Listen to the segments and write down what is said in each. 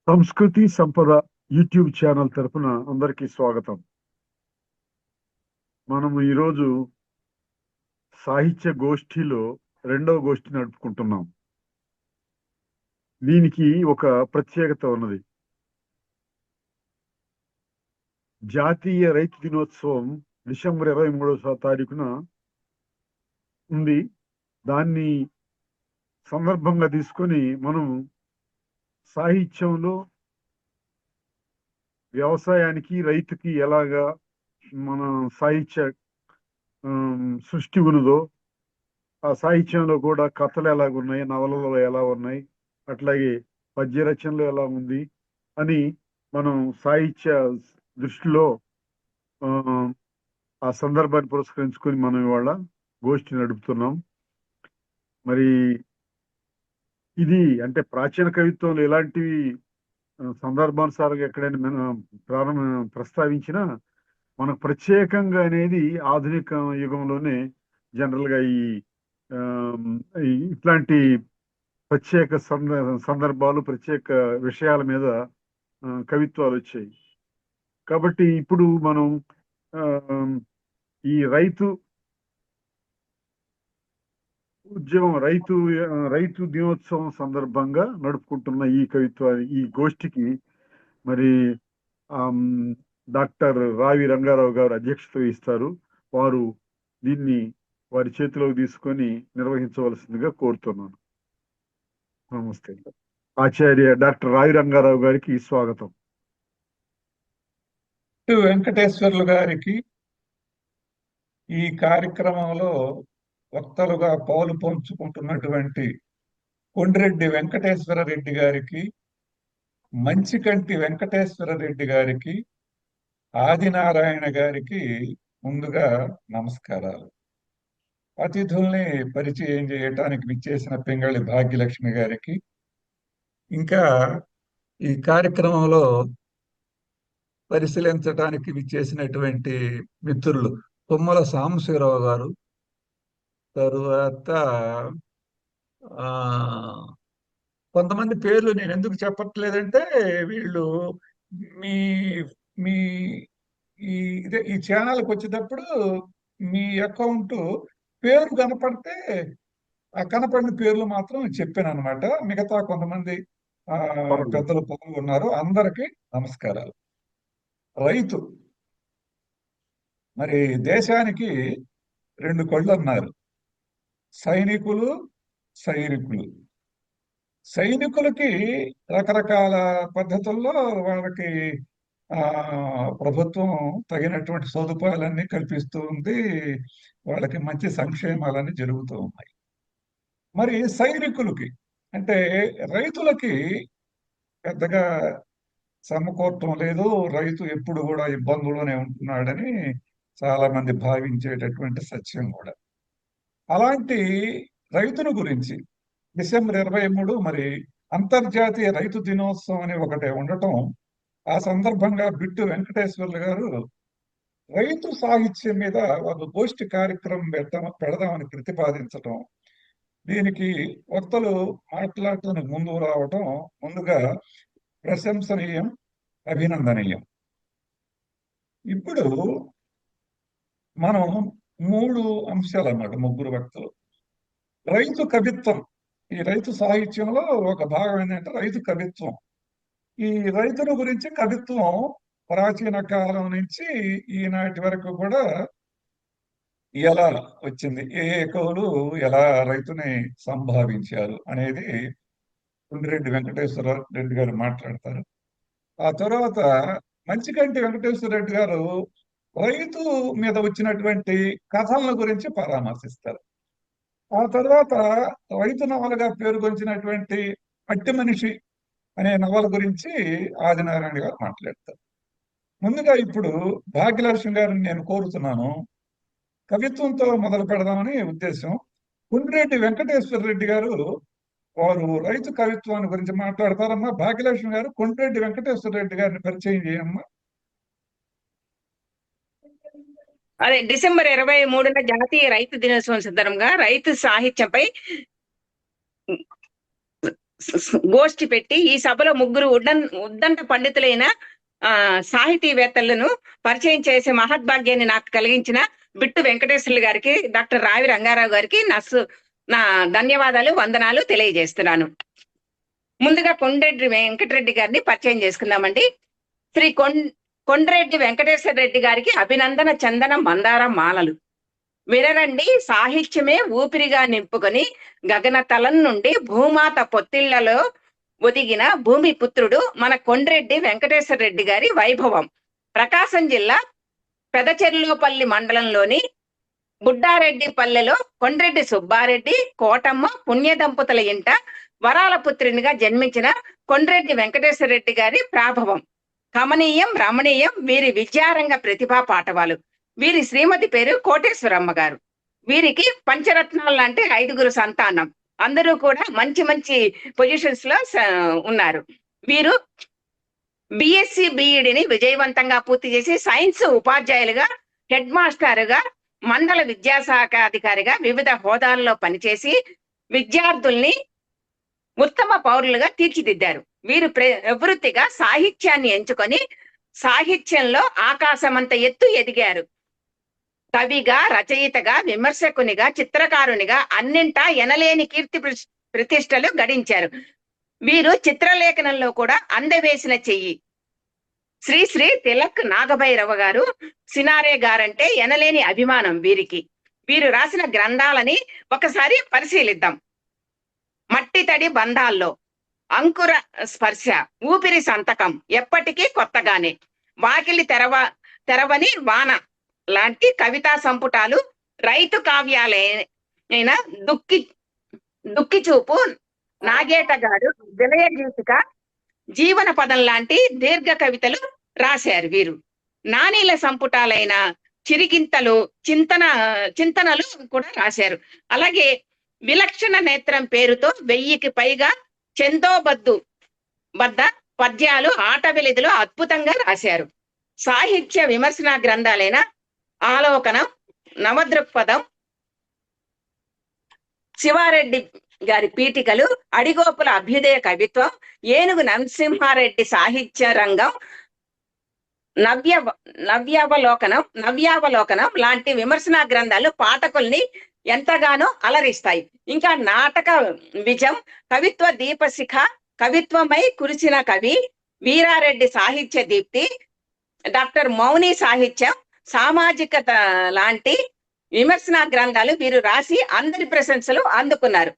సంస్కృతి సంపద YouTube channel తరపున అందరికీ స్వాగతం. మనము ఈరోజు సాహిత్య గోష్ఠిలో రెండవ గోష్ఠి నడుపుకుంటున్నాం. దీనికి ఒక ప్రత్యేకత ఉన్నది. జాతీయ రైతు దినోత్సవం డిసెంబర్ 23వ తారీఖున ఉంది. దాన్ని సందర్భంగా తీసుకొని మనం సాహిత్యంలో వ్యవసాయానికి రైతుకి ఎలాగా మన సాహిత్య సృష్టి ఉన్నదో, ఆ సాహిత్యంలో కూడా కథలు ఎలాగున్నాయి, నవలలో ఎలా ఉన్నాయి, అట్లాగే పద్య రచనలు ఎలా ఉంది అని మనం సాహిత్య దృష్టిలో ఆ సందర్భాన్ని పురస్కరించుకొని మనం ఇవాళ గోష్ఠి నడుపుతున్నాం. మరి ఇది అంటే ప్రాచీన కవిత్వంలో ఎలాంటివి సందర్భానుసారంగా ఎక్కడైనా ప్రస్తావించినా మనకు ప్రత్యేకంగా అనేది ఆధునిక యుగంలోనే జనరల్ గా ఇట్లాంటి ప్రత్యేక సందర్భాలు, ప్రత్యేక విషయాల మీద కవిత్వాలు వచ్చాయి. కాబట్టి ఇప్పుడు మనం ఈ రైతు ఉద్యమం, రైతు దినోత్సవం సందర్భంగా నడుపుకుంటున్న ఈ గోష్ఠికి మరి డాక్టర్ రావి రంగారావు గారు అధ్యక్షత వహిస్తారు. వారు దీన్ని వారి చేతిలోకి తీసుకొని నిర్వహించవలసిందిగా కోరుతున్నాను. నమస్తే. ఆచార్య డాక్టర్ రావి రంగారావు గారికి స్వాగతం. వెంకటేశ్వర్లు గారికి ఈ కార్యక్రమంలో వక్తలుగా పాలు పంచుకుంటున్నటువంటి కొండ్రెడ్డి వెంకటేశ్వర రెడ్డి గారికి, మంచికంటి వెంకటేశ్వర రెడ్డి గారికి, ఆదినారాయణ గారికి ముందుగా నమస్కారాలు. అతిథుల్ని పరిచయం చేయటానికి విచ్చేసిన పింగళి భాగ్యలక్ష్మి గారికి, ఇంకా ఈ కార్యక్రమంలో పరిశీలించడానికి విచ్చేసినటువంటి మిత్రులు తుమ్మల సాంబశివరావు గారు, తరువాత కొంతమంది పేర్లు నేను ఎందుకు చెప్పట్లేదంటే వీళ్ళు మీ మీ ఈ ఛానల్కి వచ్చేటప్పుడు మీ అకౌంట్ పేరు కనపడితే ఆ కనపడిన పేర్లు మాత్రం చెప్పాను అనమాట. మిగతా కొంతమంది పెద్దలు పాల్గొన్నారు. అందరికీ నమస్కారాలు. రైతు మరి దేశానికి రెండు కళ్ళు అన్నారు, సైనికులు, సైనికులు. సైనికులకి రకరకాల పద్ధతుల్లో వాళ్ళకి ప్రభుత్వం తగినటువంటి సదుపాయాలన్నీ కల్పిస్తూ ఉంది, వాళ్ళకి మంచి సంక్షేమాలన్నీ జరుగుతూ ఉన్నాయి. మరి సైనికులకి అంటే రైతులకి పెద్దగా సమకూర్చడం లేదు, రైతు ఎప్పుడు కూడా ఇబ్బందుల్లోనే ఉంటున్నాడని చాలా మంది భావించేటటువంటి సత్యం కూడా. అలాంటి రైతుల గురించి డిసెంబర్ 23 మరి అంతర్జాతీయ రైతు దినోత్సవం అని ఒకటి ఉండటం, ఆ సందర్భంగా బిట్టు వెంకటేశ్వర్లు గారు రైతు సాహిత్యం మీద ఒక గోష్ఠి కార్యక్రమం పెడదామని ప్రతిపాదించటం, దీనికి వక్తలు మాట్లాడటానికి ముందు రావటం ముందుగా ప్రశంసనీయం, అభినందనీయం. ఇప్పుడు మనం మూడు అంశాలు అన్నమాట, ముగ్గురు వక్తలు. రైతు కవిత్వం, ఈ రైతు సాహిత్యంలో ఒక భాగం ఏంటంటే రైతు కవిత్వం. ఈ రైతుల గురించి కవిత్వం ప్రాచీన కాలం నుంచి ఈనాటి వరకు కూడా ఎలా వచ్చింది, ఏ కవులు ఎలా రైతుని సంభావించారు అనేది కొండ్రెడ్డి వెంకటేశ్వర రెడ్డి గారు మాట్లాడతారు. ఆ తర్వాత మంచికంటి వెంకటేశ్వర రెడ్డి గారు రైతు మీద వచ్చినటువంటి కథల గురించి పరామర్శిస్తారు. ఆ తర్వాత రైతు నవలగా పేరుకొచ్చినటువంటి మట్టి మనిషి అనే నవల గురించి ఆదినారాయణ గారు మాట్లాడతారు. ముందుగా ఇప్పుడు భాగ్యలక్ష్మి గారిని నేను కోరుతున్నాను, కవిత్వంతో మొదలు పెడదామని ఉద్దేశం. కొండ్రెడ్డి వెంకటేశ్వర రెడ్డి గారు వారు రైతు కవిత్వాన్ని గురించి మాట్లాడతారమ్మా. భాగ్యలక్ష్మి గారు కొండ్రెడ్డి వెంకటేశ్వర రెడ్డి గారిని పరిచయం చేయమ్మా. అదే డిసెంబర్ 23న జాతీయ రైతు దినోత్సవం సందర్భంగా రైతు సాహిత్యంపై గోష్ఠి పెట్టి ఈ సభలో ముగ్గురు ఉద్దండ పండితులైన సాహితీవేత్తలను పరిచయం చేసే మహద్భాగ్యాన్ని నాకు కలిగించిన బిట్టు వెంకటేశ్వర్లు గారికి, డాక్టర్ రావి రంగారావు గారికి నా ధన్యవాదాలు, వందనాలు తెలియజేస్తున్నాను. ముందుగా కొండ్రెడ్డి వెంకటరెడ్డి గారిని పరిచయం చేసుకుందామండి. శ్రీ కొండ్రెడ్డి వెంకటేశ్వర రెడ్డి గారికి అభినందన చందన మందార మాలలు. వినరండి, సాహిత్యమే ఊపిరిగా నింపుకొని గగనతలం నుండి భూమాత పొత్తిళ్లలో ఒదిగిన భూమి పుత్రుడు మన కొండ్రెడ్డి వెంకటేశ్వర రెడ్డి గారి వైభవం. ప్రకాశం జిల్లా పెదచెర్లోపల్లి మండలంలోని బుడ్డారెడ్డి పల్లెలో కొండ్రెడ్డి సుబ్బారెడ్డి, కోటమ్మ పుణ్య దంపతుల ఇంట వరాల పుత్రునిగా జన్మించిన కొండ్రెడ్డి వెంకటేశ్వర రెడ్డి గారి ప్రాభవం కమనీయం, రమణీయం. వీరి విద్యారంగ ప్రతిభా పాఠవాలు. వీరి శ్రీమతి పేరు కోటేశ్వరమ్మ గారు. వీరికి పంచరత్నాలు లాంటి 5గురు సంతానం. అందరూ కూడా మంచి మంచి పొజిషన్స్ లో ఉన్నారు. వీరు బిఎస్సి బిఈడిని విజయవంతంగా పూర్తి చేసి సైన్స్ ఉపాధ్యాయులుగా, హెడ్ మాస్టర్గా, మండల విద్యాశాఖ అధికారిగా వివిధ హోదాల్లో పనిచేసి విద్యార్థుల్ని ఉత్తమ పౌరులుగా తీర్చిదిద్దారు. వీరు ప్రవృత్తిగా సాహిత్యాన్ని ఎంచుకొని సాహిత్యంలో ఆకాశమంత ఎత్తు ఎదిగారు. కవిగా, రచయితగా, విమర్శకునిగా, చిత్రకారునిగా అన్నింటా ఎనలేని కీర్తి ప్రతిష్టలు గడించారు. వీరు చిత్రలేఖనంలో కూడా అందవేసిన చెయ్యి. శ్రీ శ్రీ తిలక్ నాగభైరవ గారు, సినారే గారంటే ఎనలేని అభిమానం వీరికి. వీరు రాసిన గ్రంథాలని ఒకసారి పరిశీలిద్దాం. మట్టి తడి బంధాల్లో, అంకుర స్పర్శ, ఊపిరి సంతకం, ఎప్పటికీ కొత్తగానే, వాకిలి తెరవని వాన లాంటి కవితా సంపుటాలు, రైతు కావ్యాలైన దుక్కి చూపు, నాగేట గారు, విలయ గీతిక, జీవన పదం లాంటి దీర్ఘ కవితలు రాశారు వీరు. నానీల సంపుటాలైన చిరిగింతలు, చింతనలు కూడా రాశారు. అలాగే విలక్షణ నేత్రం పేరుతో 1000కి పైగా చందోబద్దు పద్యాలు, ఆట వెలిదులు అద్భుతంగా రాశారు. సాహిత్య విమర్శన గ్రంథాలైన ఆలోకనం, నవదృక్పథం, శివారెడ్డి గారి పీఠికలు, అడిగోపుల అభ్యుదయ కవిత్వం, ఏనుగు నరసింహారెడ్డి సాహిత్య రంగం, నవ్యావలోకనం లాంటి విమర్శనా గ్రంథాలు పాఠకుల్ని ఎంతగానో అలరిస్తాయి. ఇంకా నాటక విజం, కవిత్వ దీపశిఖ, కవిత్వమై కురిసిన కవి, వీరారెడ్డి సాహిత్య దీప్తి, డాక్టర్ మౌని సాహిత్యం, సామాజికత లాంటి విమర్శనా గ్రంథాలు వీరు రాసి అందరి ప్రశంసలు అందుకున్నారు.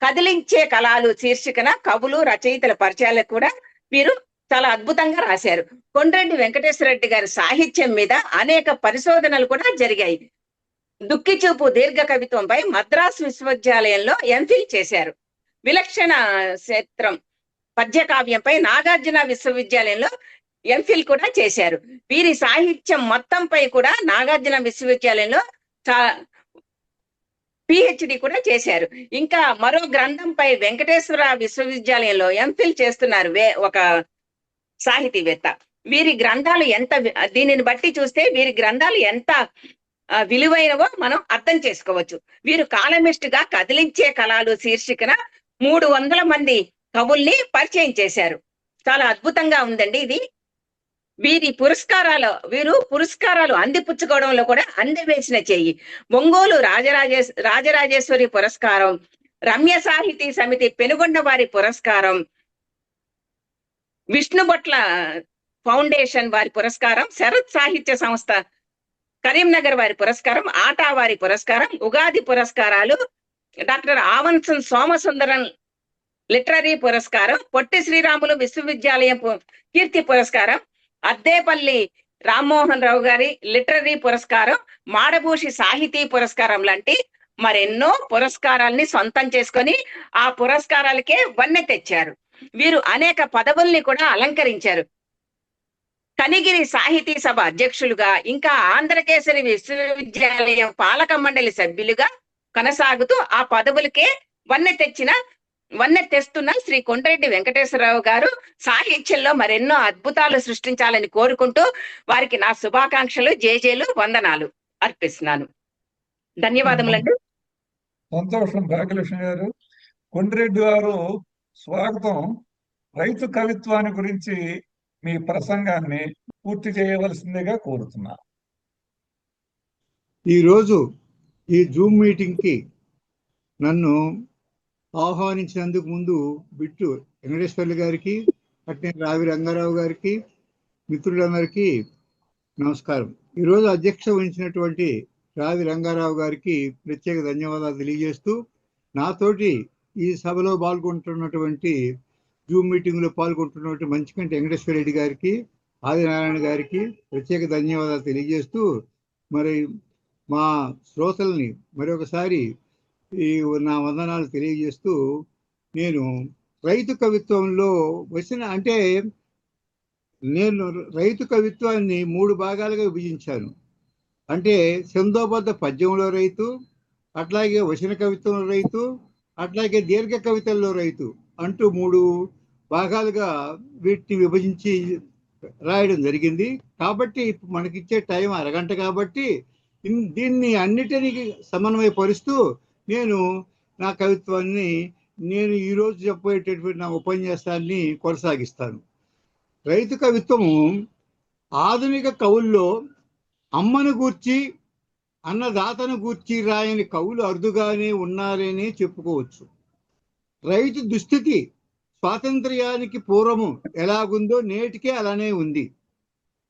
కదిలించే కళలు శీర్షికన కవులు, రచయితల పరిచయాలకు కూడా వీరు చాలా అద్భుతంగా రాశారు. కొండ్రెడ్డి వెంకటేశ్వర రెడ్డి గారి సాహిత్యం మీద అనేక పరిశోధనలు కూడా జరిగాయి. దుక్కిచూపు దీర్ఘ కవిత్వంపై మద్రాసు విశ్వవిద్యాలయంలో ఎంఫిల్ చేశారు. విలక్షణ క్షేత్రం పద్య కావ్యంపై నాగార్జున విశ్వవిద్యాలయంలో ఎంఫిల్ కూడా చేశారు. వీరి సాహిత్యం మొత్తంపై కూడా నాగార్జున విశ్వవిద్యాలయంలో పిహెచ్డి కూడా చేశారు. ఇంకా మరో గ్రంథంపై వెంకటేశ్వర విశ్వవిద్యాలయంలో ఎంఫిల్ చేస్తున్నారు ఒక సాహితీవేత్త. వీరి గ్రంథాలు దీనిని బట్టి చూస్తే వీరి గ్రంథాలు ఎంత విలువైనవో మనం అర్థం చేసుకోవచ్చు. వీరు కాలమిస్ట్ గా కదిలించే కళలు శీర్షికన 300 మంది కవుల్ని పరిచయం చేశారు. చాలా అద్భుతంగా ఉందండి ఇది. వీరు పురస్కారాలు అందిపుచ్చుకోవడంలో కూడా అందవేసిన చెయ్యి. ఒంగోలు రాజరాజేశ్వరి పురస్కారం, రమ్య సాహితీ సమితి పెనుగొండ వారి పురస్కారం, విష్ణుభట్ల ఫౌండేషన్ వారి పురస్కారం, శరత్ సాహిత్య సంస్థ కరీంనగర్ వారి పురస్కారం, ఆటా వారి పురస్కారం, ఉగాది పురస్కారాలు, డాక్టర్ ఆవన్సన్ సోమసుందరం లిటరరీ పురస్కారం, పొట్టి శ్రీరాములు విశ్వవిద్యాలయం కీర్తి పురస్కారం, అద్దేపల్లి రామ్మోహన్ రావు గారి లిటరరీ పురస్కారం, మాడభూషి సాహితీ పురస్కారం లాంటి మరెన్నో పురస్కారాల్ని సొంతం చేసుకొని ఆ పురస్కారాలకే వన్నె తెచ్చారు. వీరు అనేక పదవుల్ని కూడా అలంకరించారు. కనిగిరి సాహితీ సభ అధ్యక్షులుగా, ఇంకా ఆంధ్రకేసరి విశ్వవిద్యాలయం పాలక మండలి సభ్యులుగా కొనసాగుతూ ఆ పదవులకే వన్నె తెస్తున్న శ్రీ కొండ్రెడ్డి వెంకటేశ్వరరావు గారు సాహిత్యంలో మరెన్నో అద్భుతాలు సృష్టించాలని కోరుకుంటూ వారికి నా శుభాకాంక్షలు, జేజేలు, వందనాలు అర్పిస్తున్నాను. ధన్యవాదములండి. సంతోషం భాగ్యలక్ష్మి గారు. కొండ్రెడ్డి గారు స్వాగతం. రైతు కవిత్వాన్ని గురించి మీ ప్రసంగాన్ని పూర్తి చేయవలసిందిగా కోరుతున్నా. ఈరోజు ఈ జూమ్ మీటింగ్కి నన్ను ఆహ్వానించినందుకు ముందు బిట్టు వెంకటేశ్వర్లు గారికి, అట్నే రావి రంగారావు గారికి, మిత్రులందరికీ నమస్కారం. ఈరోజు అధ్యక్ష వహించినటువంటి రావి రంగారావు గారికి ప్రత్యేక ధన్యవాదాలు తెలియజేస్తూ, నాతోటి ఈ సభలో పాల్గొంటున్నటువంటి జూమ్ మీటింగ్లో పాల్గొంటున్నటువంటి మంచికంటి వెంకటేశ్వర రెడ్డి గారికి, ఆదినారాయణ గారికి ప్రత్యేక ధన్యవాదాలు తెలియజేస్తూ, మరి మా శ్రోతల్ని మరొకసారి నా వందనాలు తెలియజేస్తూ, నేను రైతు కవిత్వంలో నేను రైతు కవిత్వాన్ని 3 భాగాలుగా విభజించాను. అంటే ఛందోబద్ధ పద్యంలో రైతు, అట్లాగే వచన కవిత్వంలో రైతు, అట్లాగే దీర్ఘ కవితల్లో రైతు అంటూ 3 భాగాలుగా వీటిని విభజించి రాయడం జరిగింది. కాబట్టి మనకిచ్చే టైం అరగంట కాబట్టి దీన్ని అన్నిటినీ సమన్వయపరుస్తూ నేను నా కవిత్వాన్ని ఈరోజు చెప్పేటటువంటి నా ఉపన్యాసాన్ని కొనసాగిస్తాను. రైతు కవిత్వము ఆధునిక కవుల్లో అమ్మను గూర్చి, అన్నదాతను గూర్చి రాయని కవులు అరుదుగానే ఉన్నారని చెప్పుకోవచ్చు. రైతు దుస్థితి స్వాతంత్ర్యానికి పూర్వము ఎలాగుందో నేటికే అలానే ఉంది.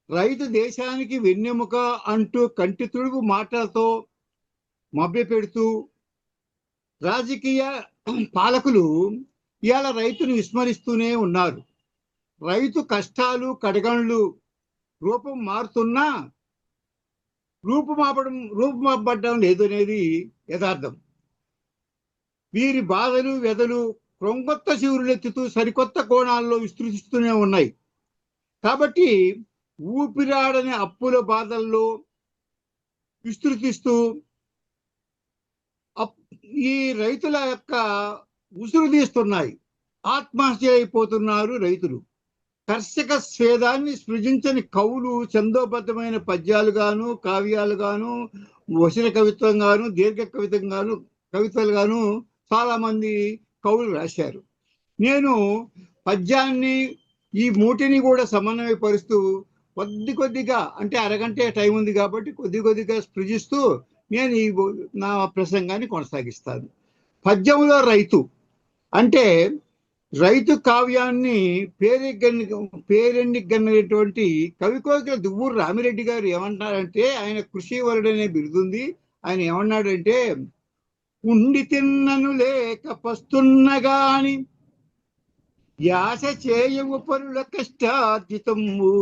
రైతు దేశానికి వెన్నెముక అంటూ కంటి తుడుపు మాటలతో మభ్యపెడుతూ రాజకీయ పాలకులు ఇవాళ రైతును విస్మరిస్తూనే ఉన్నారు. రైతు కష్టాలు కడగండ్లు రూపం మారుతున్నా రూపుమాపడం లేదు అనేది యథార్థం. వీరి బాధలు వ్యధలు క్రొంగొత్త శివురులెత్తుతూ సరికొత్త కోణాల్లో విస్తృతిస్తూనే ఉన్నాయి. కాబట్టి ఊపిరాడని అప్పుల బాధల్లో విస్తృతిస్తూ ఈ రైతుల యొక్క ఉసురు తీస్తున్నాయి. ఆత్మహత్య అయిపోతున్నారు రైతులు. కర్షక స్వేదాన్ని సృజించని కవులు ఛందోబద్ధమైన పద్యాలు గాను, కావ్యాలు గాను, వచన కవిత్వం గాను, దీర్ఘ కవితలు గాను చాలా మంది కవులు రాశారు. నేను పద్యాన్ని ఈ మూటిని కూడా సమన్వయపరుస్తూ కొద్దిగా అంటే అరగంటే టైం ఉంది కాబట్టి కొద్దిగా సృజిస్తూ నేను నా ప్రసంగాన్ని కొనసాగిస్తాను. పద్యంలో రైతు అంటే రైతు కావ్యాన్ని పేరెన్నికన్నటువంటి కవికోకిల దువ్వూరు రామిరెడ్డి గారు ఏమంటారంటే, ఆయన కృషివరుడు అనే బిరుదుంది. ఆయన ఏమన్నాడంటే, ఉండి తిన్నను లేక పస్తున్నగాని యాస చేయవు పరుల కష్టార్జితము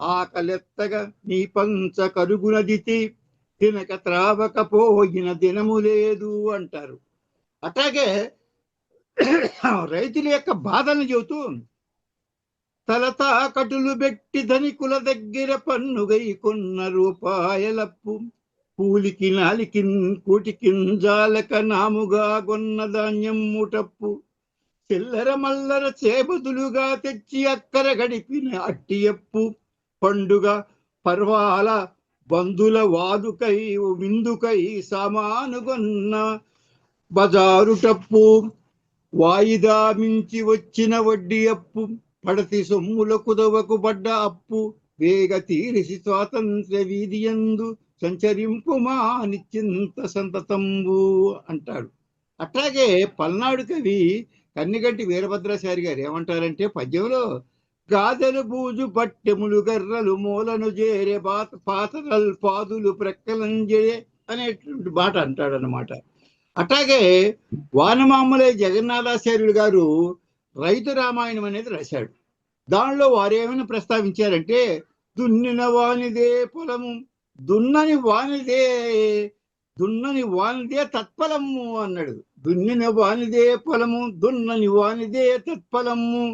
ఆకలెత్తగా నీ పంచ కరుగునదితి తినక త్రావకపోయిన దినము లేదు అంటారు. అట్లాగే రైతుల యొక్క బాధలను చెబుతూ, తలతాకటులు పెట్టి ధనికుల దగ్గర పన్నుగై కొన్న రూపాయలప్పు కూలికి నాలికి కూటికింజాలక నాముగా కొన్న ధాన్యం మూటప్పు చిల్లర మల్లర చేబదులుగా తెచ్చి అక్కర గడిపిన అట్టియప్పు పండుగ పర్వాల బంధుల వాదుకై విందుకై సామానుగొన్న బజారుటప్పు వాయిదా మించి వచ్చిన వడ్డీ అప్పు పడతి సొమ్ముల కుదవకు పడ్డ అప్పు వేగ తీరిసి స్వాతంత్ర్య వీధియందు సంచరింపు మా నిశ్చింత సంతతంబు అంటాడు. అట్లాగే పల్నాడు కవి కన్నిగంటి వీరభద్రాచారి గారు ఏమంటారంటే పద్యంలో, గాదెలు బూజు పట్టెములు గర్రలు మూలను చేరే పాతరల్ పాదులు ప్రక్కలంజే అనేటువంటి మాట అంటాడనమాట. అట్లాగే వానమామలే జగన్నాథాచార్యులు గారు రైతు రామాయణం అనేది రాశాడు. దానిలో వారు ఏమైనా ప్రస్తావించారంటే, దున్నిన వానిదే పొలము దున్నని వానిదే తత్ఫలము అన్నాడు. దున్నిన వానిదే పొలము దున్నని వానిదే తత్ఫలము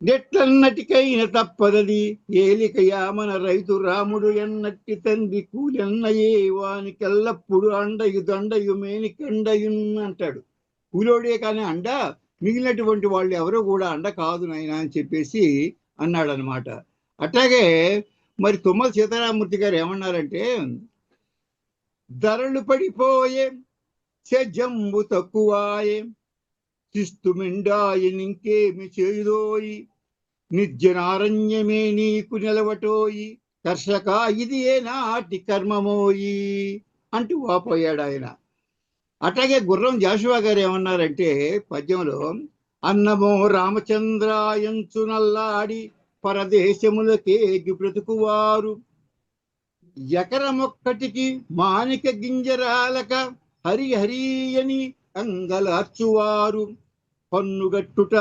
నెట్లన్నటికైన తప్పదది ఏలికయా మన రైతు రాముడు ఎన్నట్టి తండ్రి కూలెన్నయే వానికెల్లప్పుడు అండయు దండయు మేనికండయు అంటాడు. కూలోడే కానీ అండ, మిగిలినటువంటి వాళ్ళు ఎవరో కూడా అండ కాదు నాయన అని చెప్పేసి అన్నాడు అనమాట. అట్లాగే మరి తుమ్మల సీతారామూర్తి గారు ఏమన్నారంటే, ధరలు పడిపోయే సెజంబు తక్కువాయే శిస్తు మెండాయనింకేమి చేయుదోయి, నిర్జనారణ్యమే నీకు నిలవటోయి, కర్షక ఇది ఏనాటి కర్మమోయి అంటూ వాపోయాడు ఆయన. అట్లాగే గుర్రం జాషువా గారు ఏమన్నారంటే పద్యంలో, అన్నమో రామచంద్రాయంచు నల్లాడి పరదేశములకేగి బ్రతుకువారు, ఎకరమొక్కటికి మానిక గింజరాలక హరి హరియని అంగలార్చువారు, పన్నుగట్టుట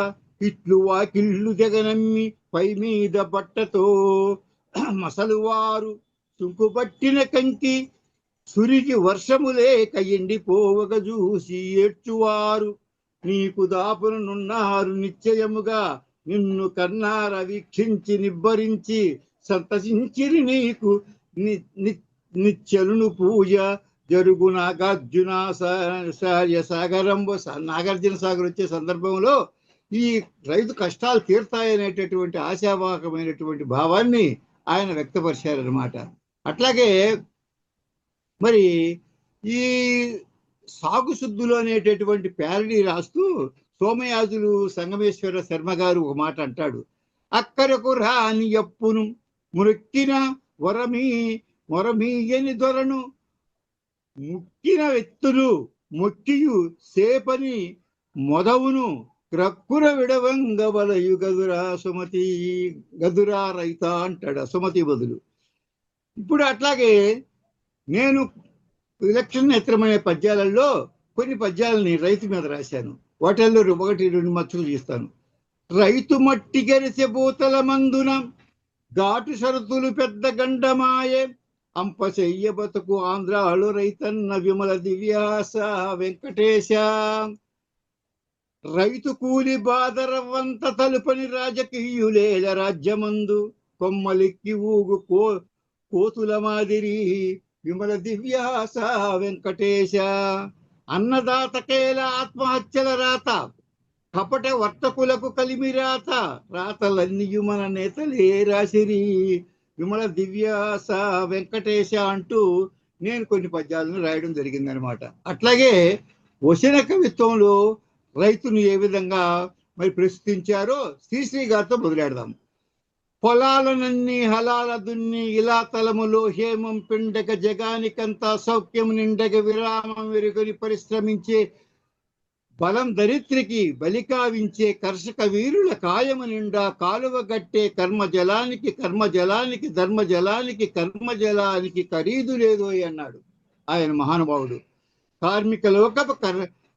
ఇట్లు వాకిళ్ళు జగనమ్మి పై మీద బట్టతో మసలువారు, చుంకుబట్టిన కంకి సురికి వర్షములేక ఎండిపోవగ చూసి ఏడ్చువారు, నీకు దాపునున్నారు నిశ్చయముగా నిన్ను కన్నార వీక్షించి నిబ్బరించి సంతసించిరి నీకు నిత్యలును పూజ జరుగు నాగార్జున సాగరంబు. నాగార్జున సాగర్ వచ్చే సందర్భంలో ఈ రైతు కష్టాలు తీరుతాయనేటటువంటి ఆశావాహకమైనటువంటి భావాన్ని ఆయన వ్యక్తపరిచారనమాట. అట్లాగే మరి ఈ సాగు శుద్ధులు అనేటటువంటి ప్యారడీ రాస్తూ సోమయాజులు సంగమేశ్వర శర్మ గారు ఒక మాట అంటాడు, అక్కరకు రాని ఎప్పును మురక్కిన మొరమీయని దొరను, ముక్కిన వ్యక్తులు మొక్కియు సేపని మొదవును క్రక్కుర విడవంగ వలయు గదురా సుమతి, గదురా రైత అంటాడు సుమతి బదులు. ఇప్పుడు అట్లాగే నేను విలక్షణేతరమైన పద్యాలలో కొన్ని పద్యాలని రైతు మీద రాశాను. వాటిల్లో 1-2 మచ్చులు చేస్తాను. రైతు మట్టి గరిసె బూతల మందున ఘాటు షరతులు పెద్ద గండమాయే, అంప చెయ్య బతుకు ఆంధ్రాలు రైతన్న విమల దివ్యాస వెంకటేశ, రైతు కూలి బాదరవంత తలుపని రాజకీయులేల రాజ్యమందు, కొమ్మలిక్కి ఊగు కోతుల మాదిరి విమల దివ్యాస వెంకటేశ, అన్నదాతకేల ఆత్మహత్యల రాత, కపట వర్తకులకు కలిమి రాత, రాతలన్నీయు మన నేతలే రాసిరి విమల దివ్యాస వెంకటేశ అంటూ నేను కొన్ని పద్యాలను రాయడం జరిగిందనమాట. అట్లాగే వచన కవిత్వంలో రైతును ఏ విధంగా మరి ప్రశ్నించారో శ్రీశ్రీ గారితో మొదలెడదాం. పొలాలనన్నీ హలాల దున్ని ఇలా తలములో హేమం పిండగ జగానికంతా సౌఖ్యం నిండగ విరామం వెరుగని పరిశ్రమించే బలం దరిత్రికి బలికావించే కర్షక వీరుల కాయము నిండా కాలువ గట్టే కర్మజలానికి ధర్మజలానికి కర్మజలానికి ఖరీదు లేదో అన్నాడు ఆయన మహానుభావుడు. కార్మిక లోకపు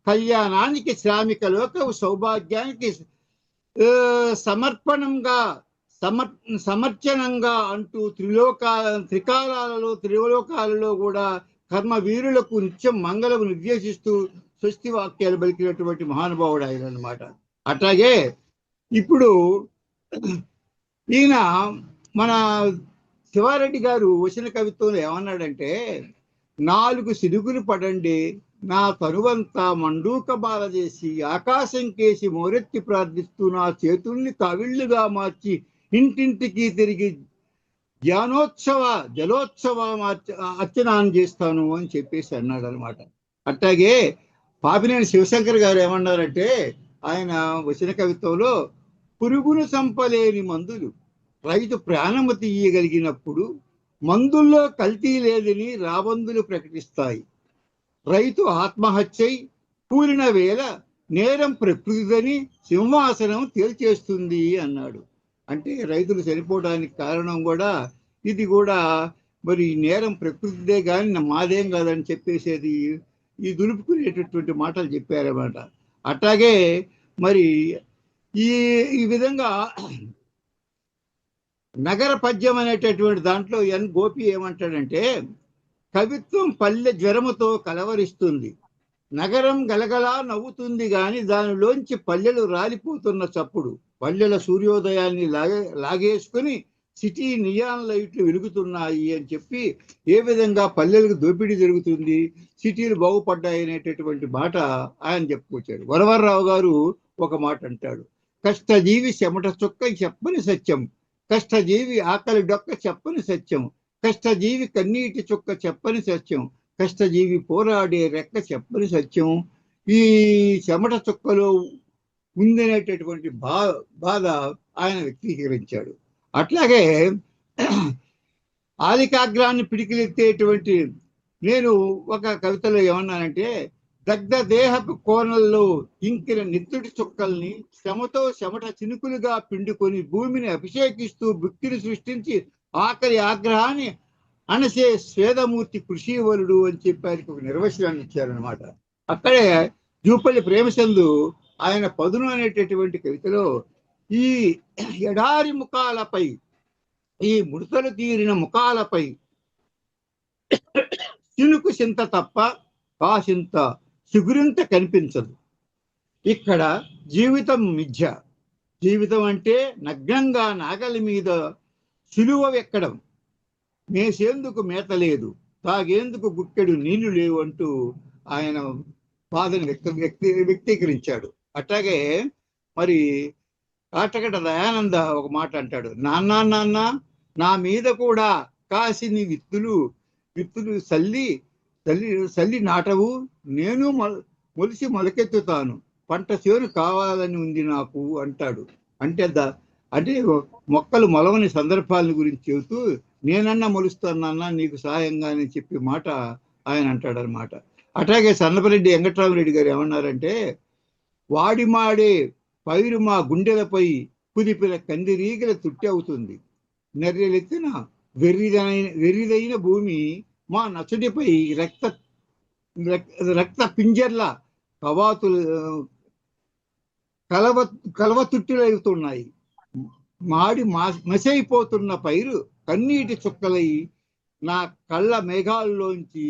కళ్యాణానికి శ్రామిక లోకపు సౌభాగ్యానికి సమర్చనంగా అంటూ త్రిలోకాలలో కూడా కర్మ వీరులకు నిత్యం మంగళము నిర్దేశిస్తూ స్వస్తి వాక్యాలు పలికినటువంటి మహానుభావుడు ఆయన అన్నమాట. అట్లాగే ఇప్పుడు ఈయన మన శివారెడ్డి గారు వచన కవిత్వంలో ఏమన్నాడంటే, 4 సిరుగులు పడండి నా తనువంతా మండూక బాల చేసి, ఆకాశం కేసి మోరెత్తి ప్రార్థిస్తూ నా చేతుల్ని కవిళ్ళుగా మార్చి ఇంటింటికి తిరిగి జలోత్సవ అర్చనాన్ని చేస్తాను అని చెప్పేసి అన్నాడు అనమాట. అట్లాగే పాపినేని శివశంకర్ గారు ఏమన్నారంటే ఆయన వచన కవిత్వంలో, పురుగును చంపలేని మందులు రైతు ప్రాణము తీయగలిగినప్పుడు మందుల్లో కల్తీ లేదని రాబందులు ప్రకటిస్తాయి, రైతు ఆత్మహత్యై కూలిన వేళ నేరం ప్రకృతిదని సింహాసనం తేల్చేస్తుంది అన్నాడు. అంటే రైతులు చనిపోవడానికి కారణం కూడా ఇది కూడా మరి నేరం ప్రకృతిదే కానీ మాదేం కాదని చెప్పేసేది ఈ దులుపుకునేటటువంటి మాటలు చెప్పారన్నమాట. అట్లాగే మరి ఈ విధంగా నగర పద్యం అనేటటువంటి దాంట్లో ఎన్ గోపి ఏమంటాడంటే, కవిత్వం పల్లె జ్వరముతో కలవరిస్తుంది, నగరం గలగలా నవ్వుతుంది గాని దానిలోంచి పల్లెలు రాలిపోతున్న చప్పుడు, పల్లెల సూర్యోదయాన్ని లాగేసుకుని సిటీ నియాన్ లైట్లు వెలుగుతున్నాయి అని చెప్పి ఏ విధంగా పల్లెలకు దోపిడీ జరుగుతుంది, సిటీలు బాగుపడ్డాయి అనేటటువంటి మాట ఆయన చెప్పుకొచ్చాడు. వరవర్రావు గారు ఒక మాట అంటాడు, కష్టజీవి చెమట చుక్క చెప్పని సత్యం, కష్టజీవి ఆకలి డొక్క చెప్పని సత్యం, కష్టజీవి కన్నీటి చుక్క చెప్పని సత్యం, కష్టజీవి పోరాడే రెక్క చెప్పని సత్యం. ఈ చెమట చుక్కలో ఉందనేటటువంటి బాధ ఆయన వ్యక్తీకరించాడు. అట్లాగే ఆలికాగ్రాన్ని పిడికిలెత్తేటువంటి నేను ఒక కవితలో ఏమన్నానంటే, దగ్ధ దేహపు కోణల్లో ఇంకిన నిత్తుడి చుక్కల్ని శ్రమతో చెమట చినుకులుగా పిండుకొని భూమిని అభిషేకిస్తూ భక్తిని సృష్టించి ఆఖరి ఆగ్రహాన్ని అనసే స్వేదమూర్తి కృషివలుడు అని చెప్పి ఆయనకు ఒక నిర్వచనాన్ని ఇచ్చారనమాట. అక్కడే జూపల్లి ప్రేమచందు ఆయన పదును అనేటటువంటి కవితలో ఈ ఎడారి ముఖాలపై, ఈ ముడతలు తీరిన ముఖాలపై చినుకు చింత తప్ప కాసింత చిగురింత కనిపించదు. ఇక్కడ జీవితం మిథ్య. జీవితం అంటే నగ్నంగా నాగలి మీద సిలువ ఎక్కడం, మేసేందుకు మేత లేదు, తాగేందుకు గుక్కెడు నీళ్లు లేవు అంటూ ఆయన బాధను వ్యక్తీకరించాడు. అట్లాగే మరి కాటకట దయానంద ఒక మాట అంటాడు, నాన్న నా మీద కూడా కాసిని విత్తులు చల్లి నాటవు, నేను మొలిసి మొలకెత్తుతాను, పంట చేను కావాలని ఉంది నాకు అంటాడు. అంటే మొక్కలు మొలవని సందర్భాల గురించి చెబుతూ నేనన్నా మొలుస్తానన్నా నీకు సహాయంగా అని చెప్పి మాట ఆయన అంటాడనమాట. అట్లాగే సన్నపరెడ్డి వెంకట్రామరెడ్డి గారు ఏమన్నారంటే, వాడి మాడే పైరు మా గుండెలపై కుదిపిన కందిరీగల తుట్టి అవుతుంది, నెర్రెలెత్తిన వెర్రిదైన భూమి మా నచ్చడిపై రక్త పింజర్ల కలవతుట్టులవుతున్నాయి, మాడి మసైపోతున్న పైరు కన్నీటి చుక్కలై నా కళ్ళ మేఘాల్లోంచి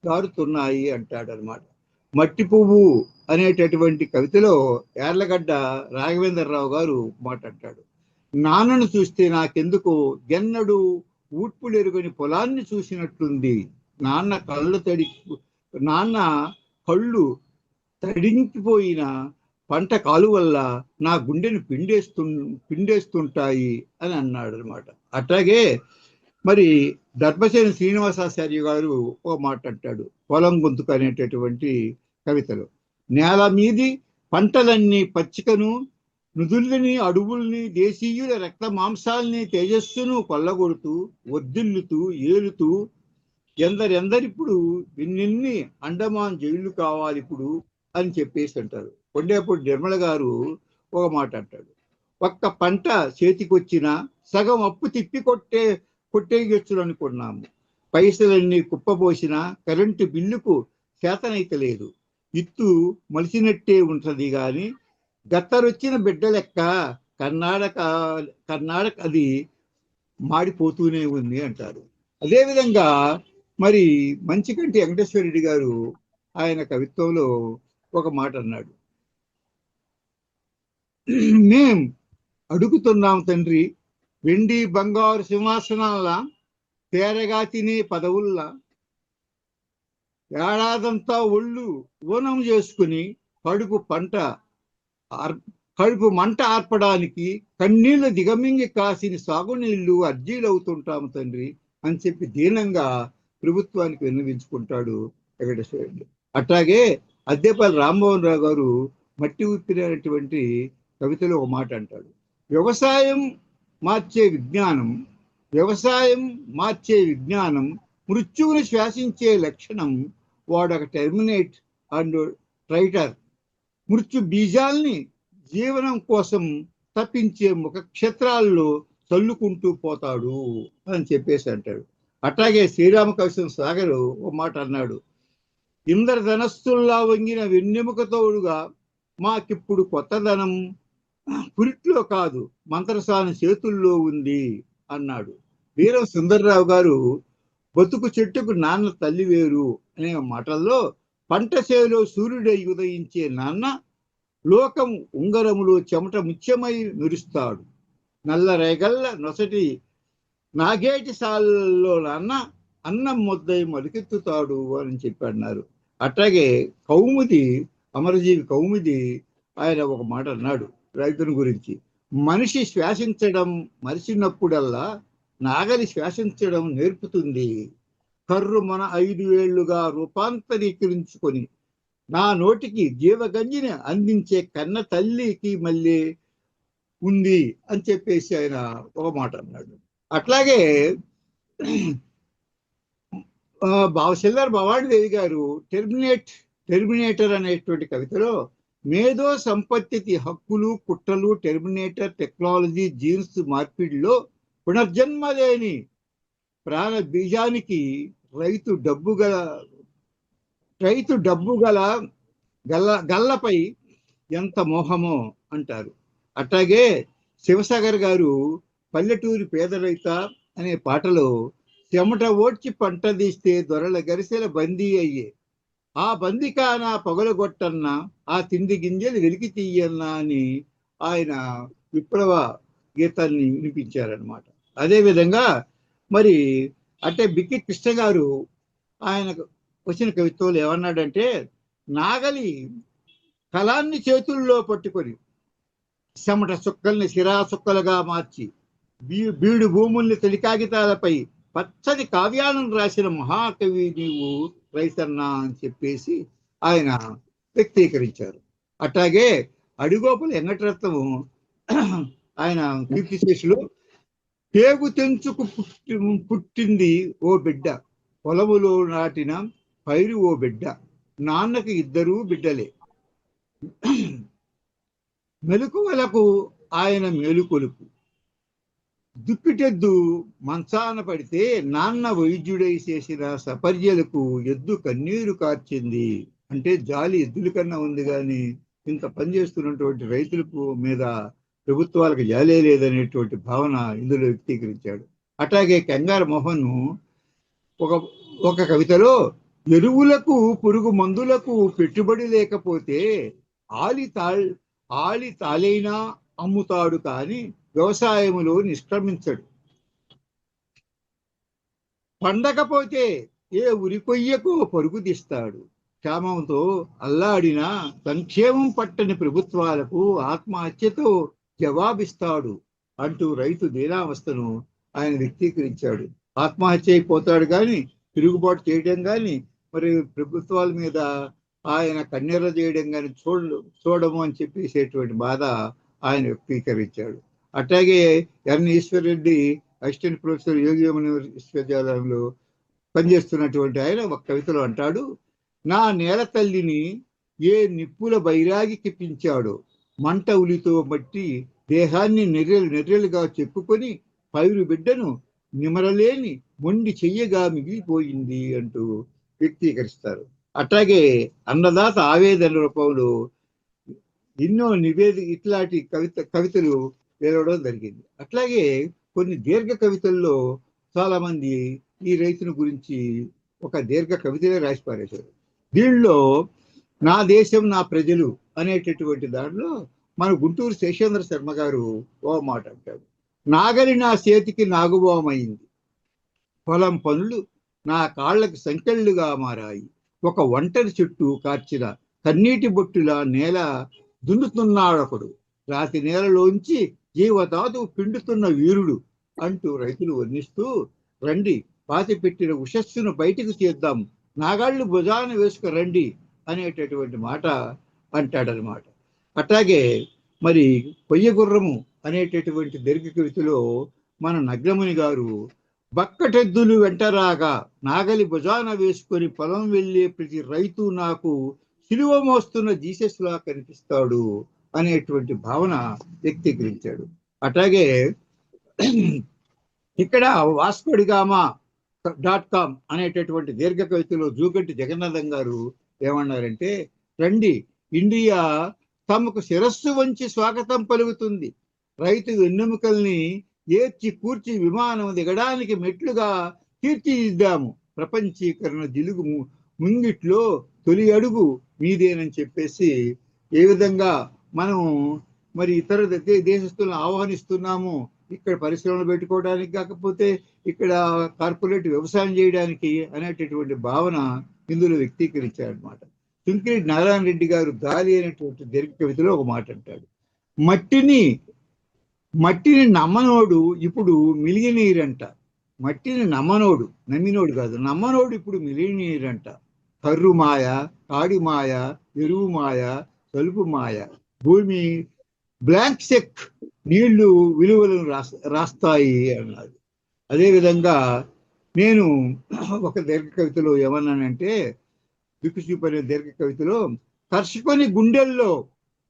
దారుతున్నాయి అంటాడనమాట. మట్టి పువ్వు అనేటటువంటి కవితలో యార్లగడ్డ రాఘవేంద్రరావు గారు మాట్లాడతాడు, నాన్నను చూస్తే నాకెందుకు గెన్నడు ఊడ్పులెరుగని పొలాన్ని చూసినట్లుంది, నాన్న కళ్ళు తడించిపోయిన పంట కాలు వల్ల నా గుండెను పిండేస్తుంటాయి అని అన్నాడు అనమాట. అట్లాగే మరి దర్భసేని శ్రీనివాసాచార్య గారు ఓ మాట అంటాడు పొలం గొంతుకు అనేటటువంటి కవితలో, నేల మీది పంటలన్నీ పచ్చికను నుదుల్ని అడవుల్ని దేశీయుల రక్త మాంసాల్ని తేజస్సును కొల్లగొడుతూ వర్ధిల్లుతూ ఏలుతూ ఎందరిప్పుడు ఎన్నెన్ని అండమాన్ జైళ్లు కావాలి ఇప్పుడు అని చెప్పేసి అంటారు. కొండేపూడి నిర్మల గారు ఒక మాట అంటాడు, ఒక్క పంట చేతికొచ్చినా సగం అప్పు తిప్పి కొట్టేయొచ్చు అనుకున్నాము, పైసలన్నీ కుప్పబోసినా కరెంటు బిల్లుకు చేతనైతే లేదు, ఇత్తు మలిసినట్టే ఉంటది గాని గత్తరొచ్చిన బిడ్డ లెక్క కర్ణాటక అది మాడిపోతూనే ఉంది అంటారు. అదేవిధంగా మరి మంచికంటి వెంకటేశ్వర రెడ్డి గారు ఆయన కవిత్వంలో ఒక మాట అన్నాడు, మేం అడుగుతున్నాం తండ్రి వెండి బంగారు సింహాసనాల తేరగా తినే పదవుల్లా, ఏడాదంతా ఒళ్ళు ఓనం చేసుకుని కడుపు మంట ఆర్పడానికి కన్నీళ్లు దిగమింగి కాసిన సాగునీళ్లు అర్జీలవుతుంటాము తండ్రి అని చెప్పి దీనంగా ప్రభుత్వానికి విన్నవించుకుంటాడు వెంకటేశ్వర రెడ్డి. అట్లాగే అద్దెపల్లి రామ్మోహన్ రావు గారు మట్టి ఊపిరినటువంటి కవితలో ఒక మాట అంటాడు, వ్యవసాయం మార్చే విజ్ఞానం మృత్యువుని శ్వాసించే లక్షణం, వాడొక టెర్మినేట్ అండ్ ట్రైటర్, మృత్యు బీజాల్ని జీవనం కోసం తప్పించే ముఖ క్షేత్రాల్లో చల్లుకుంటూ పోతాడు అని చెప్పేసి అంటాడు. అట్లాగే శ్రీరామకృష్ణ సాగర్ ఒక మాట అన్నాడు, ఇంద్రధనస్సుల్లా వంగిన వెన్నెముకతోడుగా మాకిప్పుడు కొత్తదనం పురిట్లో కాదు మంత్రసాని చేతుల్లో ఉంది అన్నాడు. వీరం సుందర్రావు గారు బతుకు చెట్టుకు నాన్న తల్లి వేరు అనే మాటల్లో పంట చేలో సూర్యుడై ఉదయించే నాన్న లోకం ఉంగరములో చెమట ముత్యమై మెరుస్తాడు, నల్ల రేగల్ల నొసటి నాగేటి సాలలో నాన్న అన్నం ముద్దై మొలకెత్తుతాడు అని చెప్పి అన్నారు. అట్లాగే కౌముది అమరజీవి కౌముది ఆయన ఒక మాట అన్నాడు రైతుని గురించి, మనిషి శ్వాసించడం మరిచినప్పుడల్లా నాగలి శ్వాసించడం నేర్పుతుంది, కర్రు మన 5 ఏళ్లుగా రూపాంతరీకరించుకొని నా నోటికి జీవగంజిని అందించే కన్న తల్లికి మళ్ళీ ఉంది అని చెప్పేసి ఆయన ఒక మాట అన్నాడు. అట్లాగే శిల్లార్ భవానీదేవి గారు టెర్మినేటర్ అనేటువంటి కవితలో మేధో సంపత్తికి హక్కులు, కుట్రలు, టెర్మినేటర్, టెక్నాలజీ, జీన్స్ మార్పిడిలో పునర్జన్మ లేని ప్రాణ బీజానికి రైతు డబ్బు గల్లపై ఎంత మోహమో అంటారు. అట్లాగే శివసాగర్ గారు పల్లెటూరి పేద రైత అనే పాటలో చెమట ఓడ్చి పంట తీస్తే దొరల గరిసెల బందీ అయ్యే, ఆ బందికాన పొగలగొట్టన్నా, ఆ తిండి గింజలు వెలికి తీయన్నా అని ఆయన విప్లవ గీతాన్ని వినిపించారనమాట. అదేవిధంగా మరి అంటే బిక్కి కృష్ణ గారు ఆయనకు వచ్చిన కవిత్వంలో ఏమన్నాడంటే, నాగలి కలాన్ని చేతుల్లో పట్టుకొని చెమట చుక్కల్ని శిరా చుక్కలుగా మార్చి బీడు భూముల్ని తొలికాగితాలపై పచ్చని కావ్యాలను రాసిన మహాకవి నీవు రైతన్నా అని చెప్పేసి ఆయన వ్యక్తీకరించారు. అట్లాగే అడిగోపుల వెంకటరత్నము ఆయన కీర్తిశేషులు పేగు తెంచుకు పుట్టింది ఓ బిడ్డ, పొలములో నాటిన పైరు ఓ బిడ్డ, నాన్నకి ఇద్దరు బిడ్డలే, మెలకువలకు ఆయన మేలుకొలుపు, దుప్పిటెద్దు మంచాన పడితే నాన్న వైద్యుడై చేసిన సపర్యలకు ఎద్దు కన్నీరు కార్చింది. అంటే జాలి ఎద్దుల కన్నా ఉంది కానీ ఇంత పనిచేస్తున్నటువంటి రైతులకు మీద ప్రభుత్వాలకు జాలే లేదనేటువంటి భావన ఇందులో వ్యక్తీకరించాడు. అట్లాగే కంగారు మోహన్ ఒక కవితలో ఎరువులకు పురుగు మందులకు పెట్టుబడి లేకపోతే ఆలి తాలైనా అమ్ముతాడు కానీ వ్యవసాయములో నిష్క్రమించడు, పండకపోతే ఏ ఉరికొయ్యకు పరుగు తీస్తాడు, క్షేమంతో అల్లాడిన సంక్షేమం పట్టని ప్రభుత్వాలకు ఆత్మహత్యతో జవాబిస్తాడు అంటూ రైతు దీనావస్థను ఆయన వ్యక్తీకరించాడు. ఆత్మహత్య అయిపోతాడు కానీ తిరుగుబాటు చేయడం కానీ మరి ప్రభుత్వాల మీద ఆయన కన్నెర్ర చేయడం కానీ చూడము అని చెప్పేసేటువంటి బాధ ఆయన వ్యక్తీకరించాడు. అట్లాగే ఎన్ ఈశ్వరరెడ్డి అసిస్టెంట్ ప్రొఫెసర్ యోగియమని విశ్వవిద్యాలయంలో పనిచేస్తున్నటువంటి ఆయన ఒక కవితలో అంటాడు, నా నేల తల్లిని ఏ నిప్పుల బైరాగికి పించాడో, మంట ఉలితో బట్టి దేహాన్ని నెర్రెలుగా చెప్పుకొని పైరు బిడ్డను నిమరలేని మొండి చెయ్యగా మిగిలిపోయింది అంటూ వ్యక్తీకరిస్తారు. అట్లాగే అన్నదాత ఆవేదన రూపంలో ఎన్నో ఇట్లాంటి కవితలు వెలవడం జరిగింది. అట్లాగే కొన్ని దీర్ఘ కవితల్లో చాలా మంది ఈ రైతుల గురించి ఒక దీర్ఘ కవితలే రాసి పారేశారు. దీనిలో నా దేశం నా ప్రజలు అనేటటువంటి దాంట్లో మన గుంటూరు శేషేంద్ర శర్మ గారు ఓ మాట అంటాడు, నాగలి నా చేతికి నాగుబోమైంది, పొలం పనులు నా కాళ్ళకి సంకెళ్ళుగా మారాయి, ఒక ఒంటరి చెట్టు కార్చిన కన్నీటి బొట్టులా నేల దున్నుతున్నాడొకడు, రాతి నేలలోంచి జీవధాతు పిండుతున్న వీరుడు అంటూ రైతులు వర్ణిస్తూ, రండి పాతి పెట్టిన ఉషస్సును బయటకు తీద్దాం, నాగాళ్ళు భుజాన వేసుకు రండి అనేటటువంటి మాట అంటాడనమాట. అట్లాగే మరి కొయ్యగుర్రము అనేటటువంటి దీర్ఘ కవితలో మన నగ్నముని గారు బక్కటెద్దులు వెంటరాగా నాగలి భుజాన వేసుకొని పొలం వెళ్ళే ప్రతి రైతు నాకు సిలువ మోస్తున్న జీసస్ లా కనిపిస్తాడు అనేటువంటి భావన వ్యక్తీకరించాడు. అట్లాగే ఇక్కడ vascodigama.com అనేటటువంటి దీర్ఘ కవితలో జూగంటి జగన్నాథం గారు ఏమన్నారంటే, రండి ఇండియా తమకు శిరస్సు వంచి స్వాగతం పలుకుతుంది, రైతు వెన్నెముకల్ని ఏర్చి కూర్చి విమానం దిగడానికి మెట్లుగా తీర్చిదిద్దాము, ప్రపంచీకరణ జిలుగు ముంగిట్లో తొలి అడుగు మీదేనని చెప్పేసి ఏ విధంగా మనం మరి ఇతర దేశస్తులను ఆహ్వానిస్తున్నాము ఇక్కడ పరిశ్రమలు పెట్టుకోవడానికి, కాకపోతే ఇక్కడ కార్పొరేట్ వ్యవసాయం చేయడానికి అనేటటువంటి భావన ఇందులో వ్యక్తీకరించారనమాట. తుంకిరెడ్డి నారాయణ రెడ్డి గారు గాలి అనేటువంటి దీర్ఘ కవితలో ఒక మాట అంటాడు, మట్టిని నమ్మనోడు ఇప్పుడు మిలియనీర్ అంట, మట్టిని నమ్మినోడు కాదు, నమ్మనోడు ఇప్పుడు మిలియనీర్ అంట, కర్రు మాయ, కాడి మాయ, ఎరువు మాయ, తలుపు మాయ. భూమి బ్లాంక్ చెక్, నీళ్లు విలువలను రాస్తాయి అన్నారు. అదేవిధంగా నేను ఒక దీర్ఘ కవితలో ఏమన్నానంటే, దిక్కుచూపనే దీర్ఘ కవితలో, కర్షకుని గుండెల్లో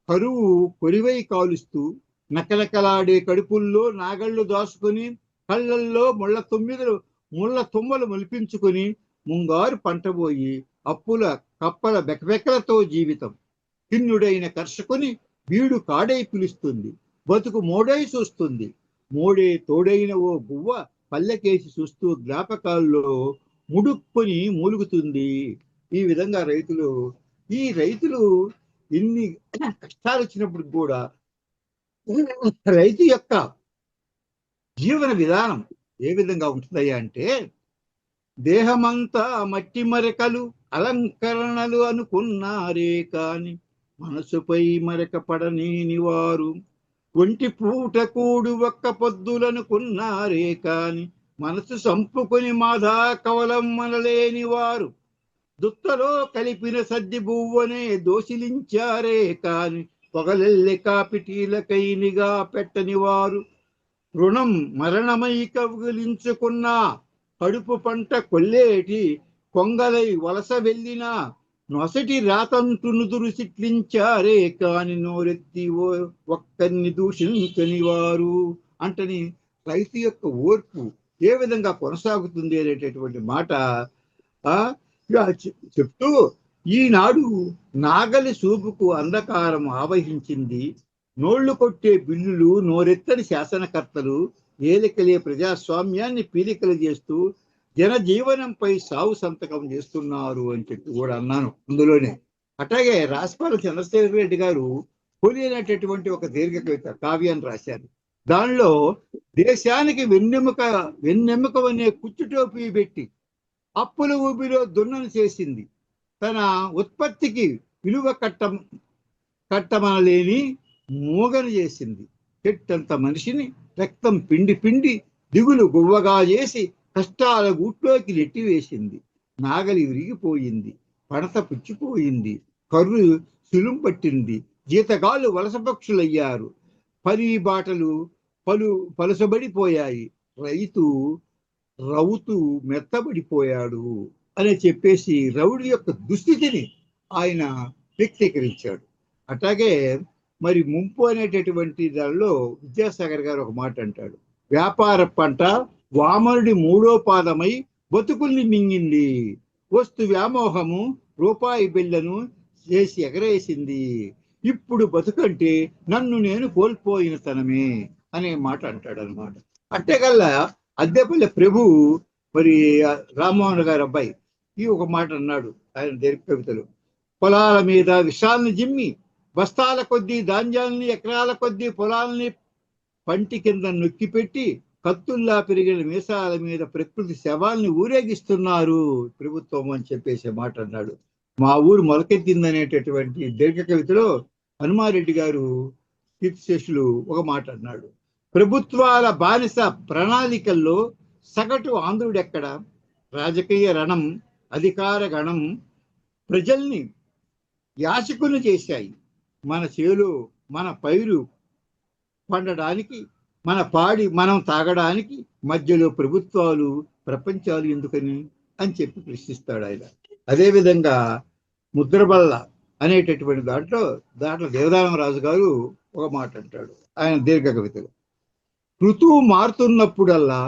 కరువు కొరివై కాలుస్తూ, నకలకలాడే కడుపుల్లో నాగళ్ళు దాచుకొని, కళ్ళల్లో ముళ్ళ తుమ్మలు మొలిపించుకొని, ముంగారు పంటబోయి అప్పుల కప్పల బెకబెకలతో జీవితం. కిన్నుడైన కర్షకుని వీడు కాడై పిలుస్తుంది, బతుకు మోడై చూస్తుంది. మోడే తోడైన ఓ గువ్వ పల్లెకేసి చూస్తూ జ్ఞాపకాల్లో ముడుక్కుని మూలుగుతుంది. ఈ విధంగా రైతులు ఎన్ని కష్టాలు వచ్చినప్పుడు కూడా రైతు యొక్క జీవన విధానం ఏ విధంగా ఉంటుందయ్యా అంటే, దేహమంతా మట్టి మరకలు అలంకరణలు అనుకున్నారే కాని మనసుపై మరక పడనేని వారు, ఒంటి పూట కూడు ఒక్క పొద్దులనుకున్నారే కాని మనసు సంపుకొని మాధా కవలం మనలేని వారు, దుత్తలో కలిపిన సద్ది బువ్వనే దోసిలించారే కాని పొగలెల్లె కాపిటీలకై నిగా పెట్టని వారు, రుణం మరణమై కౌగిలించుకున్న కడుపు పంట కొల్లేటి కొంగలై వలస వెళ్ళినా నొసటి రాతంటునుదురు సిట్లించారే కాని నోరెత్తి ఒక్కరిని దూషించని వారు అంటని రైతు యొక్క ఓర్పు ఏ విధంగా కొనసాగుతుంది అనేటటువంటి మాట చెప్తూ, ఈనాడు నాగలి సూపుకు అంధకారం ఆవహించింది, నోళ్లు కొట్టే బిల్లులు నోరెత్తని శాసనకర్తలు ఏలికలే ప్రజాస్వామ్యాన్ని పీలికలు చేస్తూ జనజీవనంపై సాగు సంతకం చేస్తున్నారు అని చెప్పి కూడా అన్నాను అందులోనే. అట్లాగే రాజపాల చంద్రశేఖర్ రెడ్డి గారు హోలీ అనేటటువంటి ఒక దీర్ఘ కవిత కావ్యాన్ని రాశారు. దానిలో దేశానికి వెన్నెముక అనే కుచ్చుటోపి పెట్టి అప్పుల ఊబిలో దున్నను చేసింది, తన ఉత్పత్తికి విలువ కట్టమనలేని మూగను చేసింది, చెట్టంత మనిషిని రక్తం పిండి దిగులు గువ్వగా చేసి కష్టాల గూట్లోకి నెట్టివేసింది. నాగలి విరిగిపోయింది, పడత పుచ్చిపోయింది, కర్రు సులుం పట్టింది, జీతగాళ్ళు వలస పక్షులయ్యారు, పని బాటలు పలుసబడిపోయాయి, రైతు రౌతు మెత్తబడిపోయాడు అని చెప్పేసి రౌడి యొక్క దుస్థితిని ఆయన వ్యక్తీకరించాడు. అట్లాగే మరి ముంపు అనేటటువంటి దానిలో విద్యాసాగర్ గారు ఒక మాట అంటాడు, వ్యాపార పంట వామనుడి మూడో పాదమై బతుకుల్ని మింగింది, వస్తు వ్యామోహము రూపాయి బిళ్ళను చేసి ఎగరేసింది, ఇప్పుడు బతుకంటే నన్ను నేను కోల్పోయిన తనమే అనే మాట అంటాడు అనమాట. అట్టేకల్లా అద్దెపల్లి ప్రభు మరి రామ్మోహన్ గారు అబ్బాయి ఈ ఒక మాట అన్నాడు ఆయన దీర్ఘ కవితలు, పొలాల మీద విషాల్ని జిమ్మి బస్తాల కొద్దీ ధాన్యాల్ని ఎకరాల కొద్దీ పొలాల్ని పంటి కింద నొక్కి పెట్టి కత్తుల్లా పెరిగిన మీసాల మీద ప్రకృతి శవాల్ని ఊరేగిస్తున్నారు ప్రభుత్వం అని చెప్పేసి మాట అన్నాడు. మా ఊరు మొలకెత్తిందనేటటువంటి దీర్ఘ కవితలో హనుమారెడ్డి గారు కీర్తిశేషులు ఒక మాట అన్నాడు, ప్రభుత్వాల బానిస ప్రణాళికల్లో సగటు ఆంధ్రుడెక్కడ, రాజకీయ రణం అధికార గణం ప్రజల్ని యాచకులు చేశాయి, మన చేలు మన పైరు పండడానికి మన పాడి మనం తాగడానికి మధ్యలో ప్రభుత్వాలు ప్రపంచాలు ఎందుకని అని చెప్పి ప్రశ్నిస్తాడు ఆయన. అదేవిధంగా ముద్రబల్ల అనేటటువంటి దాంట్లో దేవదానరాజు గారు ఒక మాట అంటాడు ఆయన దీర్ఘ కవితలు, ఋతువు మారుతున్నప్పుడల్లా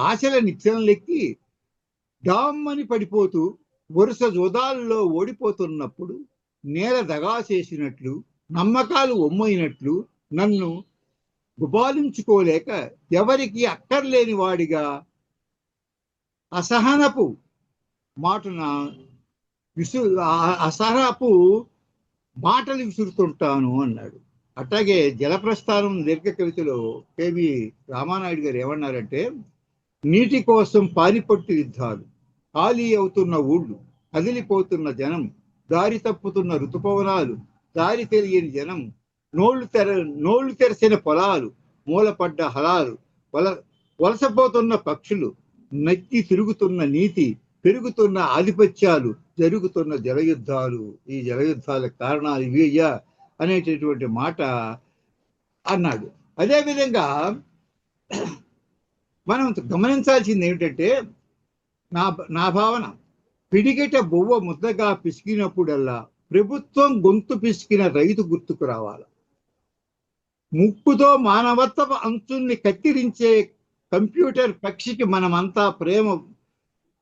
ఆశల నిచ్చెనలెక్కి డామ్మని పడిపోతూ వరుస జోదాల్లో ఓడిపోతున్నప్పుడు నేల దగా చేసినట్లు నమ్మకాలు ఒమ్మైనట్లు నన్ను గుబాలించుకోలేక ఎవరికి అక్కర్లేని వాడిగా అసహనపు మాటలు విసురుతుంటాను అన్నాడు. అట్లాగే జలప్రస్థానం దీర్ఘ కవితలో కేవి రామానాయుడు గారు ఏమన్నారంటే, నీటి కోసం పారిపట్టు యుద్ధాలు, ఖాళీ అవుతున్న ఊళ్ళు, కదిలిపోతున్న జనం, దారి తప్పుతున్న ఋతుపవనాలు, దారి తెలియని జనం, నోళ్లు తెరిసిన పొలాలు, మూలపడ్డ హలాలు, వలసపోతున్న పక్షులు, నక్కి తిరుగుతున్న నీతి, పెరుగుతున్న ఆధిపత్యాలు, జరుగుతున్న జలయుద్ధాలు, ఈ జలయుద్ధాలకు కారణాలు ఇవి అయ్యా అనేటటువంటి మాట అన్నాడు. అదేవిధంగా మనం గమనించాల్సింది ఏమిటంటే, నా నా భావన, పిడిగిట బువ్వ ముద్దగా పిసికినప్పుడల్లా ప్రభుత్వం గొంతు పిసికిన రైతు గుర్తుకు రావాలి. ముక్కుతో మానవత్వ అంచుల్ని కత్తిరించే కంప్యూటర్ పక్షికి మనమంతా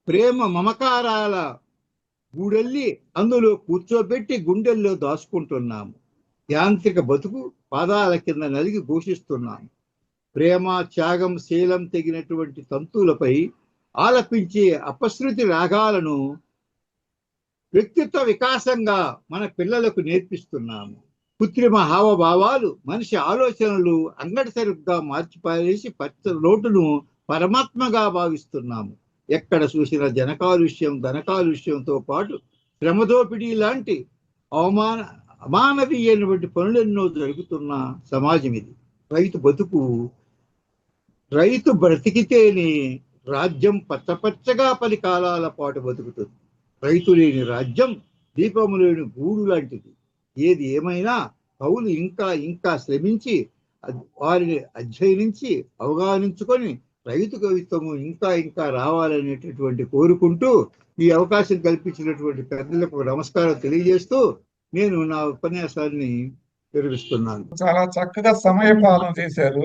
ప్రేమ మమకారాల గూడెల్లి అందులో కూర్చోబెట్టి గుండెల్లో దాచుకుంటున్నాము. యాంత్రిక బతుకు పాదాల కింద నలిగి ఘోషిస్తున్నాము. ప్రేమ, త్యాగం, శీలం తెగినటువంటి తంతువులపై ఆలపించే అపశృతి రాగాలను వ్యక్తిత్వ వికాసంగా మన పిల్లలకు నేర్పిస్తున్నాము. కృత్రిమ హావభావాలు, మనిషి ఆలోచనలు అంగడి సరుగ్గా మార్చిపారేసి లోటును పరమాత్మగా భావిస్తున్నాము. ఎక్కడ చూసిన జనకాలుష్యం, ధనకాలుష్యంతో పాటు శ్రమదోపిడీ లాంటి అమానవీయమైనటువంటి పనులెన్నో జరుగుతున్న సమాజం ఇది. రైతు బ్రతికితేనే రాజ్యం పచ్చపచ్చగా 10 కాలాల పాటు బతుకుతుంది. రైతు లేని రాజ్యం దీపము లేని గూడు లాంటిది. ఏది ఏమైనా కవులు ఇంకా ఇంకా శ్రమించి వారిని అధ్యయనించి అవగాహించుకొని రైతు కవిత్వము ఇంకా ఇంకా రావాలనేటటువంటి కోరుకుంటూ ఈ అవకాశం కల్పించినటువంటి పెద్దలకు నమస్కారం తెలియజేస్తూ నేను నా ఉపన్యాసాన్ని విరమిస్తున్నాను. చాలా చక్కగా సమయపాలన చేశారు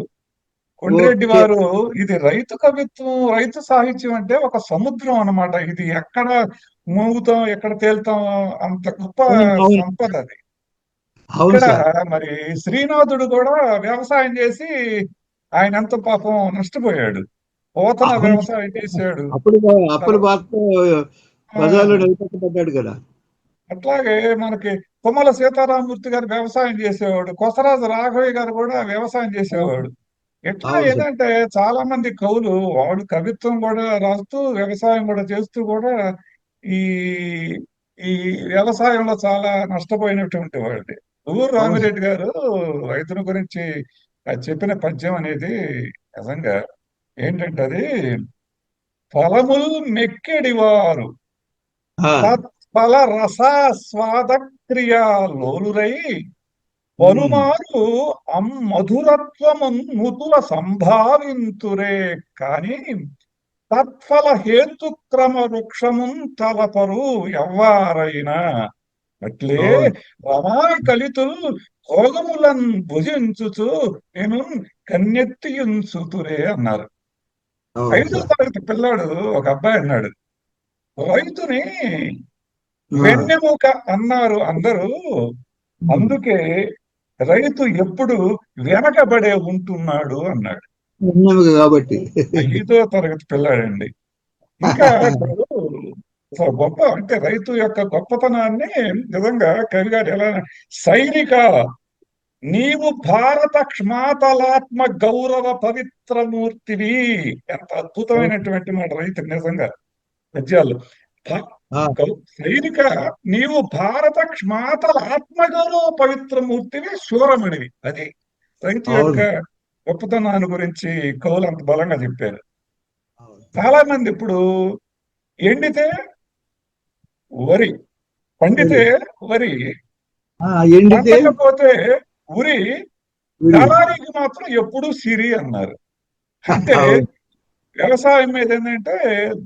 కొండ్రెడ్డి వారు. ఇది రైతు కవిత్వం, రైతు సాహిత్యం అంటే ఒక సముద్రం అన్నమాట. ఇది ఎక్కడ మూగుతాం, ఎక్కడ తేలుతాం, అంత గొప్ప సంపద అది. ఇక్కడ మరి శ్రీనాథుడు కూడా వ్యవసాయం చేసి ఆయన ఎంత పాపం నష్టపోయాడు. పోతన వ్యవసాయం చేశాడు, కదా. అట్లాగే మనకి తుమ్మల సీతారామమూర్తి గారు వ్యవసాయం చేసేవాడు, కొసరాజు రాఘవయ్య గారు కూడా వ్యవసాయం చేసేవాడు. ఎట్లా ఏంటంటే చాలా మంది కవులు వాళ్ళు కవిత్వం కూడా రాస్తూ వ్యవసాయం కూడా చేస్తూ కూడా ఈ ఈ వ్యవసాయంలో చాలా నష్టపోయినటువంటి వాళ్ళు. ఊరు రామిరెడ్డి గారు రైతుల గురించి చెప్పిన పద్యం అనేది నిజంగా ఏంటంటే, అది ఫలములు మెక్కెడివారు తత్ఫల రసాస్వాద క్రియా లోలురై పలుమారు మధురత్వముతుల సంభావింతురే కాని తత్ఫల హేతుక్రమ వృక్షమున్ తలపరు ఎవ్వారైనా. అట్లే రమాయి కలితులు భోగములను భుజించుచు నేను కన్నెత్తియుంచుతురే అన్నారు. 5వ తరగతి పిల్లాడు ఒక అబ్బాయి అన్నాడు, రైతుని వెన్నెముక అన్నారు అందరూ, అందుకే రైతు ఎప్పుడు వెనకబడే ఉంటున్నాడు అన్నాడు. కాబట్టి 5వ తరగతి పిల్లాడండి. ఇంకా గొప్ప అంటే రైతు యొక్క గొప్పతనాన్ని నిజంగా కవి గారు ఎలా, సైనిక నీవు భారత క్షమాతలాత్మ గౌరవ పవిత్రమూర్తివి. ఎంత అద్భుతమైనటువంటి మాట రైతు నిజంగా పద్యాలు. సైనిక నీవు భారత క్షమాతల ఆత్మగౌరవ పవిత్రమూర్తివి, శూరమణివి. అది రైతు యొక్క గొప్పతనాన్ని గురించి కవులు అంత బలంగా చెప్పారు. చాలా మంది ఇప్పుడు ఎండితే వరి, పండితే వరి, పండకపోతే ఉరి, దళారికి మాత్రం ఎప్పుడు సిరి అన్నారు. అంటే వ్యవసాయం మీద ఏంటంటే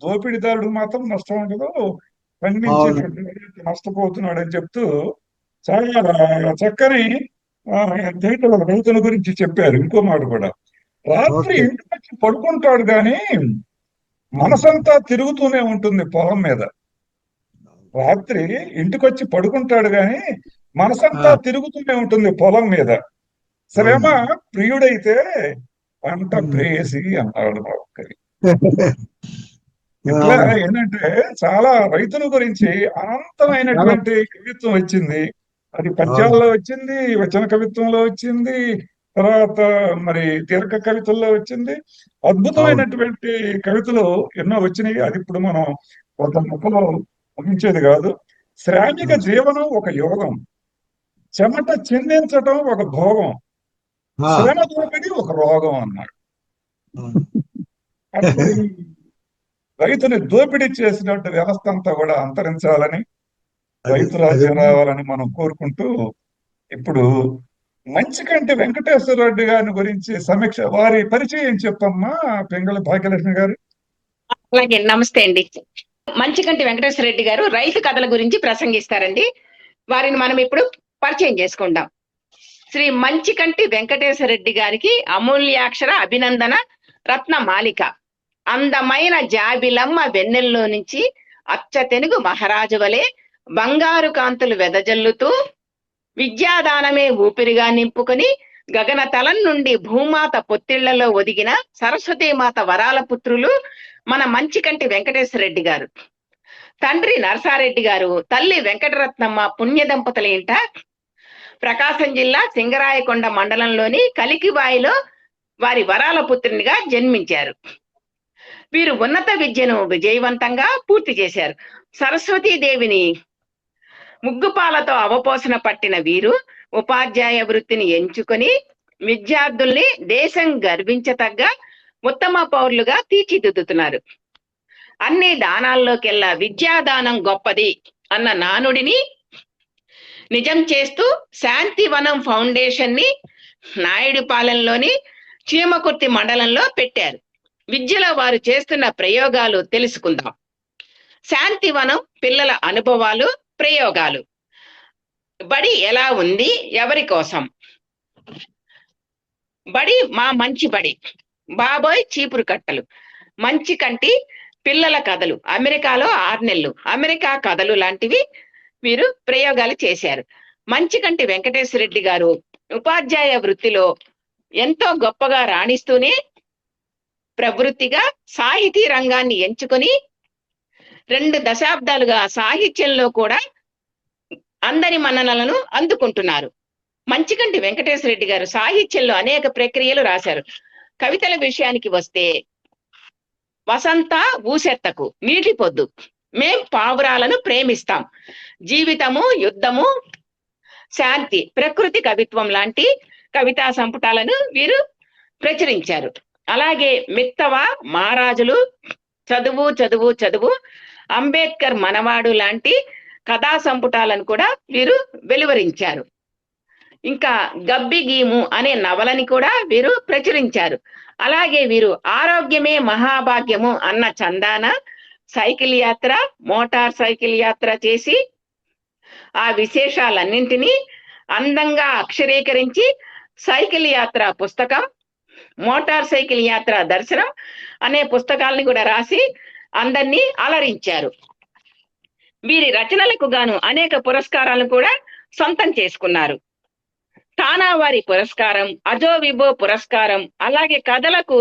దోపిడీదారుడు మాత్రం నష్టం ఉండదు, పండించేటువంటి నష్టపోతున్నాడు అని చెప్తూ చాలా చక్కని రైతుల గురించి చెప్పారు. ఇంకో మాట కూడా, రాత్రి ఇంటికి వచ్చి పడుకుంటాడు కానీ మనసంతా తిరుగుతూనే ఉంటుంది పొలం మీద. రాత్రి ఇంటికొచ్చి పడుకుంటాడు గాని మనసంతా తిరుగుతూనే ఉంటుంది పొలం మీద. శ్రమ ప్రియుడైతే పంట ప్రేయసి అన్నాడు ఒక్కరి. ఇట్లా ఏంటంటే చాలా రైతుల గురించి అనంతమైనటువంటి కవిత్వం వచ్చింది. అది పద్యాల్లో వచ్చింది, వచన కవిత్వంలో వచ్చింది, తర్వాత మరి దీర్ఘ కవితల్లో వచ్చింది. అద్భుతమైనటువంటి కవితలు ఎన్నో వచ్చినాయి. అది ఇప్పుడు మనం ఒక ముక్కలో ముగించేది కాదు. శ్రామిక జీవనం ఒక యోగం, చెమట చిందించటం ఒక భోగం, శ్రమ దోపిడి ఒక రోగం అన్నాడు. రైతుని దోపిడీ చేసినట్టు వ్యవస్థ అంతా కూడా అంతరించాలని రైతు రాజ్యం రావాలని మనం కోరుకుంటూ ఇప్పుడు మంచికంటి వెంకటేశ్వర రెడ్డి గారి గురించి సమీక్ష వారి పరిచయం చెప్పమ్మా పింగళ భాగ్యలక్ష్మి గారు. అలాగే, నమస్తే అండి. మంచికంటి వెంకటేశ్వర రెడ్డి గారు రైతు కథల గురించి ప్రసంగిస్తారండి. వారిని మనం ఇప్పుడు పరిచయం చేసుకుందాం. శ్రీ మంచికంటి వెంకటేశ్వర రెడ్డి గారికి అమూల్యాక్షర అభినందన రత్న మాలిక. అందమైన జాబిలమ్మ వెన్నెల్లో నుంచి అచ్చ తెనుగు మహారాజు వలె బంగారు కాంతులు వెదజల్లుతూ విద్యాదానమే ఊపిరిగా నింపుకొని గగన తలం నుండి భూమాత పొత్తిళ్లలో ఒదిగిన సరస్వతీమాత వరాల పుత్రులు మన మంచికంటి వెంకటేశ్వర రెడ్డి గారు. తండ్రి నరసారెడ్డి గారు, తల్లి వెంకటరత్నమ్మ పుణ్య దంపతుల ఇంట ప్రకాశం జిల్లా సింగరాయకొండ మండలంలోని కలికిబాయిలో వారి వరాల పుత్రునిగా జన్మించారు. వీరు ఉన్నత విద్యను విజయవంతంగా పూర్తి చేశారు. సరస్వతీదేవిని ముగ్గుపాలతో అవపోసన పట్టిన వీరు ఉపాధ్యాయ వృత్తిని ఎంచుకొని విద్యార్థుల్ని దేశం గర్వించతగ్గ ఉత్తమ పౌరులుగా తీర్చిదిద్దుతున్నారు. అన్ని దానాల్లోకెల్లా విద్యాదానం గొప్పది అన్న నానుడిని నిజం చేస్తూ శాంతివనం ఫౌండేషన్ ని నాయుడుపాలెంలోని చీమకుర్తి మండలంలో పెట్టారు. విద్యలో వారు చేస్తున్న ప్రయోగాలు తెలుసుకుందాం. శాంతివనం పిల్లల అనుభవాలు, ప్రయోగాలు. బడి ఎలా ఉంది, ఎవరి కోసం? బడి మా మంచి బడి, బాబోయ్ చీపురు కట్టలు, మంచి కంటి పిల్లల కథలు, అమెరికాలో 6 నెలలు, అమెరికా కథలు లాంటివి వీరు ప్రయోగాలు చేశారు. మంచికంటి వెంకటేశ్వర రెడ్డి గారు ఉపాధ్యాయ వృత్తిలో ఎంతో గొప్పగా రాణిస్తూనే ప్రవృత్తిగా సాహితీ రంగాన్ని ఎంచుకొని 2 దశాబ్దాలుగా సాహిత్యంలో కూడా అందరి మన్ననలను అందుకుంటున్నారు. మంచికంటి వెంకటేశ్వర రెడ్డి గారు సాహిత్యంలో అనేక ప్రక్రియలు రాశారు. కవితల విషయానికి వస్తే వసంత ఊసెత్తకు, నీటి పొద్దు, మేం పావురాలను ప్రేమిస్తాం, జీవితము, యుద్ధము, శాంతి, ప్రకృతి కవిత్వం లాంటి కవితా సంపుటాలను వీరు ప్రచురించారు. అలాగే మిత్తవ, మహారాజులు, చదువు చదువు చదువు, అంబేద్కర్ మనవాడు లాంటి కథా సంపుటాలను కూడా వీరు వెలువరించారు. ఇంకా గబ్బి గీము అనే నవలని కూడా వీరు ప్రచురించారు. అలాగే వీరు ఆరోగ్యమే మహాభాగ్యము అన్న చందాన సైకిల్ యాత్ర, మోటార్ సైకిల్ యాత్ర చేసి ఆ విశేషాలన్నింటినీ అందంగా అక్షరీకరించి సైకిల్ యాత్ర పుస్తకం, మోటార్ సైకిల్ యాత్ర దర్శనం అనే పుస్తకాలని కూడా రాసి అందరినీ అలరించారు. వీరి రచనలకు గాను అనేక పురస్కారాలను కూడా సొంతం చేసుకున్నారు. తానావారి పురస్కారం, అజోవిబో పురస్కారం, అలాగే కథలకు,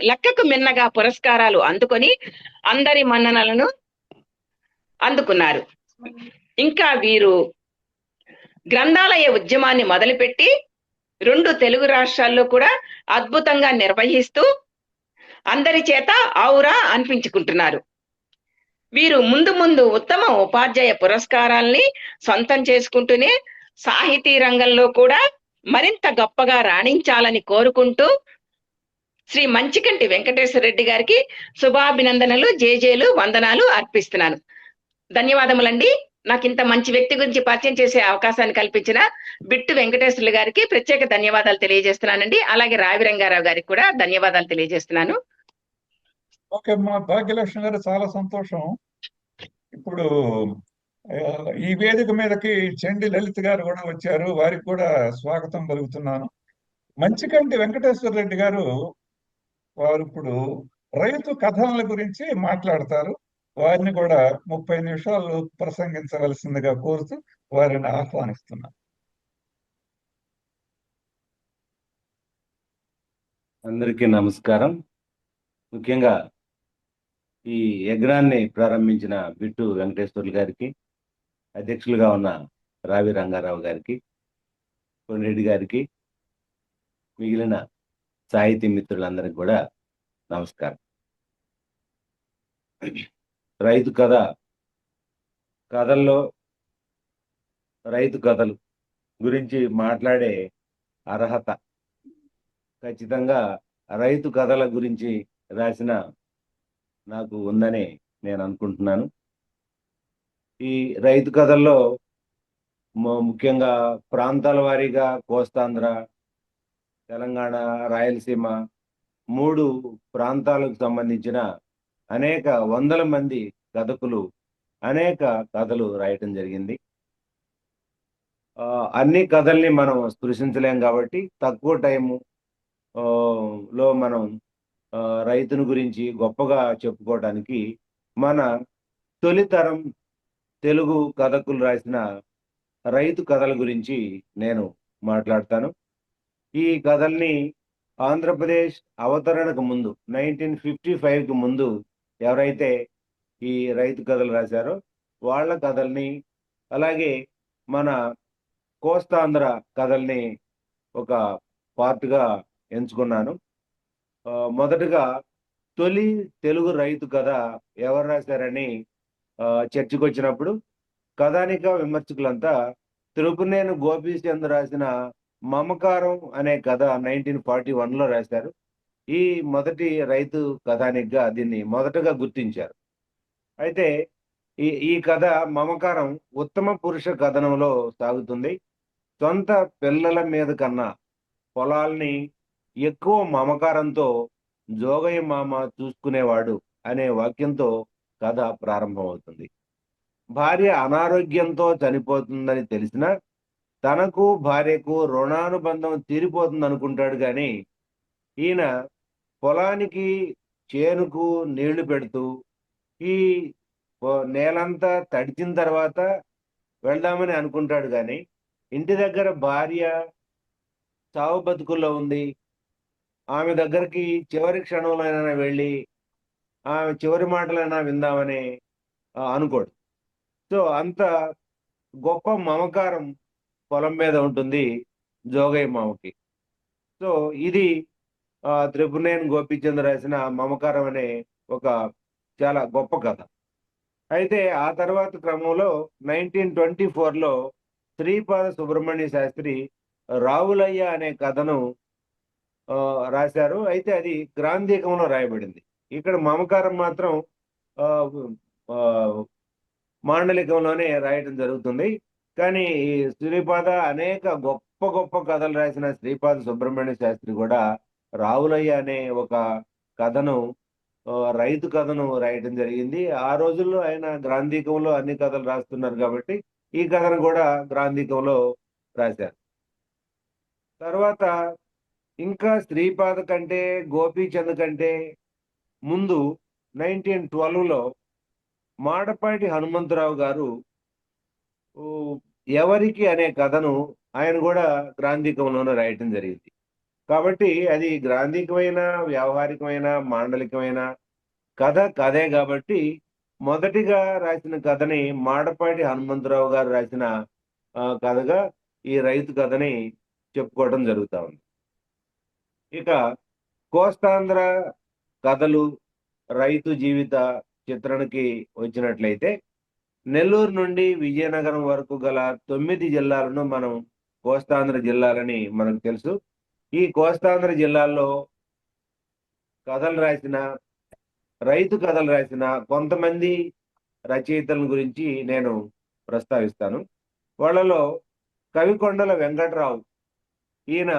లెక్కకు మిన్నగా పురస్కారాలు అందుకొని అందరి మన్ననలను అందుకున్నారు. ఇంకా వీరు గ్రంథాలయ ఉద్యమాన్ని మొదలుపెట్టి 2 తెలుగు రాష్ట్రాల్లో కూడా అద్భుతంగా నిర్వహిస్తూ అందరి చేత ఔరా అనిపించుకుంటున్నారు. వీరు ముందు ముందు ఉత్తమ ఉపాధ్యాయ పురస్కారాల్ని సొంతం చేసుకుంటూనే సాహితీ రంగంలో కూడా మరింత గొప్పగా రాణించాలని కోరుకుంటూ శ్రీ మంచికంటి వెంకటేశ్వర రెడ్డి గారికి శుభాభినందనలు, జేజేలు, వందనాలు అర్పిస్తున్నాను. ధన్యవాదములండి. నాకు ఇంత మంచి వ్యక్తి గురించి పరిచయం చేసే అవకాశాన్ని కల్పించిన బిట్టు వెంకటేశ్వర్లు గారికి ప్రత్యేక ధన్యవాదాలు తెలియజేస్తున్నానండి. అలాగే రావి రంగారావు గారికి కూడా ధన్యవాదాలు తెలియజేస్తున్నాను. ఓకే అమ్మా భాగ్యలక్ష్మి గారు, చాలా సంతోషం. ఇప్పుడు ఈ వేదిక మీదకి చెండి లలిత్ గారు కూడా వచ్చారు. వారికి కూడా స్వాగతం పలుకుతున్నాను. మంచికంటి వెంకటేశ్వర రెడ్డి గారు వారు ఇప్పుడు రైతు కథల గురించి మాట్లాడతారు. వారిని కూడా 30 నిమిషాలు ప్రసంగించవలసిందిగా కోరుతూ వారిని ఆహ్వానిస్తున్నాను. అందరికీ నమస్కారం. ముఖ్యంగా ఈ యజ్ఞాన్ని ప్రారంభించిన బిట్టు వెంకటేశ్వర్లు గారికి, అధ్యక్షులుగా ఉన్న రావి రంగారావు గారికి, కొన్రెడ్డి గారికి, మిగిలిన సాహితీ మిత్రులందరికీ కూడా నమస్కారం. రైతు కథల్లో రైతు కథలు గురించి మాట్లాడే అర్హత ఖచ్చితంగా రైతు కథల గురించి రాసిన నాకు ఉందని నేను అనుకుంటున్నాను. ఈ రైతు కథల్లో ముఖ్యంగా ప్రాంతాల వారీగా కోస్తాంధ్ర, తెలంగాణ, రాయలసీమ 3 ప్రాంతాలకు సంబంధించిన అనేక వందల మంది కథకులు అనేక కథలు రాయటం జరిగింది. అన్ని కథల్ని మనం స్పృశించలేం కాబట్టి తక్కువ టైము లో మనం రైతుని గురించి గొప్పగా చెప్పుకోవడానికి మన తొలితరం తెలుగు కథకులు రాసిన రైతు కథల గురించి నేను మాట్లాడతాను. ఈ కథల్ని ఆంధ్రప్రదేశ్ అవతరణకు ముందు 1955కి ముందు ఎవరైతే ఈ రైతు కథలు రాశారో వాళ్ళ కథల్ని, అలాగే మన కోస్తాంధ్ర కథల్ని ఒక పార్ట్గా ఎంచుకున్నాను. మొదటగా తొలి తెలుగు రైతు కథ ఎవరు రాశారని చర్చకు వచ్చినప్పుడు కథానిక విమర్శకులంతా తిరుపునేని గోపీచంద్ రాసిన మమకారం అనే కథ 1941లో రాశారు. ఈ మొదటి రైతు కథానికగా దీన్ని మొదటగా గుర్తించారు. అయితే ఈ కథ మమకారం ఉత్తమ పురుష కథనంలో సాగుతుంది. సొంత పిల్లల మీద కన్నా పొలాల్ని ఎక్కువ మమకారంతో జోగయ్య మామ చూసుకునేవాడు అనే వాక్యంతో కథ ప్రారంభమవుతుంది. భార్య అనారోగ్యంతో చనిపోతుందని తెలిసినా తనకు భార్యకు రుణానుబంధం తీరిపోతుంది అనుకుంటాడు కానీ ఈయన పొలానికి చేనుకు నీళ్లు పెడుతూ ఈ నేలంతా తడిచిన తర్వాత వెళ్దామని అనుకుంటాడు కానీ ఇంటి దగ్గర భార్య చావు బతుకుల్లో ఉంది, ఆమె దగ్గరికి చివరి క్షణంలోనైనా వెళ్ళి ఆమె చివరి మాటలైనా విందామని అనుకోడు. సో అంత గొప్ప మమకారం పొలం మీద ఉంటుంది జోగయ్య మామకి. సో ఇది త్రిపురనేని గోపీచంద్ రాసిన మమకారం అనే ఒక చాలా గొప్ప కథ. అయితే ఆ తర్వాత క్రమంలో 1924లో శ్రీపాద సుబ్రహ్మణ్య శాస్త్రి రావులయ్య అనే కథను రాశారు. అయితే అది గ్రాంధికంలో రాయబడింది. ఇక్కడ మమకారం మాత్రం మాండలికంలోనే రాయటం జరుగుతుంది. కానీ ఈ శ్రీపాద అనేక గొప్ప గొప్ప కథలు రాసిన శ్రీపాద సుబ్రహ్మణ్య శాస్త్రి కూడా రావులయ్య అనే ఒక కథను రైతు కథను రాయటం జరిగింది. ఆ రోజుల్లో ఆయన గ్రాంధికంలో అన్ని కథలు రాస్తున్నారు కాబట్టి ఈ కథను కూడా గ్రాంధికంలో రాశారు. తర్వాత ఇంకా శ్రీపాద కంటే గోపీచంద్ కంటే ముందు 1912లో మాడపాటి హనుమంతరావు గారు ఎవరికి అనే కథను ఆయన కూడా గ్రాంధికంలోనే రాయటం జరిగింది. కాబట్టి అది గ్రాంధికమైన, వ్యావహారికమైన, మాండలికమైన కథ కథే కాబట్టి మొదటిగా రాసిన కథని మాడపాటి హనుమంతరావు గారు రాసిన కథగా ఈ రైతు కథని చెప్పుకోవడం జరుగుతూ ఉంది. ఇక కోస్తాంధ్ర కథలు రైతు జీవిత చిత్రణకి వచ్చినట్లయితే నెల్లూరు నుండి విజయనగరం వరకు గల 9 జిల్లాలను మనం కోస్తాంధ్ర జిల్లాలని మనకు తెలుసు. ఈ కోస్తాంధ్ర జిల్లాల్లో కథలు రాసిన, రైతు కథలు రాసిన కొంతమంది రచయితల గురించి నేను ప్రస్తావిస్తాను. వాళ్ళలో కవికొండల వెంకట్రావు, ఈయన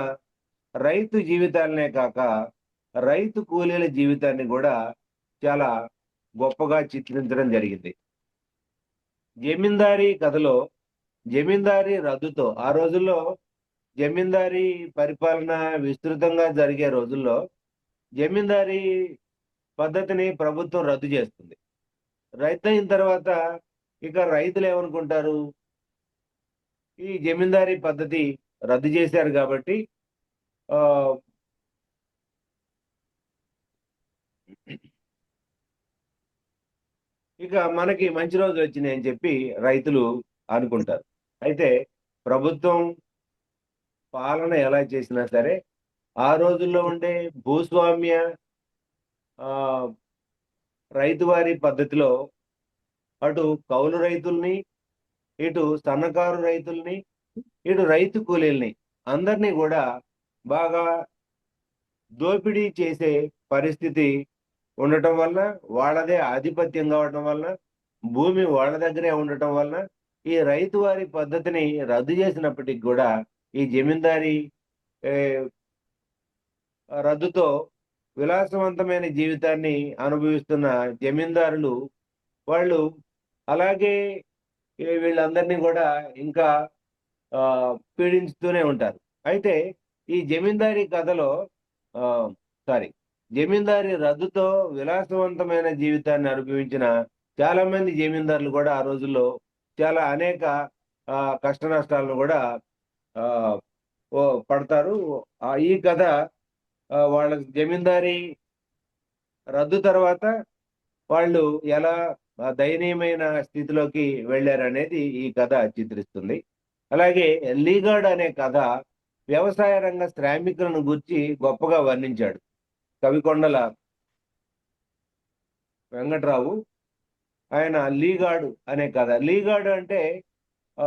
రైతు జీవితాలనే కాక రైతు కూలీల జీవితాన్ని కూడా చాలా గొప్పగా చిత్రించడం జరిగింది. జమీందారీ కథలో జమీందారీ రద్దుతో, ఆ రోజుల్లో జమీందారీ పరిపాలన విస్తృతంగా జరిగే రోజుల్లో జమీందారీ పద్ధతిని ప్రభుత్వం రద్దు చేస్తుంది. రైతు అయిన తర్వాత ఇక రైతులు ఏమనుకుంటారు, ఈ జమీందారీ పద్ధతి రద్దు చేశారు కాబట్టి ఇక మనకి మంచి రోజులు వచ్చినాయి అని చెప్పి రైతులు అనుకుంటారు. అయితే ప్రభుత్వం పాలన ఎలా చేసినా సరే ఆ రోజుల్లో ఉండే భూస్వామ్య రైతువారీ పద్ధతిలో అటు కౌలు రైతుల్ని, ఇటు సన్నకారు రైతుల్ని, ఇటు రైతు కూలీల్ని అందరినీ కూడా బాగా దోపిడీ చేసే పరిస్థితి ఉండటం వల్ల, వాళ్ళదే ఆధిపత్యం కావటం వల్ల భూమి వాళ్ళ దగ్గరే ఉండటం వలన ఈ రైతు వారి పద్ధతిని రద్దు చేసినప్పటికి కూడా ఈ జమీందారీ ఏ, రద్దుతో విలాసవంతమైన జీవితాన్ని అనుభవిస్తున్న జమీందారులు వాళ్ళు అలాగే వీళ్ళందరినీ కూడా ఇంకా ఆ, పీడించుతూనే ఉంటారు. అయితే ఈ జమీందారీ కథలో సారీ జమీందారీ రద్దుతో విలాసవంతమైన జీవితాన్ని అనుభవించిన చాలా మంది జమీందారులు కూడా ఆ రోజుల్లో చాలా అనేక కష్ట నష్టాలను కూడా ఆ, పడతారు. ఈ కథ వాళ్ళ జమీందారీ రద్దు తర్వాత వాళ్ళు ఎలా దయనీయమైన స్థితిలోకి వెళ్ళారనేది ఈ కథ చిత్రిస్తుంది. అలాగే లీగార్డ్ అనే కథ వ్యవసాయ రంగ శ్రామికులను గురించి గొప్పగా వర్ణించాడు కవికొండల వెంకట్రావు. ఆయన లీగార్డు అనే కథ. లీగార్డు అంటే ఆ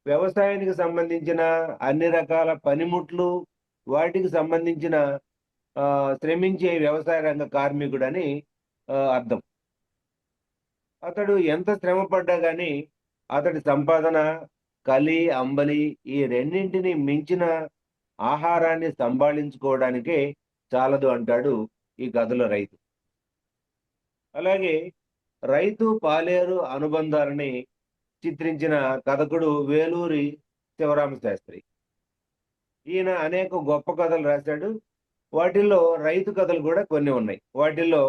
వ్యవసాయానికి సంబంధించిన అన్ని రకాల పనిముట్లు వాటికి సంబంధించిన శ్రమించే వ్యవసాయ రంగ కార్మికుడని అర్థం. అతడు ఎంత శ్రమ పడ్డా కానీ అతడి సంపాదన కలి అంబలి ఈ రెండింటిని మించిన ఆహారాన్ని సంభాళించుకోవడానికే చాలదు అంటాడు ఈ కథలో రైతు. అలాగే రైతు పాలేరు అనుబంధాలని చిత్రించిన కథకుడు వేలూరి శివరామ శాస్త్రి. ఈయన అనేక గొప్ప కథలు రాశాడు. వాటిల్లో రైతు కథలు కూడా కొన్ని ఉన్నాయి. వాటిల్లో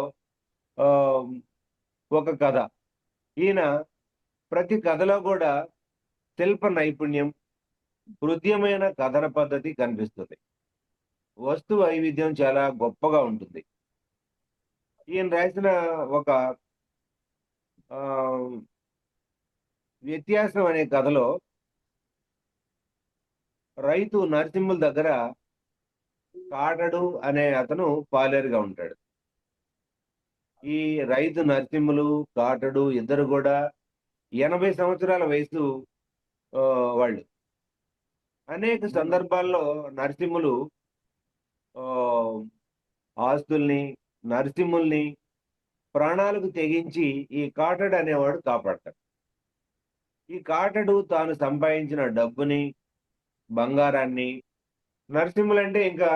ఒక కథ. ఈయన ప్రతి కథలో కూడా శిల్ప నైపుణ్యం, హృదయమైన కథన పద్ధతి కనిపిస్తుంది. వస్తు వైవిధ్యం చాలా గొప్పగా ఉంటుంది. ఈయన రాసిన ఒక వ్యత్యాసం అనే కథలో రైతు నరసింహుల దగ్గర కాటడు అనే అతను పాలేరుగా ఉంటాడు. ఈ రైతు నరసింహులు కాటడు ఇద్దరు కూడా 80 సంవత్సరాల వయసు వాళ్ళు. అనేక సందర్భాల్లో నరసింహులు ఆస్తుల్ని నరసింహుల్ని ప్రాణాలకు తెగించి ఈ కాటడు అనేవాడు కాపాడతాడు. ఈ కాటడు తాను సంపాదించిన డబ్బుని బంగారాన్ని నరసింహులు అంటే ఇంకా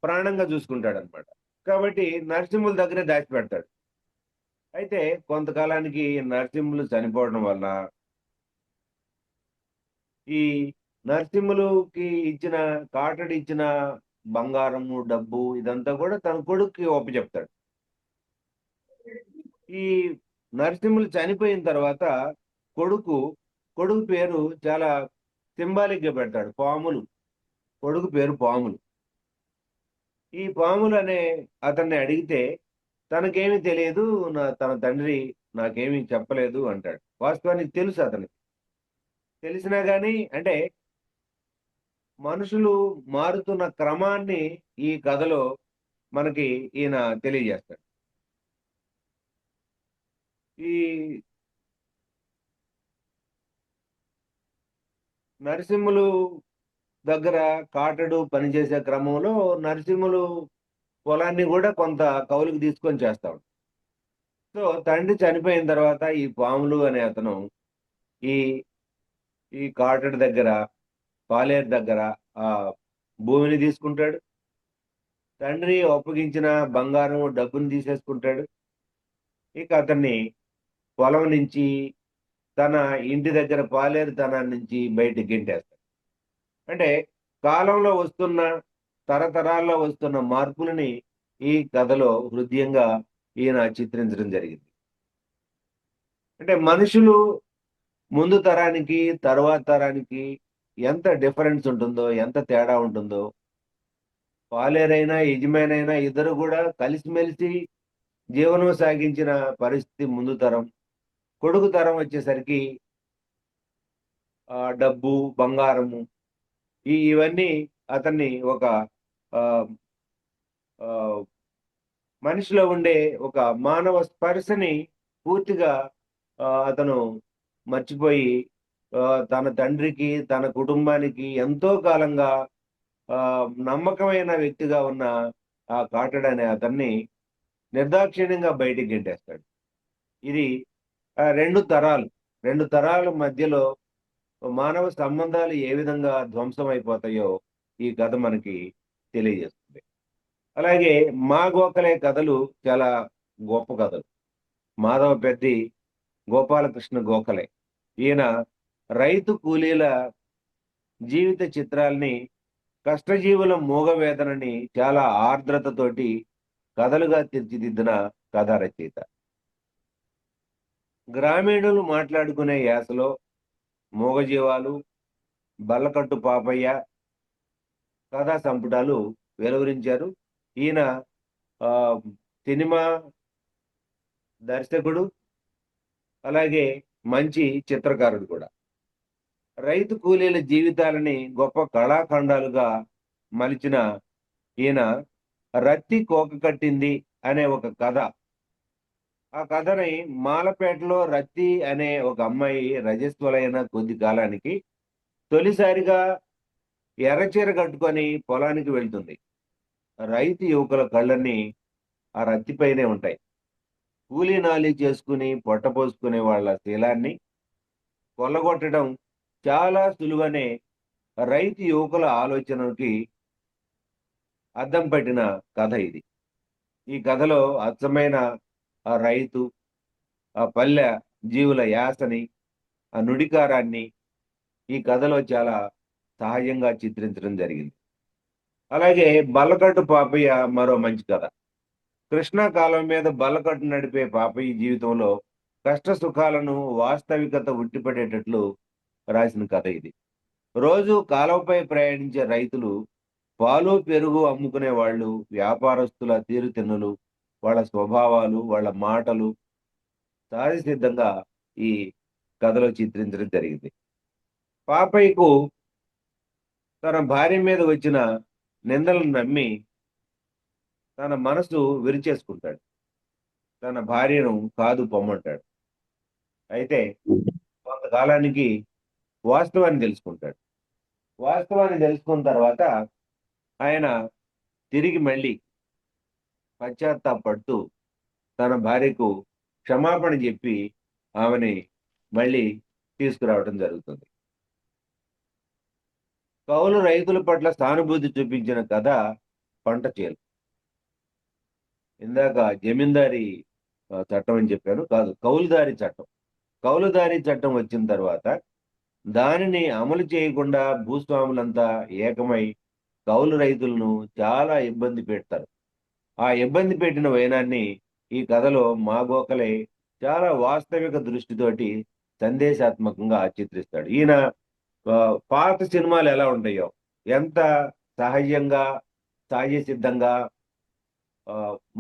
ప్రాణంగా చూసుకుంటాడు అనమాట. కాబట్టి నరసింహుల దగ్గరే దాచిపెడతాడు. అయితే కొంతకాలానికి నరసింహులు చనిపోవడం వల్ల ఈ నరసింహులుకి ఇచ్చిన కాటడు ఇచ్చిన బంగారము డబ్బు ఇదంతా కూడా తన కొడుకుకి ఒప్పచెప్తాడు. ఈ నరసింహులు చనిపోయిన తర్వాత కొడుకు పేరు చాలా సింబాలిక్ గా పెడతాడు. పాములు. కొడుకు పేరు పాములు. ఈ పాములు అనే అతన్ని అడిగితే తనకేమీ తెలియదు, తన తండ్రి నాకేమీ చెప్పలేదు అంటాడు. వాస్తవానికి తెలుసు అతనికి. తెలిసినా కానీ అంటే మనుషులు మారుతున్న క్రమాన్ని ఈ కథలో మనకి ఈయన తెలియజేస్తాడు. ఈ నరసింహులు దగ్గర కాటడు పనిచేసే క్రమంలో నరసింహులు పొలాన్ని కూడా కొంత కౌలుకి తీసుకొని చేస్తాడు. సో తండ్రి చనిపోయిన తర్వాత ఈ పాములు అనే అతను ఈ ఈ కాటడు దగ్గర పాలేరు దగ్గర ఆ భూమిని తీసుకుంటాడు. తండ్రి ఒప్పగించిన బంగారం డబ్బుని తీసేసుకుంటాడు. ఇక అతన్ని పొలం నుంచి తన ఇంటి దగ్గర పాలేరు తనాన్ని నుంచి బయటికి గెంటేస్తాడు. అంటే కాలంలో వస్తున్న తరతరాల్లో వస్తున్న మార్పులని ఈ కథలో హృదయంగా ఈయన చిత్రించడం జరిగింది. అంటే మనుషులు ముందు తరానికి తరువాత తరానికి ఎంత డిఫరెన్స్ ఉంటుందో, ఎంత తేడా ఉంటుందో, పాలేరైనా యజమానైనా ఇద్దరు కూడా కలిసిమెలిసి జీవనం సాగించిన పరిస్థితి ముందు తరం. కొడుకు తరం వచ్చేసరికి డబ్బు బంగారము ఇవన్నీ అతన్ని ఒక మనిషిలో ఉండే ఒక మానవ స్పర్శని పూర్తిగా అతను మర్చిపోయి తన తండ్రికి తన కుటుంబానికి ఎంతో కాలంగా నమ్మకమైన వ్యక్తిగా ఉన్న ఆ కాటడు అనే అతన్ని నిర్దాక్షిణ్యంగా బయటికి గెంటేస్తాడు. ఇది రెండు తరాల మధ్యలో మానవ సంబంధాలు ఏ విధంగా ధ్వంసం అయిపోతాయో ఈ కథ మనకి తెలియజేస్తుంది. అలాగే మా గోఖలే కథలు చాలా గొప్ప కథలు. మాధవ పెద్ది గోపాలకృష్ణ గోఖలే, ఈయన రైతు కూలీల జీవిత చిత్రాల్ని, కష్టజీవుల మూగవేదనని చాలా ఆర్ద్రతతోటి కథలుగా తీర్చిదిద్దిన కథా రచయిత. గ్రామీణులు మాట్లాడుకునే యాసలో మూగజీవాలు, బల్లకట్టు పాపయ్య కథా సంపుటాలు వెలువరించారు. ఈయన ఆ, సినిమా దర్శకుడు, అలాగే మంచి చిత్రకారుడు కూడా. రైతు కూలీల జీవితాలని గొప్ప కళాఖండాలుగా మలిచిన ఈయన రత్తి కోక కట్టింది అనే ఒక కథ, ఆ కథని మాలపేటలో రత్తి అనే ఒక అమ్మాయి రజస్వలైన కొద్ది కాలానికి తొలిసారిగా ఎర్రచీర కట్టుకొని పొలానికి వెళ్తుంది. రైతు యువకుల కళ్ళన్నీ ఆ రత్తిపైనే ఉంటాయి. కూలీ నాలి చేసుకుని పొట్టపోసుకునే వాళ్ళ శీలాన్ని కొల్లగొట్టడం చాలా సులువనే రైతు యువకుల ఆలోచనకి అద్దం పట్టిన కథ ఇది. ఈ కథలో అచ్చమైన ఆ రైతు, ఆ పల్లె జీవుల యాసని, ఆ నుడికారాన్ని ఈ కథలో చాలా సహజంగా చిత్రించడం జరిగింది. అలాగే బల్లకట్టు పాపయ్య మరో మంచి కథ. కృష్ణా కాలం మీద బల్లకట్టు నడిపే పాపయ్య జీవితంలో కష్ట సుఖాలను వాస్తవికత ఉట్టిపడేటట్లు రాసిన కథ ఇది. రోజు కాలువపై ప్రయాణించే రైతులు, పాలు పెరుగు అమ్ముకునే వాళ్ళు, వ్యాపారస్తుల తీరుతెన్నులు, వాళ్ళ స్వభావాలు, వాళ్ళ మాటలు సహజసిద్ధంగా ఈ కథలో చిత్రించడం జరిగింది. పాపయ్యకు తన భార్య మీద వచ్చిన నిందలను నమ్మి తన మనసు విరిచేసుకుంటాడు. తన భార్యను కాదు పొమ్మంటాడు. అయితే కొంతకాలానికి వాస్తవాన్ని తెలుసుకుంటాడు. వాస్తవాన్ని తెలుసుకున్న తర్వాత ఆయన తిరిగి మళ్ళీ పశ్చాత్తాపడుతూ తన భార్యకు క్షమాపణ చెప్పి ఆమెని మళ్ళీ తీసుకురావడం జరుగుతుంది. కౌలు రైతుల పట్ల సానుభూతి చూపించిన కథ పంట చేలు. ఇందాక జమీందారీ చట్టం అని చెప్పాను, కాదు, కౌలుదారీ చట్టం. కౌలుదారీ చట్టం వచ్చిన తర్వాత దానిని అమలు చేయకుండా భూస్వాములంతా ఏకమై కౌలు రైతులను చాలా ఇబ్బంది పెడతారు. ఆ ఇబ్బంది పెట్టిన వైనాన్ని ఈ కథలో మా గోఖలే చాలా వాస్తవిక దృష్టితోటి సందేశాత్మకంగా చిత్రిస్తాడు. ఈయన పాత సినిమాలు ఎలా ఉంటాయో, ఎంత సహజంగా సహజ సిద్ధంగా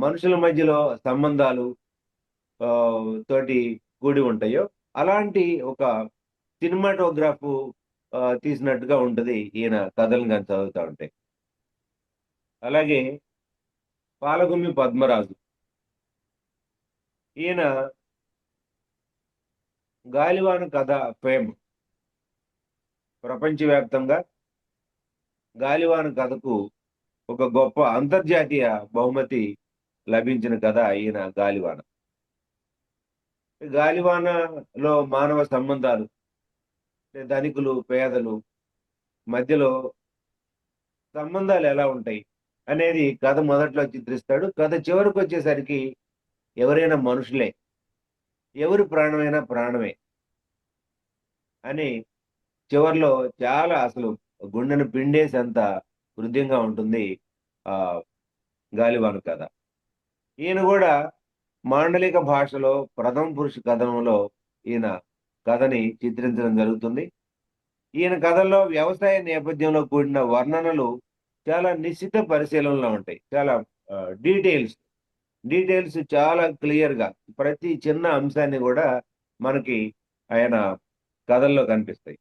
మనుషుల మధ్యలో సంబంధాలు తోటి కూడి ఉంటాయో అలాంటి ఒక సినిమాటోగ్రాఫ్ తీసినట్టుగా ఉంటది ఈయన కథలను కానీ చదువుతూ ఉంటాయి. అలాగే పాలగుమ్మి పద్మరాజు, ఈయన గాలివాన కథ ఫేమ్. ప్రపంచవ్యాప్తంగా గాలివాన కథకు ఒక గొప్ప అంతర్జాతీయ బహుమతి లభించిన కథ ఈయన గాలివాన. గాలివానలో మానవ సంబంధాలు, ధనికులు పేదలు మధ్యలో సంబంధాలు ఎలా ఉంటాయి అనేది కథ మొదట్లో చిత్రిస్తాడు. కథ చివరికి వచ్చేసరికి ఎవరైనా మనుషులే, ఎవరి ప్రాణమైనా ప్రాణమే అని చివరిలో చాలా అసలు గుండెను పిండేసేంత హృదయంగా ఉంటుంది ఆ గాలివాన కథ. ఈయన కూడా మాండలిక భాషలో ప్రథమ పురుష కథనంలో ఈయన కథని చిత్రించడం జరుగుతుంది. ఈయన కథల్లో వ్యవసాయ నేపథ్యంలో కూడిన వర్ణనలు చాలా నిశ్చిత పరిశీలనలో ఉంటాయి. చాలా డీటెయిల్స్ చాలా క్లియర్ గా ప్రతి చిన్న అంశాన్ని కూడా మనకి ఆయన కథల్లో కనిపిస్తాయి.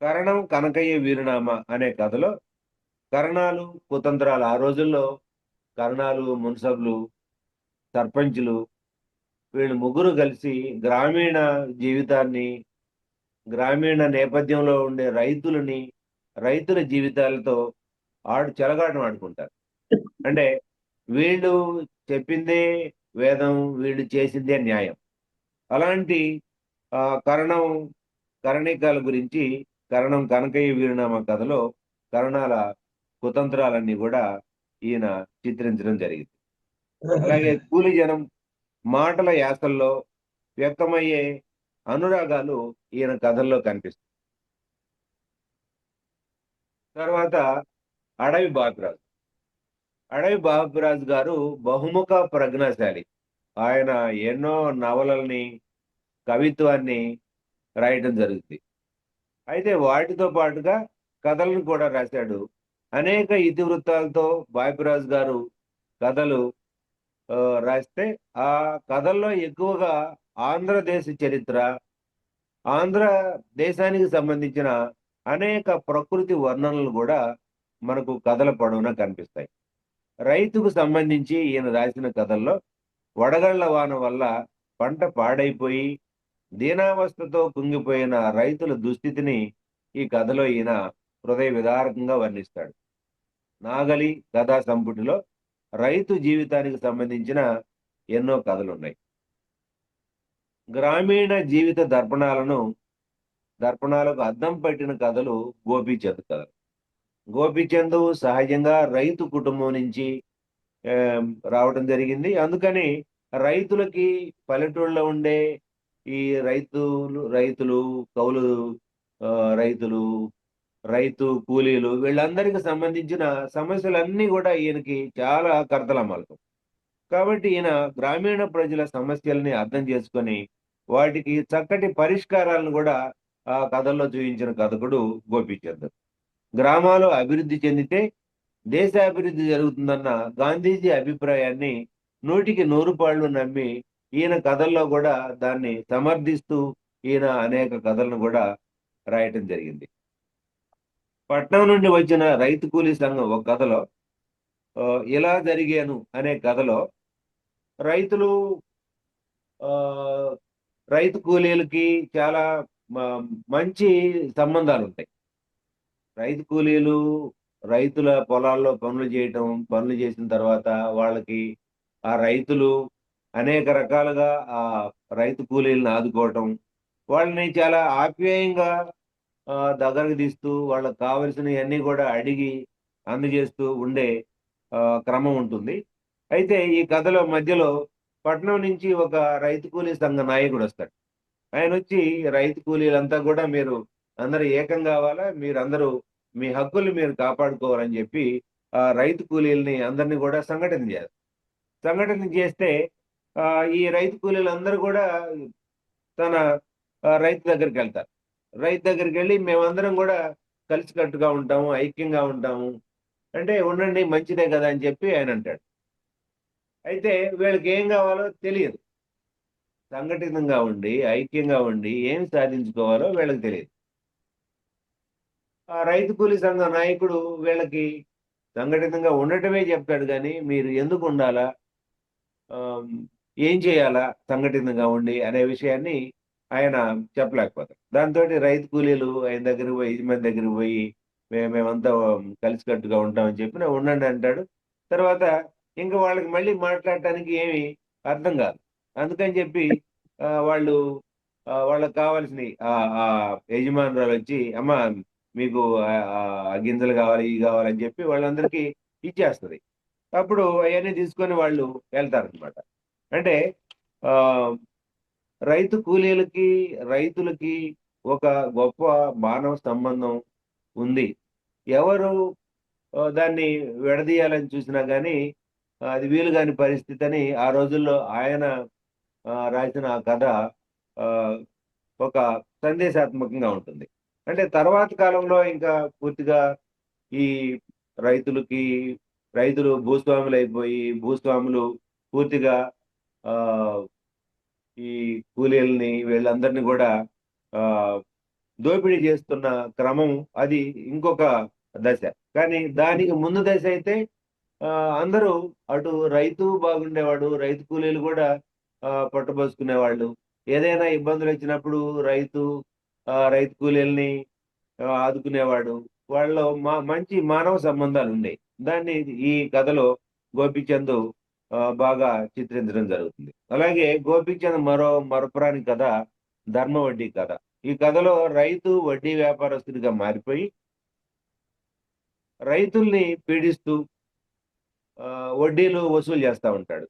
కరణం కనకయ్య వీరునామ అనే కథలో కరణాలు కుతంత్రాలు, ఆ రోజుల్లో కరణాలు, మున్సబ్లు, సర్పంచులు వీళ్ళు ముగ్గురు కలిసి గ్రామీణ జీవితాన్ని, గ్రామీణ నేపథ్యంలో ఉండే రైతుల జీవితాలతో చెలగాటం ఆడుకుంటారు. అంటే వీళ్ళు చెప్పిందే వేదం, వీళ్ళు చేసిందే న్యాయం. అలాంటి కరణం కరణికాల గురించి కరణం కనకయ్య వీరునామా కథలో కరణాల కుతంత్రాలన్నీ కూడా ఈయన చిత్రించడం జరిగింది. అలాగే కూలి జనం మాటల యాసల్లో వ్యక్తమయ్యే అనురాగాలు ఈయన కథల్లో కనిపిస్తాయి. తర్వాత అడవి బాపిరాజు. అడవి బాపిరాజు గారు బహుముఖ ప్రజ్ఞాశాలి. ఆయన ఎన్నో నవలల్ని, కవిత్వాన్ని రాయటం జరుగుతుంది. అయితే వాటితో పాటుగా కథలను కూడా రాశాడు. అనేక ఇతివృత్తాలతో బాపిరాజు గారు కథలు రాస్తే ఆ కథల్లో ఎక్కువగా ఆంధ్రదేశ చరిత్ర, ఆంధ్ర దేశానికి సంబంధించిన అనేక ప్రకృతి వర్ణనలు కూడా మనకు కథల పొడవునా కనిపిస్తాయి. రైతుకు సంబంధించి ఈయన రాసిన కథల్లో వడగళ్ల వాన వల్ల పంట పాడైపోయి దీనావస్థతో కుంగిపోయిన రైతుల దుస్థితిని ఈ కథలో ఈయన హృదయ విదారకంగా వర్ణిస్తాడు. నాగలి కథా సంపుటిలో రైతు జీవితానికి సంబంధించిన ఎన్నో కథలున్నాయి. గ్రామీణ జీవిత దర్పణాలకు అద్దం పట్టిన కథలు గోపీచంద్ కథలు. గోపీచంద్ సహజంగా రైతు కుటుంబం నుంచి రావడం జరిగింది. అందుకని రైతులకి పల్లెటూళ్ళలో ఉండే ఈ రైతులు కౌలు రైతులు, రైతు కూలీలు వీళ్ళందరికీ సంబంధించిన సమస్యలన్నీ కూడా ఈయనకి చాలా కర్తలమలకం. కాబట్టి ఈయన గ్రామీణ ప్రజల సమస్యల్ని అర్థం చేసుకొని వాటికి చక్కటి పరిష్కారాలను కూడా ఆ కథల్లో చూపించిన కథకుడు గోపీచంద్. గ్రామాలు అభివృద్ధి చెందితే దేశాభివృద్ధి జరుగుతుందన్న గాంధీజీ అభిప్రాయాన్ని 100కి 100 పాళ్ళు నమ్మి ఈయన కథల్లో కూడా దాన్ని సమర్థిస్తూ ఈయన అనేక కథలను కూడా రాయటం జరిగింది. పట్నం నుండి వచ్చిన రైతు కూలీ సంఘం ఒక కథలో ఇలా జరిగాను అనే కథలో రైతు కూలీలకి చాలా మంచి సంబంధాలు ఉంటాయి. రైతు కూలీలు రైతుల పొలాల్లో పనులు చేసిన తర్వాత వాళ్ళకి ఆ రైతులు అనేక రకాలుగా ఆ రైతు కూలీలను ఆదుకోవటం, వాళ్ళని చాలా ఆప్యాయంగా దగ్గరకు తీస్తూ వాళ్ళకి కావలసినవన్నీ కూడా అడిగి అందజేస్తూ ఉండే క్రమం ఉంటుంది. అయితే ఈ కథలో మధ్యలో పట్నం నుంచి ఒక రైతు కూలీ సంఘ నాయకుడు వస్తాడు. ఆయన వచ్చి రైతు కూలీలంతా కూడా మీరు అందరూ ఏకం కావాలా, మీరందరూ మీ హక్కుల్ని మీరు కాపాడుకోవాలని చెప్పి ఆ రైతు కూలీలని అందరినీ కూడా సంఘటన చేస్తే ఈ రైతు కూలీలందరూ కూడా తన రైతు దగ్గరికి వెళ్తారు. రైతు దగ్గరికి వెళ్ళి మేమందరం కూడా కలిసికట్టుగా ఉంటాము, ఐక్యంగా ఉంటాము అంటే, ఉండండి మంచిదే కదా అని చెప్పి ఆయన అంటాడు. అయితే వీళ్ళకి ఏం కావాలో తెలియదు. సంఘటితంగా ఉండి ఐక్యంగా ఉండి ఏం సాధించుకోవాలో వీళ్ళకి తెలియదు. ఆ రైతు కూలీ సంఘ నాయకుడు వీళ్ళకి సంఘటితంగా ఉండటమే చెప్తాడు, కానీ మీరు ఎందుకు ఉండాలా, ఏం చేయాలా సంఘటితంగా ఉండి అనే విషయాన్ని ఆయన చెప్పలేకపోతారు. దాంతో రైతు కూలీలు ఆయన దగ్గరికి పోయి యజమాని దగ్గరికి పోయి మేమంతా కలిసికట్టుగా ఉంటామని చెప్పి ఉండండి అంటాడు. తర్వాత ఇంకా వాళ్ళకి మళ్ళీ మాట్లాడటానికి ఏమి అర్థం కాదు. అందుకని చెప్పి వాళ్ళకి కావాల్సిన ఆ యజమానురాలు వచ్చి అమ్మ మీకు గింజలు కావాలి ఇవి కావాలని చెప్పి వాళ్ళందరికీ ఇచ్చేస్తుంది. అప్పుడు అవన్నీ తీసుకొని వాళ్ళు వెళ్తారనమాట. అంటే రైతు కూలీలకి రైతులకి ఒక గొప్ప మానవ సంబంధం ఉంది. ఎవరు దాన్ని విడదీయాలని చూసినా కానీ అది వీలు కాని పరిస్థితి అని ఆ రోజుల్లో ఆయన రాసిన ఆ కథ ఒక సందేశాత్మకంగా ఉంటుంది. అంటే తర్వాత కాలంలో ఇంకా పూర్తిగా ఈ రైతులు భూస్వాములు అయిపోయి భూస్వాములు పూర్తిగా ఈ కూలీలని వీళ్ళందరినీ కూడా దోపిడీ చేస్తున్న క్రమం అది ఇంకొక దశ. కానీ దానికి ముందు దశ అయితే అందరూ అటు రైతు బాగుండేవాడు, రైతు కూలీలు కూడా పట్టుబోసుకునేవాళ్ళు. ఏదైనా ఇబ్బందులు వచ్చినప్పుడు రైతు కూలీలని ఆదుకునేవాడు. వాళ్ళలో మంచి మానవ సంబంధాలు ఉండేవి. దాన్ని ఈ కథలో గోపీచంద్ బాగా చిత్రించడం జరుగుతుంది. అలాగే గోపీచంద్ మరపురాని కథ ధర్మ వడ్డీ కథ. ఈ కథలో రైతు వడ్డీ వ్యాపారస్తుడిగా మారిపోయి రైతుల్ని పీడిస్తూ వడ్డీలు వసూలు చేస్తా ఉంటాడు.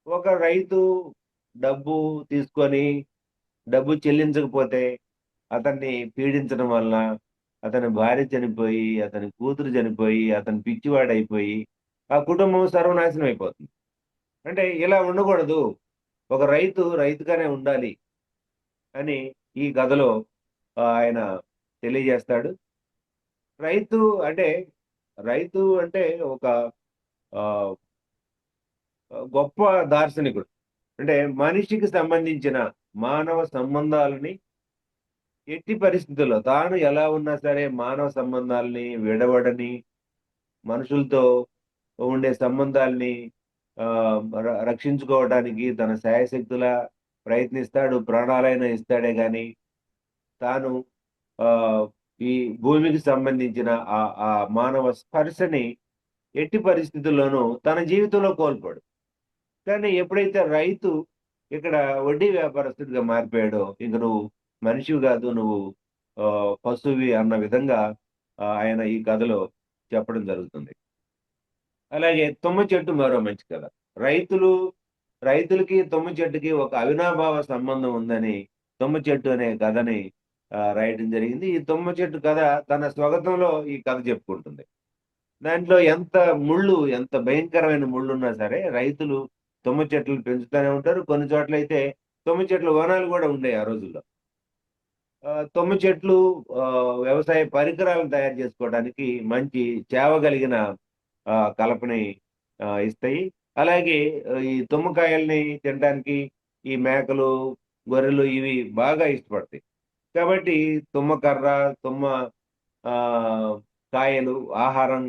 ఒక రైతు డబ్బు తీసుకొని డబ్బు చెల్లించకపోతే అతన్ని పీడించడం వలన అతని భార్య చనిపోయి, అతని కూతురు చనిపోయి, అతను పిచ్చివాడైపోయి ఆ కుటుంబం సర్వనాశనం అయిపోతుంది. అంటే ఇలా ఉండకూడదు. ఒక రైతు రైతుగానే ఉండాలి అని ఈ కథలో ఆయన తెలియజేస్తాడు. రైతు అంటే రైతు అంటే ఒక ఆహ్, గొప్ప దార్శనికుడు. అంటే మనిషికి సంబంధించిన మానవ సంబంధాలని ఎట్టి పరిస్థితుల్లో తాను ఎలా ఉన్నా సరే మానవ సంబంధాలని విడవడని, మనుషులతో ఉండే సంబంధాల్ని రక్షించుకోవడానికి తన శాయశక్తులా ప్రయత్నిస్తాడు. ప్రాణాలైనా ఇస్తాడే గాని తాను ఆహ్, ఈ భూమికి సంబంధించిన ఆ మానవ స్పర్శని ఎట్టి పరిస్థితుల్లోనూ తన జీవితంలో కోల్పోడు. కానీ ఎప్పుడైతే రైతు ఇక్కడ వడ్డీ వ్యాపారస్తుడిగా మారిపోయాడో, ఇంక నువ్వు మనిషివి కాదు, నువ్వు పశువువి అన్న విధంగా ఆయన ఈ కథలో చెప్పడం జరుగుతుంది. అలాగే తుమ్మ చెట్టు మరో మంచి కథ. రైతులకి తుమ్మ చెట్టుకి ఒక అవినాభావ సంబంధం ఉందని తుమ్మ చెట్టు అనే కథని రాయడం జరిగింది. ఈ తుమ్మ చెట్టు కథ తన స్వగతంలో ఈ కథ చెప్పుకుంటుంది. దాంట్లో ఎంత భయంకరమైన ముళ్ళున్నా సరే రైతులు తుమ్మ చెట్లు పెంచుతూనే ఉంటారు. కొన్ని చోట్లయితే తుమ్మ చెట్ల వనాలు కూడా ఉండేవి ఆ రోజుల్లో. తుమ్మ చెట్లు వ్యవసాయ పరికరాలను తయారు చేసుకోవడానికి మంచి చేవ కలిగిన కలపని ఇస్తాయి. అలాగే ఈ తుమ్మకాయల్ని తినడానికి ఈ మేకలు, గొర్రెలు ఇవి బాగా ఇష్టపడతాయి. కాబట్టి తుమ్మ కర్ర, తుమ్మ కాయలు, ఆహారం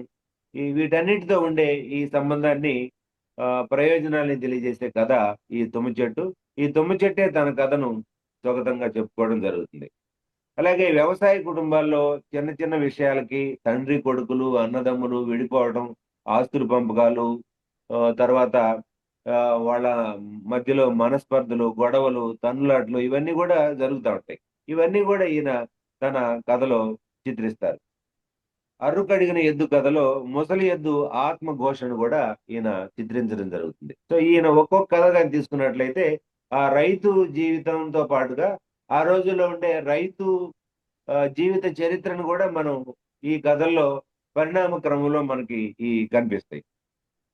వీటన్నిటితో ఉండే ఈ సంబంధాన్ని ప్రయోజనాల్ని తెలియజేసే కథ ఈ తుమ్మ చెట్టు. ఈ తుమ్మ చెట్టే తన కథను స్వగతంగా చెప్పుకోవడం జరుగుతుంది. అలాగే వ్యవసాయ కుటుంబాల్లో చిన్న చిన్న విషయాలకి తండ్రి, కొడుకులు, అన్నదమ్ములు విడిపోవడం, ఆస్తుల పంపకాలు, తర్వాత వాళ్ళ మధ్యలో మనస్పర్ధలు, గొడవలు, తన్నులాటలు ఇవన్నీ కూడా జరుగుతా ఉంటాయి. ఇవన్నీ కూడా ఈయన తన కథలో చిత్రిస్తారు. అర్రు కడిగిన ఎద్దు కథలో ముసలి ఎద్దు ఆత్మఘోషను కూడా ఈయన చిత్రించడం జరుగుతుంది. సో ఈయన ఒక్కొక్క కథ కానీ తీసుకున్నట్లయితే ఆ రైతు జీవితంతో పాటుగా ఆ రోజుల్లో ఉండే రైతు జీవిత చరిత్రను కూడా మనం ఈ కథల్లో పరిణామ క్రమంలో మనకి కనిపిస్తాయి.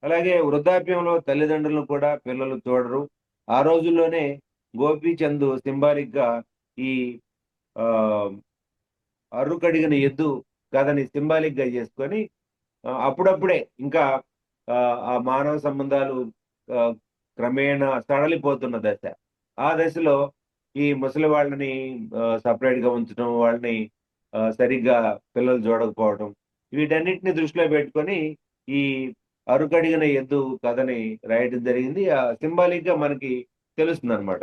అలాగే వృద్ధాప్యంలో తల్లిదండ్రులను కూడా పిల్లలు చూడరు. ఆ రోజుల్లోనే గోపీచంద్ సింబాలిక్ గా ఈ ఆ అర్రు కడిగిన ఎద్దు కథని సింబాలిక్ గా చేసుకొని అప్పుడప్పుడే ఇంకా ఆ మానవ సంబంధాలు క్రమేణా సడలిపోతున్న దశ. ఆ దశలో ఈ ముసలి వాళ్ళని సపరేట్ గా ఉంచడం, వాళ్ళని సరిగ్గా పిల్లలు చూడకపోవడం, వీటన్నిటిని దృష్టిలో పెట్టుకొని ఈ అరుకడిగిన ఎద్దు కథని రాయడం జరిగింది. సింబాలిక్ గా మనకి తెలుస్తుంది అనమాట.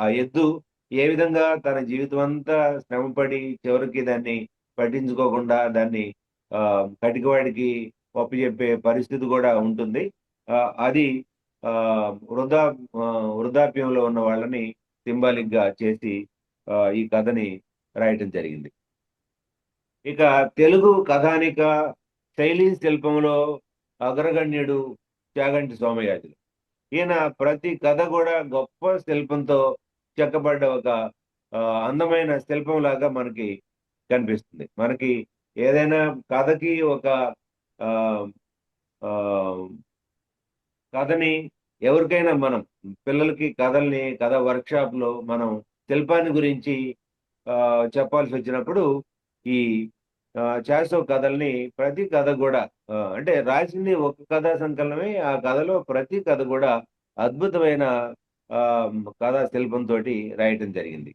ఆ ఎద్దు ఏ విధంగా తన జీవితం అంతా శ్రమపడి చివరికి దాన్ని పట్టించుకోకుండా దాన్ని కటికవాడికి ఒప్పచెప్పే పరిస్థితి కూడా ఉంటుంది. అది వృద్ధాప్యంలో ఉన్న వాళ్ళని సింబాలిక్ గా చేసి ఈ కథని రాయటం జరిగింది. ఇక తెలుగు కథానిక శైలీ శిల్పంలో అగ్రగణ్యుడు చాగంటి సోమయాజులు. ఈయన ప్రతి కథ కూడా గొప్ప శిల్పంతో చెక్కబడ్డ ఒక అందమైన శిల్పం లాగా మనకి కనిపిస్తుంది. మనకి ఏదైనా కథకి ఒక కథని ఎవరికైనా మనం పిల్లలకి కథ వర్క్షాప్ లో మనం శిల్పాన్ని గురించి చెప్పాల్సి వచ్చినప్పుడు ఈ చాసో కథల్ని ప్రతి కథ కూడా అంటే రాసింది ఒక కథా సంకలనమే. ఆ కథలో ప్రతి కథ కూడా అద్భుతమైన కథా శిల్పంతో రాయటం జరిగింది.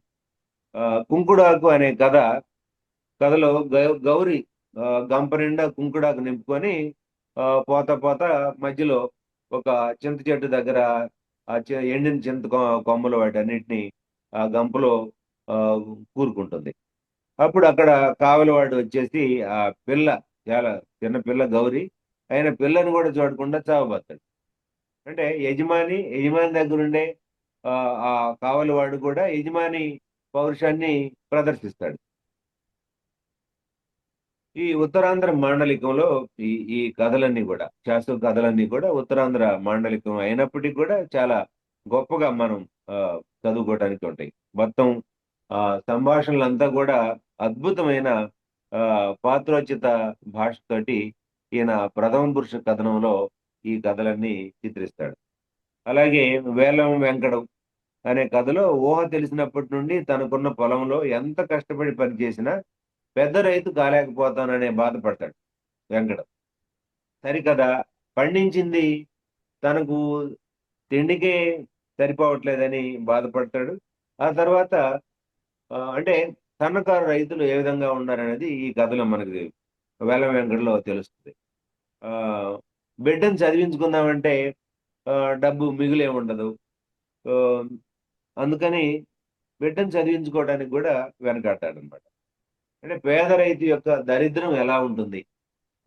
కుంకుడాకు అనే కథలో గౌరి గంప నిండా కుంకుడాకు నింపుకొని పోత మధ్యలో ఒక చింత చెట్టు దగ్గర ఎండిన చింత కొమ్మలు వాటన్నిటిని ఆ గంపలో కూరుకుంటుంది. అప్పుడు అక్కడ కావలివాడు వచ్చేసి ఆ పిల్ల, చాలా చిన్న పిల్ల గౌరి, ఆయన పిల్లని కూడా చూడకుండా చావబోతాడు. అంటే యజమాని దగ్గరుండే ఆ కావలి వాడు కూడా యజమాని పౌరుషాన్ని ప్రదర్శిస్తాడు. ఈ ఉత్తరాంధ్ర మాండలికంలో ఈ ఈ కథలన్నీ కూడా, శాస్త్ర కథలన్నీ కూడా ఉత్తరాంధ్ర మాండలికం అయినప్పటికీ కూడా చాలా గొప్పగా మనం చదువుకోవడానికి ఉంటాయి. మొత్తం సంభాషణలంతా కూడా అద్భుతమైన పాత్రోచిత భాషతోటి ఈయన ప్రథమ పురుష కథనంలో ఈ కథలన్నీ చిత్రిస్తాడు. అలాగే వేలం వెంకడం అనే కథలో ఊహ తెలిసినప్పటి నుండి తనకున్న పొలంలో ఎంత కష్టపడి పనిచేసినా పెద్ద రైతు కాలేకపోతాననే బాధపడతాడు వెంకట. సరికదా, పండించింది తనకు తిండికే సరిపోవట్లేదని బాధపడతాడు. ఆ తర్వాత అంటే సన్నకారు రైతులు ఏ విధంగా ఉన్నారనేది ఈ కథలో మనకి వేల వెంకటలో తెలుస్తుంది. బిడ్డను చదివించుకుందామంటే డబ్బు మిగులే ఉండదు. అందుకని బిడ్డను చదివించుకోవడానికి కూడా వెనకాడతాడనమాట. అంటే పేద రైతు యొక్క దరిద్రం ఎలా ఉంటుంది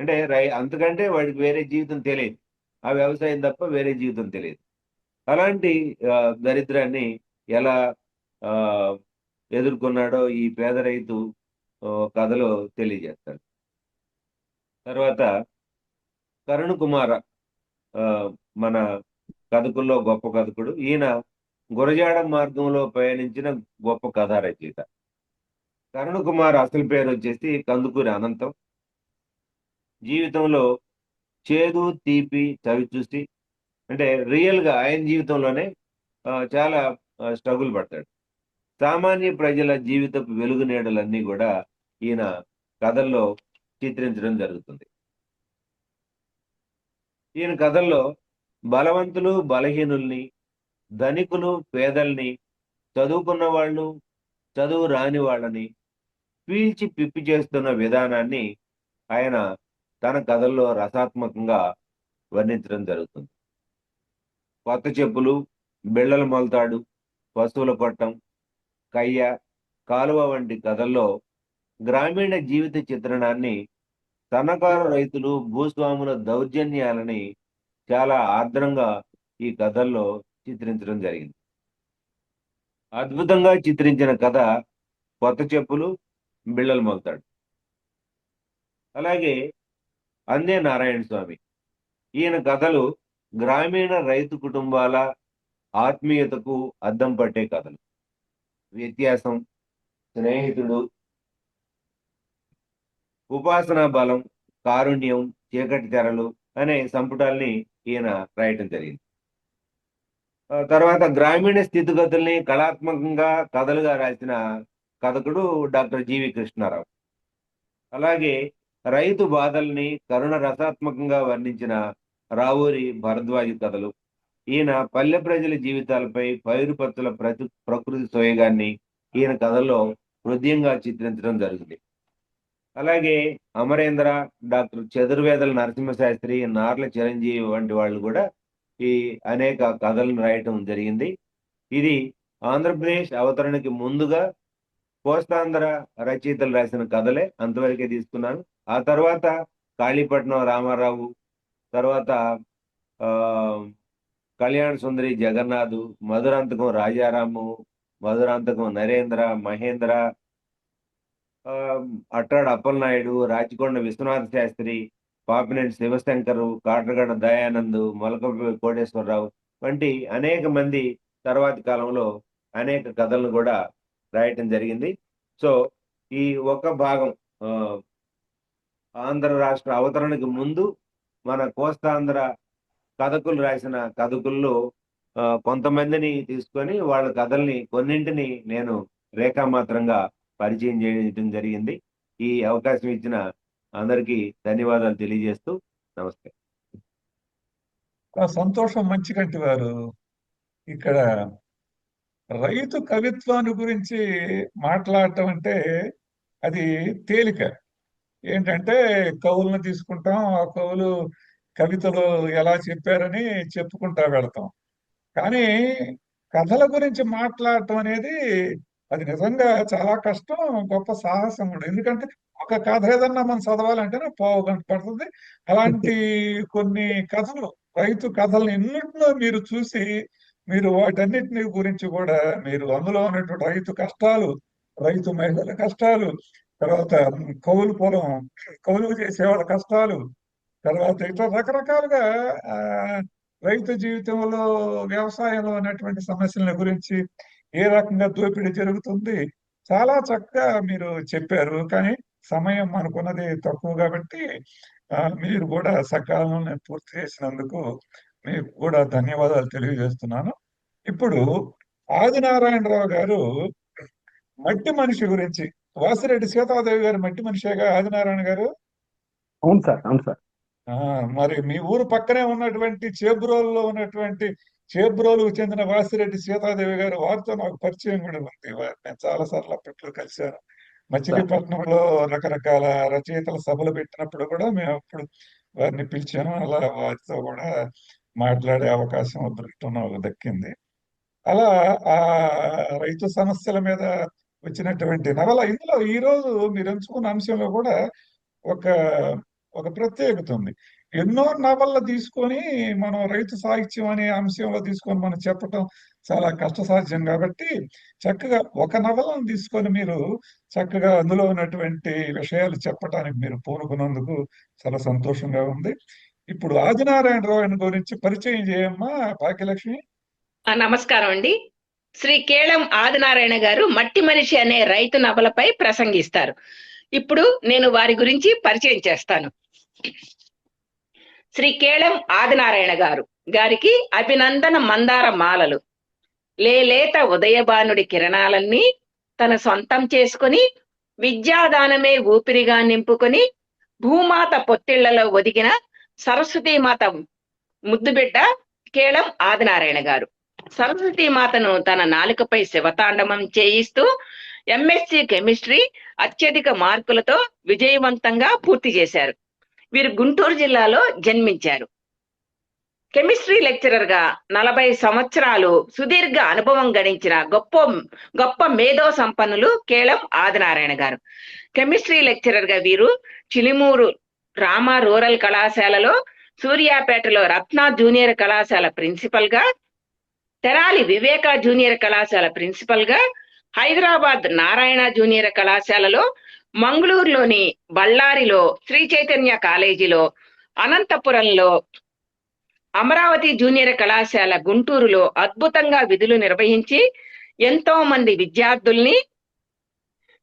అంటే అంతకంటే వాడికి వేరే జీవితం తెలియదు. ఆ వ్యవసాయం తప్ప వేరే జీవితం తెలియదు. అలాంటి దరిద్రాన్ని ఎలా ఎదుర్కొన్నాడో ఈ పేద రైతు కథలో తెలియజేస్తాడు. తర్వాత కరుణ కుమార మన కథకుల్లో గొప్ప కథకుడు. ఈయన గురజాడ మార్గంలో పయనించిన గొప్ప కథా రచయిత. కరుణ కుమార్ అసలు పేరు వచ్చేసి కందుకూరి అనంతం. జీవితంలో చేదు తీపి చవి చూసి అంటే రియల్ గా ఆయన జీవితంలోనే చాలా స్ట్రగుల్ పడతాడు. సామాన్య ప్రజల జీవితపు వెలుగు నీడలన్నీ కూడా ఈయన కథల్లో చిత్రించడం జరుగుతుంది. ఈయన కథల్లో బలవంతులు బలహీనుల్ని, ధనికులు పేదల్ని, చదువుకున్న వాళ్ళు చదువు రాని వాళ్ళని పీల్చి పిప్పి చేస్తున్న విధానాన్ని ఆయన తన కథల్లో రసాత్మకంగా వర్ణించడం జరుగుతుంది. కొత్త చెప్పులు, బిళ్ళల మొలతాడు, పశువుల కొట్టం, కయ్య, కాలువ వంటి కథల్లో గ్రామీణ జీవిత చిత్రణాన్ని, సన్నకారు రైతులు భూస్వాముల దౌర్జన్యాలని చాలా ఆర్ద్రంగా ఈ కథల్లో చిత్రించడం జరిగింది. అద్భుతంగా చిత్రించిన కథ కొత్త చెప్పులు, బిళ్ళల మొలతాడు. అలాగే అందే నారాయణ స్వామి. ఈయన కథలు గ్రామీణ రైతు కుటుంబాల ఆత్మీయతకు అద్దం పట్టే కథలు. వ్యత్యాసం, స్నేహితుడు, ఉపాసనా బలం, కారుణ్యం, చీకటి తెరలు అనే సంపుటాల్ని ఈయన రాయటం జరిగింది. తర్వాత గ్రామీణ స్థితిగతుల్ని కళాత్మకంగా కథలుగా రాసిన కథకుడు డాక్టర్ జీవి కృష్ణారావు. అలాగే రైతు బాధల్ని కరుణ రసాత్మకంగా వర్ణించిన రావూరి భరద్వాజి కథలు. ఈయన పల్లె ప్రజల జీవితాలపై పైరుపత్తుల ప్రకృతి సోయగాన్ని ఈయన కథల్లో హృదయంగా చిత్రించడం జరిగింది. అలాగే అమరేంద్ర, డాక్టర్ చతుర్వేదల నరసింహశాస్త్రి, నార్ల చిరంజీవి వంటి వాళ్ళు కూడా ఈ అనేక కథలను రాయటం జరిగింది. ఇది ఆంధ్రప్రదేశ్ అవతరణకి ముందుగా కోస్తాంధ్ర రచయితలు రాసిన కథలే, అంతవరకే తీసుకున్నాను. ఆ తర్వాత కాళీపట్నం రామారావు, తర్వాత కళ్యాణ సుందరి జగన్నాథు, మధురాంతకం రాజారాము, మధురాంతకం నరేంద్ర, మహేంద్ర, అట్టాడు అప్పలనాయుడు, రాచకొండ విశ్వనాథ శాస్త్రి, పాపినేని శివశంకరు, కాట్రగడ్డ దయానంద్, మొలకపల్లి కోటేశ్వరరావు వంటి అనేక మంది తర్వాతి కాలంలో అనేక కథలను కూడా రాయటం జరిగింది. సో ఈ ఒక భాగం ఆంధ్ర రాష్ట్ర అవతరణకు ముందు మన కోస్తాంధ్ర కథకులు రాసిన కథకుల్లో కొంతమందిని తీసుకొని వాళ్ళ కథల్ని కొన్నింటిని నేను రేఖామాత్రంగా పరిచయం చేయడం జరిగింది. ఈ అవకాశం ఇచ్చిన అందరికీ ధన్యవాదాలు తెలియజేస్తూ నమస్తే. సంతోషం మంచిగంటి వారు. ఇక్కడ రైతు కవిత్వాన్ని గురించి మాట్లాడటం అంటే అది తేలిక. ఏంటంటే కవులను తీసుకుంటాం, ఆ కవులు కవితలు ఎలా చెప్పారని చెప్పుకుంటా వెళతాం. కానీ కథల గురించి మాట్లాడటం అనేది అది నిజంగా చాలా కష్టం, గొప్ప సాహసం కూడా. ఎందుకంటే ఒక కథ ఏదన్నా మనం చదవాలంటేనే పావు గంట పడుతుంది. అలాంటి కొన్ని కథలు రైతు కథలను ఎన్నింటినో మీరు చూసి మీరు వాటన్నిటిని గురించి కూడా మీరు అందులో ఉన్నటువంటి రైతు కష్టాలు, రైతు మహిళల కష్టాలు, తర్వాత కౌలు చేసే వాళ్ళ కష్టాలు, తర్వాత ఇట్లా రకరకాలుగా ఆ రైతు జీవితంలో వ్యవసాయంలో ఉన్నటువంటి సమస్యల గురించి ఏ రకంగా దోపిడీ జరుగుతుంది చాలా చక్కగా మీరు చెప్పారు. కానీ సమయం మనకున్నది తక్కువ కాబట్టి మీరు కూడా సకాలంలో పూర్తి చేసినందుకు మీకు కూడా ధన్యవాదాలు తెలియజేస్తున్నాను. ఇప్పుడు ఆదినారాయణరావు గారు మట్టి మనిషి గురించి, వాసిరెడ్డి సీతాదేవి గారు మట్టి మనిషిగా ఆదినారాయణ గారు? అవును సార్, అవును సార్. మరి మీ ఊరు పక్కనే ఉన్నటువంటి చేబ్రోలులో ఉన్నటువంటి చేబ్రోలుకు చెందిన వాసిరెడ్డి సీతాదేవి గారు, వారితో నాకు పరిచయం కూడా ఉంది. నేను చాలా సార్లు అప్పట్లో కలిశాను. మచిలీపట్నంలో రకరకాల రచయితల సభలు పెట్టినప్పుడు కూడా మేము అప్పుడు వారిని పిలిచాను. అలా వారితో కూడా మాట్లాడే అవకాశం నాకు దక్కింది. అలా ఆ రైతు సమస్యల మీద వచ్చినటువంటి నవల ఇందులో ఈ రోజు మీరు ఎంచుకున్న అంశంలో కూడా ఒక ఒక ప్రత్యేకత ఉంది. ఎన్నో నవళ్ళు తీసుకొని మనం రైతు సాహిత్యం అనే అంశంలో తీసుకొని మనం చెప్పటం చాలా కష్టసాధ్యం కాబట్టి చక్కగా ఒక నవలను తీసుకొని మీరు చక్కగా అందులో ఉన్నటువంటి విషయాలు చెప్పటానికి మీరు పూనుకున్నందుకు చాలా సంతోషంగా ఉంది. ఇప్పుడు ఆదినారాయణరావు గురించి పరిచయం చేయమ్మా భాగ్యలక్ష్మి. నమస్కారం అండి. శ్రీ కేళం ఆదినారాయణ గారు మట్టి మనిషి అనే రైతు నవలపై ప్రసంగిస్తారు. ఇప్పుడు నేను వారి గురించి పరిచయం చేస్తాను. శ్రీ కేళం ఆదినారాయణ గారికి అభినందన మందార మాలలు. లేత ఉదయబానుడి కిరణాలన్నీ తన సొంతం చేసుకుని విద్యాదానమే ఊపిరిగా నింపుకొని భూమాత పొత్తిళ్లలో ఒదిగిన సరస్వతీమాత ముద్దుబిడ్డ కేళం ఆదినారాయణ గారు. సరస్వతీమాతను తన నాలుకపై శివతాండవం చేయిస్తూ ఎంఎస్సి కెమిస్ట్రీ అత్యధిక మార్కులతో విజయవంతంగా పూర్తి చేశారు. వీరు గుంటూరు జిల్లాలో జన్మించారు. కెమిస్ట్రీ లెక్చరర్ గా 40 సంవత్సరాలు సుదీర్ఘ అనుభవం గడించిన గొప్ప మేధో సంపన్నులు కేళం ఆదినారాయణ గారు. కెమిస్ట్రీ లెక్చరర్ గా వీరు చిలిమూరు రామ రూరల్ కళాశాలలో, సూర్యాపేటలో రత్న జూనియర్ కళాశాల ప్రిన్సిపల్ గా, తెరాలి వివేక జూనియర్ కళాశాల ప్రిన్సిపల్ గా, హైదరాబాద్ నారాయణ జూనియర్ కళాశాలలో, మంగళూరులోని బళ్ళారిలో శ్రీ చైతన్య కాలేజీలో, అనంతపురంలో అమరావతి జూనియర్ కళాశాల గుంటూరులో అద్భుతంగా విధులు నిర్వహించి ఎంతో మంది విద్యార్థుల్ని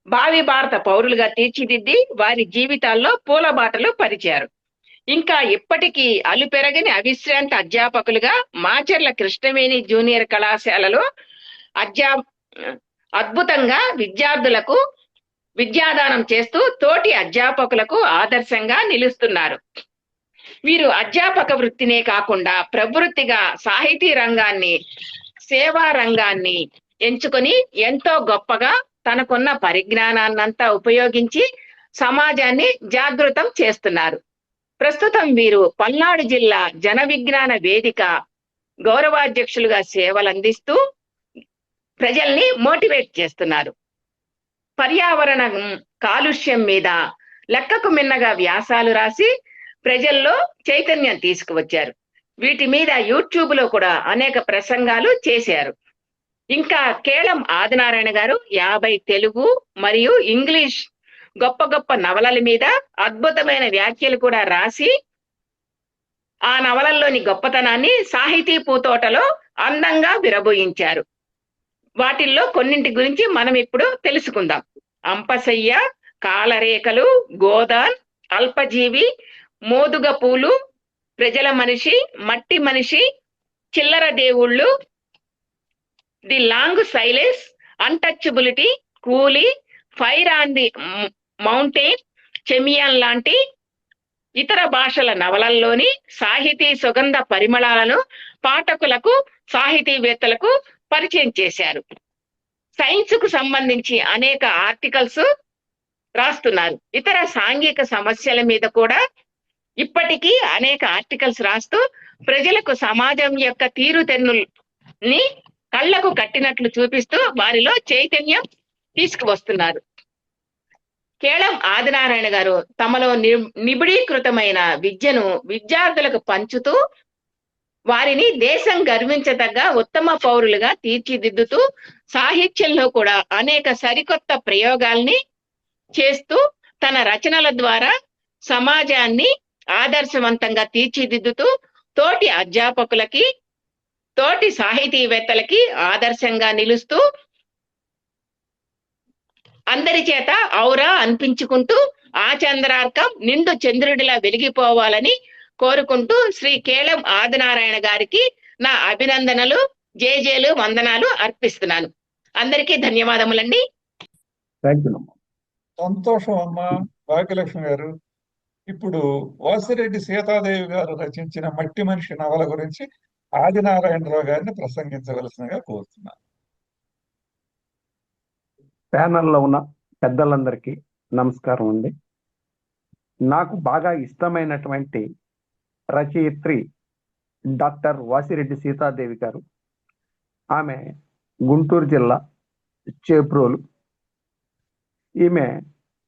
భావి భారత పౌరులుగా తీర్చిదిద్ది వారి జీవితాల్లో పూలబాటలు పరిచారు. ఇంకా ఇప్పటికీ అలుపెరగని అవిశ్రాంత అధ్యాపకులుగా మాచర్ల కృష్ణవేణి జూనియర్ కళాశాలలో అద్భుతంగా విద్యార్థులకు విద్యాదానం చేస్తూ తోటి అధ్యాపకులకు ఆదర్శంగా నిలుస్తున్నారు. వీరు అధ్యాపక వృత్తినే కాకుండా ప్రవృత్తిగా సాహితీ రంగాన్ని, సేవా రంగాన్ని ఎంచుకొని ఎంతో గొప్పగా తనకున్న పరిజ్ఞానాన్నంతా ఉపయోగించి సమాజాన్ని జాగృతం చేస్తున్నారు. ప్రస్తుతం వీరు పల్నాడు జిల్లా జన విజ్ఞాన వేదిక గౌరవాధ్యక్షులుగా సేవలందిస్తూ ప్రజల్ని మోటివేట్ చేస్తున్నారు. పర్యావరణం కాలుష్యం మీద లెక్కకు మిన్నగా వ్యాసాలు రాసి ప్రజల్లో చైతన్యం తీసుకువచ్చారు. వీటి మీద యూట్యూబ్ లో కూడా అనేక ప్రసంగాలు చేశారు. ఇంకా కేళం ఆదినారాయణ గారు 50 తెలుగు మరియు ఇంగ్లీష్ గొప్ప నవలల మీద అద్భుతమైన వ్యాఖ్యలు కూడా రాసి ఆ నవలల్లోని గొప్పతనాన్ని సాహితీ పూతోటలో అందంగా విరబోయించారు. వాటిల్లో కొన్నింటి గురించి మనం ఇప్పుడు తెలుసుకుందాం. అంపశయ్య, కాలరేఖలు, గోదాన్, అల్పజీవి, మోదుగ పూలు, ప్రజల మనిషి, మట్టి మనిషి, చిల్లర దేవుళ్ళు, ది లాంగ్ సైలెన్స్, అన్టచబిలిటీ, కూలీ, ఫైర్ ఆన్ ది మౌంటైన్, చెమియాన్ లాంటి ఇతర భాషల నవలల్లోని సాహితీ సుగంధ పరిమళాలను పాఠకులకు, సాహితీవేత్తలకు పరిచయం చేశారు. సైన్స్ కు సంబంధించి అనేక ఆర్టికల్స్ రాస్తున్నారు. ఇతర సాంఘిక సమస్యల మీద కూడా ఇప్పటికీ అనేక ఆర్టికల్స్ రాస్తూ ప్రజలకు సమాజం యొక్క తీరుతెన్నుల్ని కళ్లకు కట్టినట్లు చూపిస్తూ వారిలో చైతన్యం తీసుకువస్తున్నారు. కేళం ఆదినారాయణ గారు తమలో నిబిడీకృతమైన విద్యను విద్యార్థులకు పంచుతూ వారిని దేశం గర్వించదగ్గ ఉత్తమ పౌరులుగా తీర్చిదిద్దుతూ సాహిత్యంలో కూడా అనేక సరికొత్త ప్రయోగాల్ని చేస్తూ తన రచనల ద్వారా సమాజాన్ని ఆదర్శవంతంగా తీర్చిదిద్దుతూ తోటి అధ్యాపకులకి తోటి సాహితీవేత్తలకి ఆదర్శంగా నిలుస్తూ అందరి చేత ఔరా అనిపించుకుంటూ ఆ చంద్రార్కం నిండు చంద్రుడిలా వెలిగిపోవాలని కోరుకుంటూ శ్రీ కేళం ఆదినారాయణ గారికి నా అభినందనలు, జేజేలు, వందనాలు అర్పిస్తున్నాను. అందరికీ ధన్యవాదములండి. Thank you. సంతోషం అమ్మా భాగ్యలక్ష్మి గారు. ఇప్పుడు వాసిరెడ్డి సీతాదేవి గారు రచించిన మట్టి మనిషి నవల గురించి ఆదినారాయణరావు గారిని ప్రసంగించవలసిందిగా కోరుతున్నాను. ప్యానల్లో ఉన్న పెద్దలందరికీ నమస్కారం అండి. నాకు బాగా ఇష్టమైనటువంటి రచయిత్రి డాక్టర్ వాసిరెడ్డి సీతాదేవి గారు. ఆమె గుంటూరు జిల్లా చేబ్రోలు. ఈమె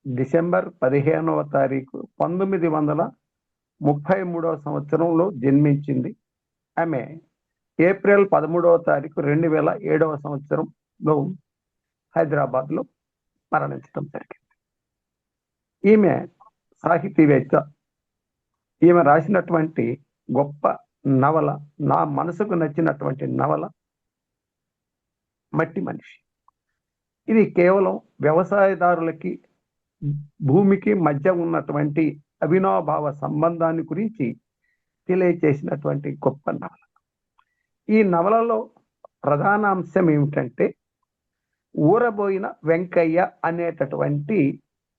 డిసెంబర్ 15వ తారీఖు 1933వ సంవత్సరంలో జన్మించింది. ఆమె ఏప్రిల్ 13వ తారీఖు 2007వ సంవత్సరంలో హైదరాబాద్లో మరణించడం జరిగింది. ఈమె సాహితీవేత్త. ఈమె రాసినటువంటి గొప్ప నవల, నా మనసుకు నచ్చినటువంటి నవల మట్టి మనిషి. ఇది కేవలం వ్యవసాయదారులకి భూమికి మధ్య ఉన్నటువంటి అవినాభావ సంబంధాన్ని గురించి తెలియచేసినటువంటి గొప్ప నవల. ఈ నవలలో ప్రధాన అంశం ఏమిటంటే, ఊరబోయిన వెంకయ్య అనేటటువంటి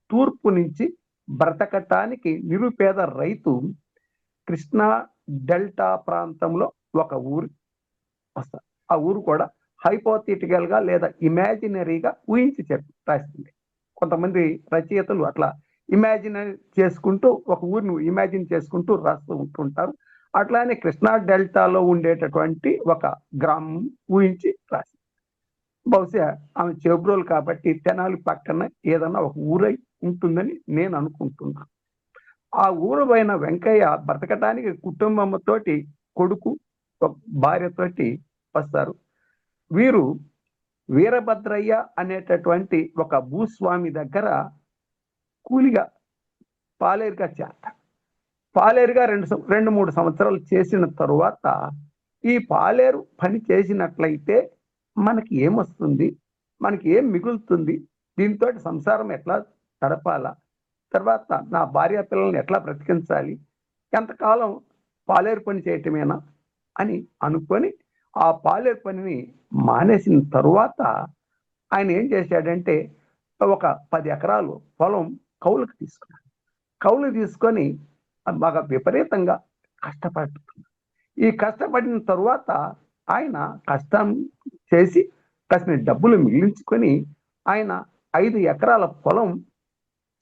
తూర్పు నుంచి బ్రతకటానికి నిరుపేద రైతు కృష్ణా డెల్టా ప్రాంతంలో ఒక ఊరు వస్తారు. ఆ ఊరు కూడా హైపోథెటికల్ గా లేదా ఇమాజినరీగా ఊహించి రాసింది. కొంతమంది రచయితలు అట్లా ఇమాజినరీ చేసుకుంటూ ఒక ఊరిని ఇమాజిన్ చేసుకుంటూ రాస్తూ ఉంటుంటారు. అట్లానే కృష్ణా డెల్టాలో ఉండేటటువంటి ఒక గ్రామం ఊహించి రాసింది. బహుశా ఆమె చేబ్రోలు కాబట్టి తెనాలి పక్కన ఏదన్నా ఒక ఊరై ఉంటుందని నేను అనుకుంటున్నాను. ఆ ఊరు పైన వెంకయ్య బ్రతకటానికి కుటుంబంతోటి, కొడుకు భార్యతోటి వస్తారు. వీరు వీరభద్రయ్య అనేటటువంటి ఒక భూస్వామి దగ్గర కూలిగా పాలేరుగా చేస్తారు. పాలేరుగా 2-3 సంవత్సరాలు చేసిన తరువాత ఈ పాలేరు పని చేసినట్లయితే మనకి ఏమొస్తుంది, మనకి ఏం మిగులుతుంది, దీంతో సంసారం ఎట్లా గడపాలా, తర్వాత నా భార్య పిల్లల్ని ఎట్లా బ్రతికించాలి, ఎంతకాలం పాలేరు పని చేయటమేనా అని అనుకొని ఆ పాలేరు పనిని మానేసిన తరువాత ఆయన ఏం చేశాడంటే ఒక 10 ఎకరాలు పొలం కౌలుకు తీసుకున్నాడు. కౌలు తీసుకొని బాగా విపరీతంగా కష్టపడుతున్నాడు. ఈ కష్టపడిన తరువాత ఆయన కష్టం చేసి కాసిన డబ్బులు మిగిలించుకొని ఆయన 5 ఎకరాల పొలం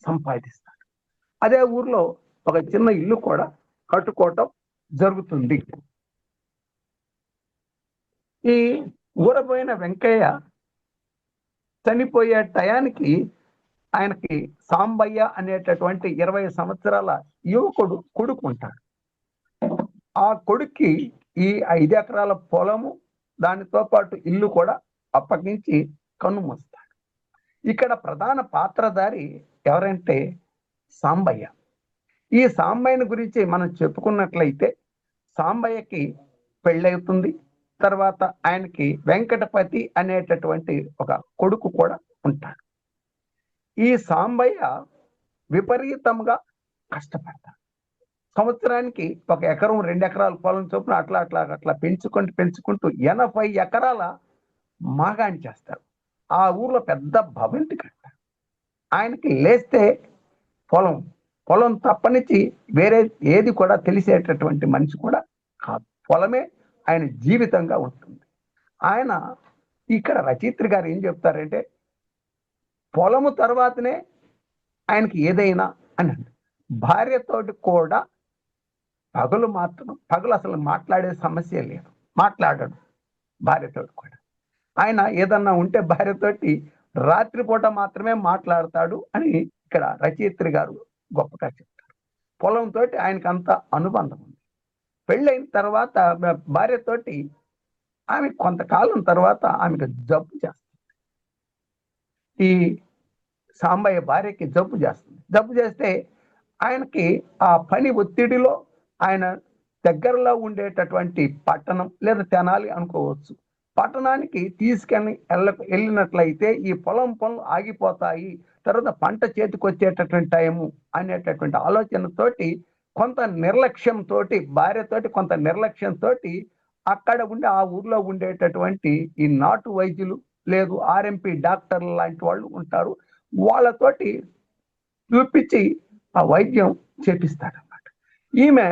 సంపాదిస్తాడు. అదే ఊర్లో ఒక చిన్న ఇల్లు కూడా కట్టుకోవటం జరుగుతుంది. ఈ ఊరబోయిన వెంకయ్య చనిపోయే టయానికి ఆయనకి సాంబయ్య అనేటటువంటి 20 సంవత్సరాల యువకుడు కొడుకు ఉంటాడు. ఆ కొడుక్కి ఈ 5 ఎకరాల పొలము దానితో పాటు ఇల్లు కూడా అప్పగించి కన్నుమూస్తాడు. ఇక్కడ ప్రధాన పాత్రధారి ఎవరంటే సాంబయ్య. ఈ సాంబయ్యని గురించి మనం చెప్పుకున్నట్లయితే సాంబయ్యకి పెళ్ళవుతుంది. తర్వాత ఆయనకి వెంకటపతి అనేటటువంటి ఒక కొడుకు కూడా ఉంటాడు. ఈ సాంబయ్య విపరీతంగా కష్టపడతాడు. సంవత్సరానికి 1 ఎకరం 2 ఎకరాల పొలం చొప్పున అట్లా పెంచుకుంటూ 80 ఎకరాల మాగాణి చేస్తాడు. ఆ ఊర్లో పెద్ద భవంతి కట్టాడు. ఆయనకి లేస్తే పొలం తప్పనిచ్చి వేరే ఏది కూడా తెలిసేటటువంటి మనిషి కూడా కాదు. పొలమే ఆయన జీవితంగా ఉంటుంది. ఆయన ఇక్కడ రచయిత్రి గారు ఏం చెప్తారంటే, పొలము తర్వాతనే ఆయనకి ఏదైనా అని. భార్యతోటి కూడా పగలు అసలు మాట్లాడే సమస్య లేదు, మాట్లాడాడు భార్యతోటి కూడా. ఆయన ఏదన్నా ఉంటే భార్యతోటి రాత్రిపూట మాత్రమే మాట్లాడతాడు అని ఇక్కడ రచయిత్రి గారు గొప్పగా చెప్తారు. పొలంతో ఆయనకు అంత అనుబంధం ఉంది. పెళ్ళైన తర్వాత భార్యతోటి ఆమె కొంతకాలం తర్వాత ఆమెకు జబ్బు చేస్తుంది. ఈ సాంబయ్య భార్యకి జబ్బు చేస్తుంది. జబ్బు చేస్తే ఆయనకి ఆ పని ఒత్తిడిలో ఆయన దగ్గరలో ఉండేటటువంటి పట్టణం లేదా తెనాలి అనుకోవచ్చు, పట్టణానికి తీసుకెళ్ళి వెళ్ళినట్లయితే ఈ పొలం పనులు ఆగిపోతాయి, తర్వాత పంట చేతికి వచ్చేటటువంటి టైము అనేటటువంటి ఆలోచనతోటి కొంత నిర్లక్ష్యంతో, భార్యతోటి కొంత నిర్లక్ష్యంతో అక్కడ ఉండే ఆ ఊర్లో ఉండేటటువంటి ఈ నాటు వైద్యులు లేదు ఆర్ఎంపీ డాక్టర్లు లాంటి వాళ్ళు ఉంటారు, వాళ్ళతోటి చూపించి ఆ వైద్యం చేపిస్తాడన్నమాట. ఈమె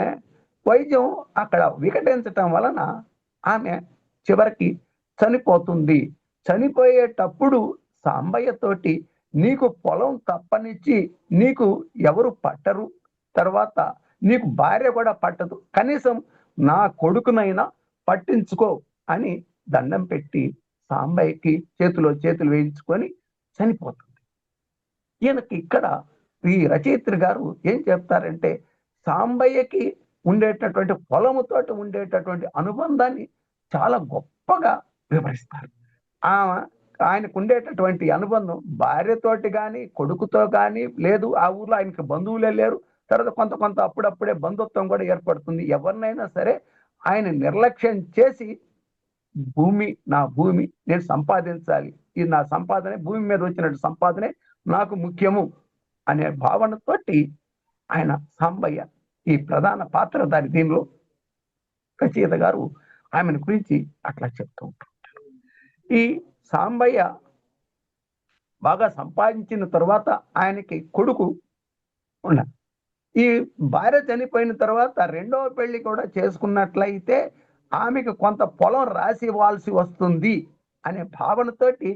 వైద్యం అక్కడ వికటించటం వలన ఆమె చివరికి చనిపోతుంది. చనిపోయేటప్పుడు సాంబయ్యతోటి నీకు పొలం తప్పనిచ్చి నీకు ఎవరు పట్టరు, తర్వాత నీకు భార్య కూడా పట్టదు, కనీసం నా కొడుకునైనా పట్టించుకో అని దండం పెట్టి సాంబయ్యకి చేతిలో చేతులు వేయించుకొని చనిపోతుంది. ఈయనకి ఇక్కడ ఈ రచయిత్రి గారు ఏం చెప్తారంటే సాంబయ్యకి ఉండేటటువంటి పొలముతోటి ఉండేటటువంటి అనుబంధాన్ని చాలా గొప్పగా వివరిస్తారు. ఆయనకు ఉండేటటువంటి అనుబంధం భార్యతోటి కానీ కొడుకుతో కానీ లేదు, ఆ ఊర్లో ఆయనకి బంధువులే లేరు, తర్వాత కొంత అప్పుడప్పుడే బంధుత్వం కూడా ఏర్పడుతుంది. ఎవరినైనా సరే ఆయన నిర్లక్ష్యం చేసి భూమి నా భూమి నేను సంపాదించాలి, ఇది నా సంపాదనే, భూమి మీద వచ్చినట్టు సంపాదనే నాకు ముఖ్యము అనే భావనతోటి ఆయన సాంబయ్య ఈ ప్రధాన పాత్రధారి. దీనిలో రచయిత గారు ఆమెను గురించి అట్లా చెప్తూ ఉంటారు. ఈ సాంబయ్య బాగా సంపాదించిన తర్వాత ఆయనకి కొడుకు ఉన్నాడు. ఈ భార్య చనిపోయిన తర్వాత రెండవ పెళ్లి కూడా చేసుకున్నట్లయితే ఆమెకు కొంత పొలం రాసి ఇవ్వాల్సి వస్తుంది అనే భావనతోటి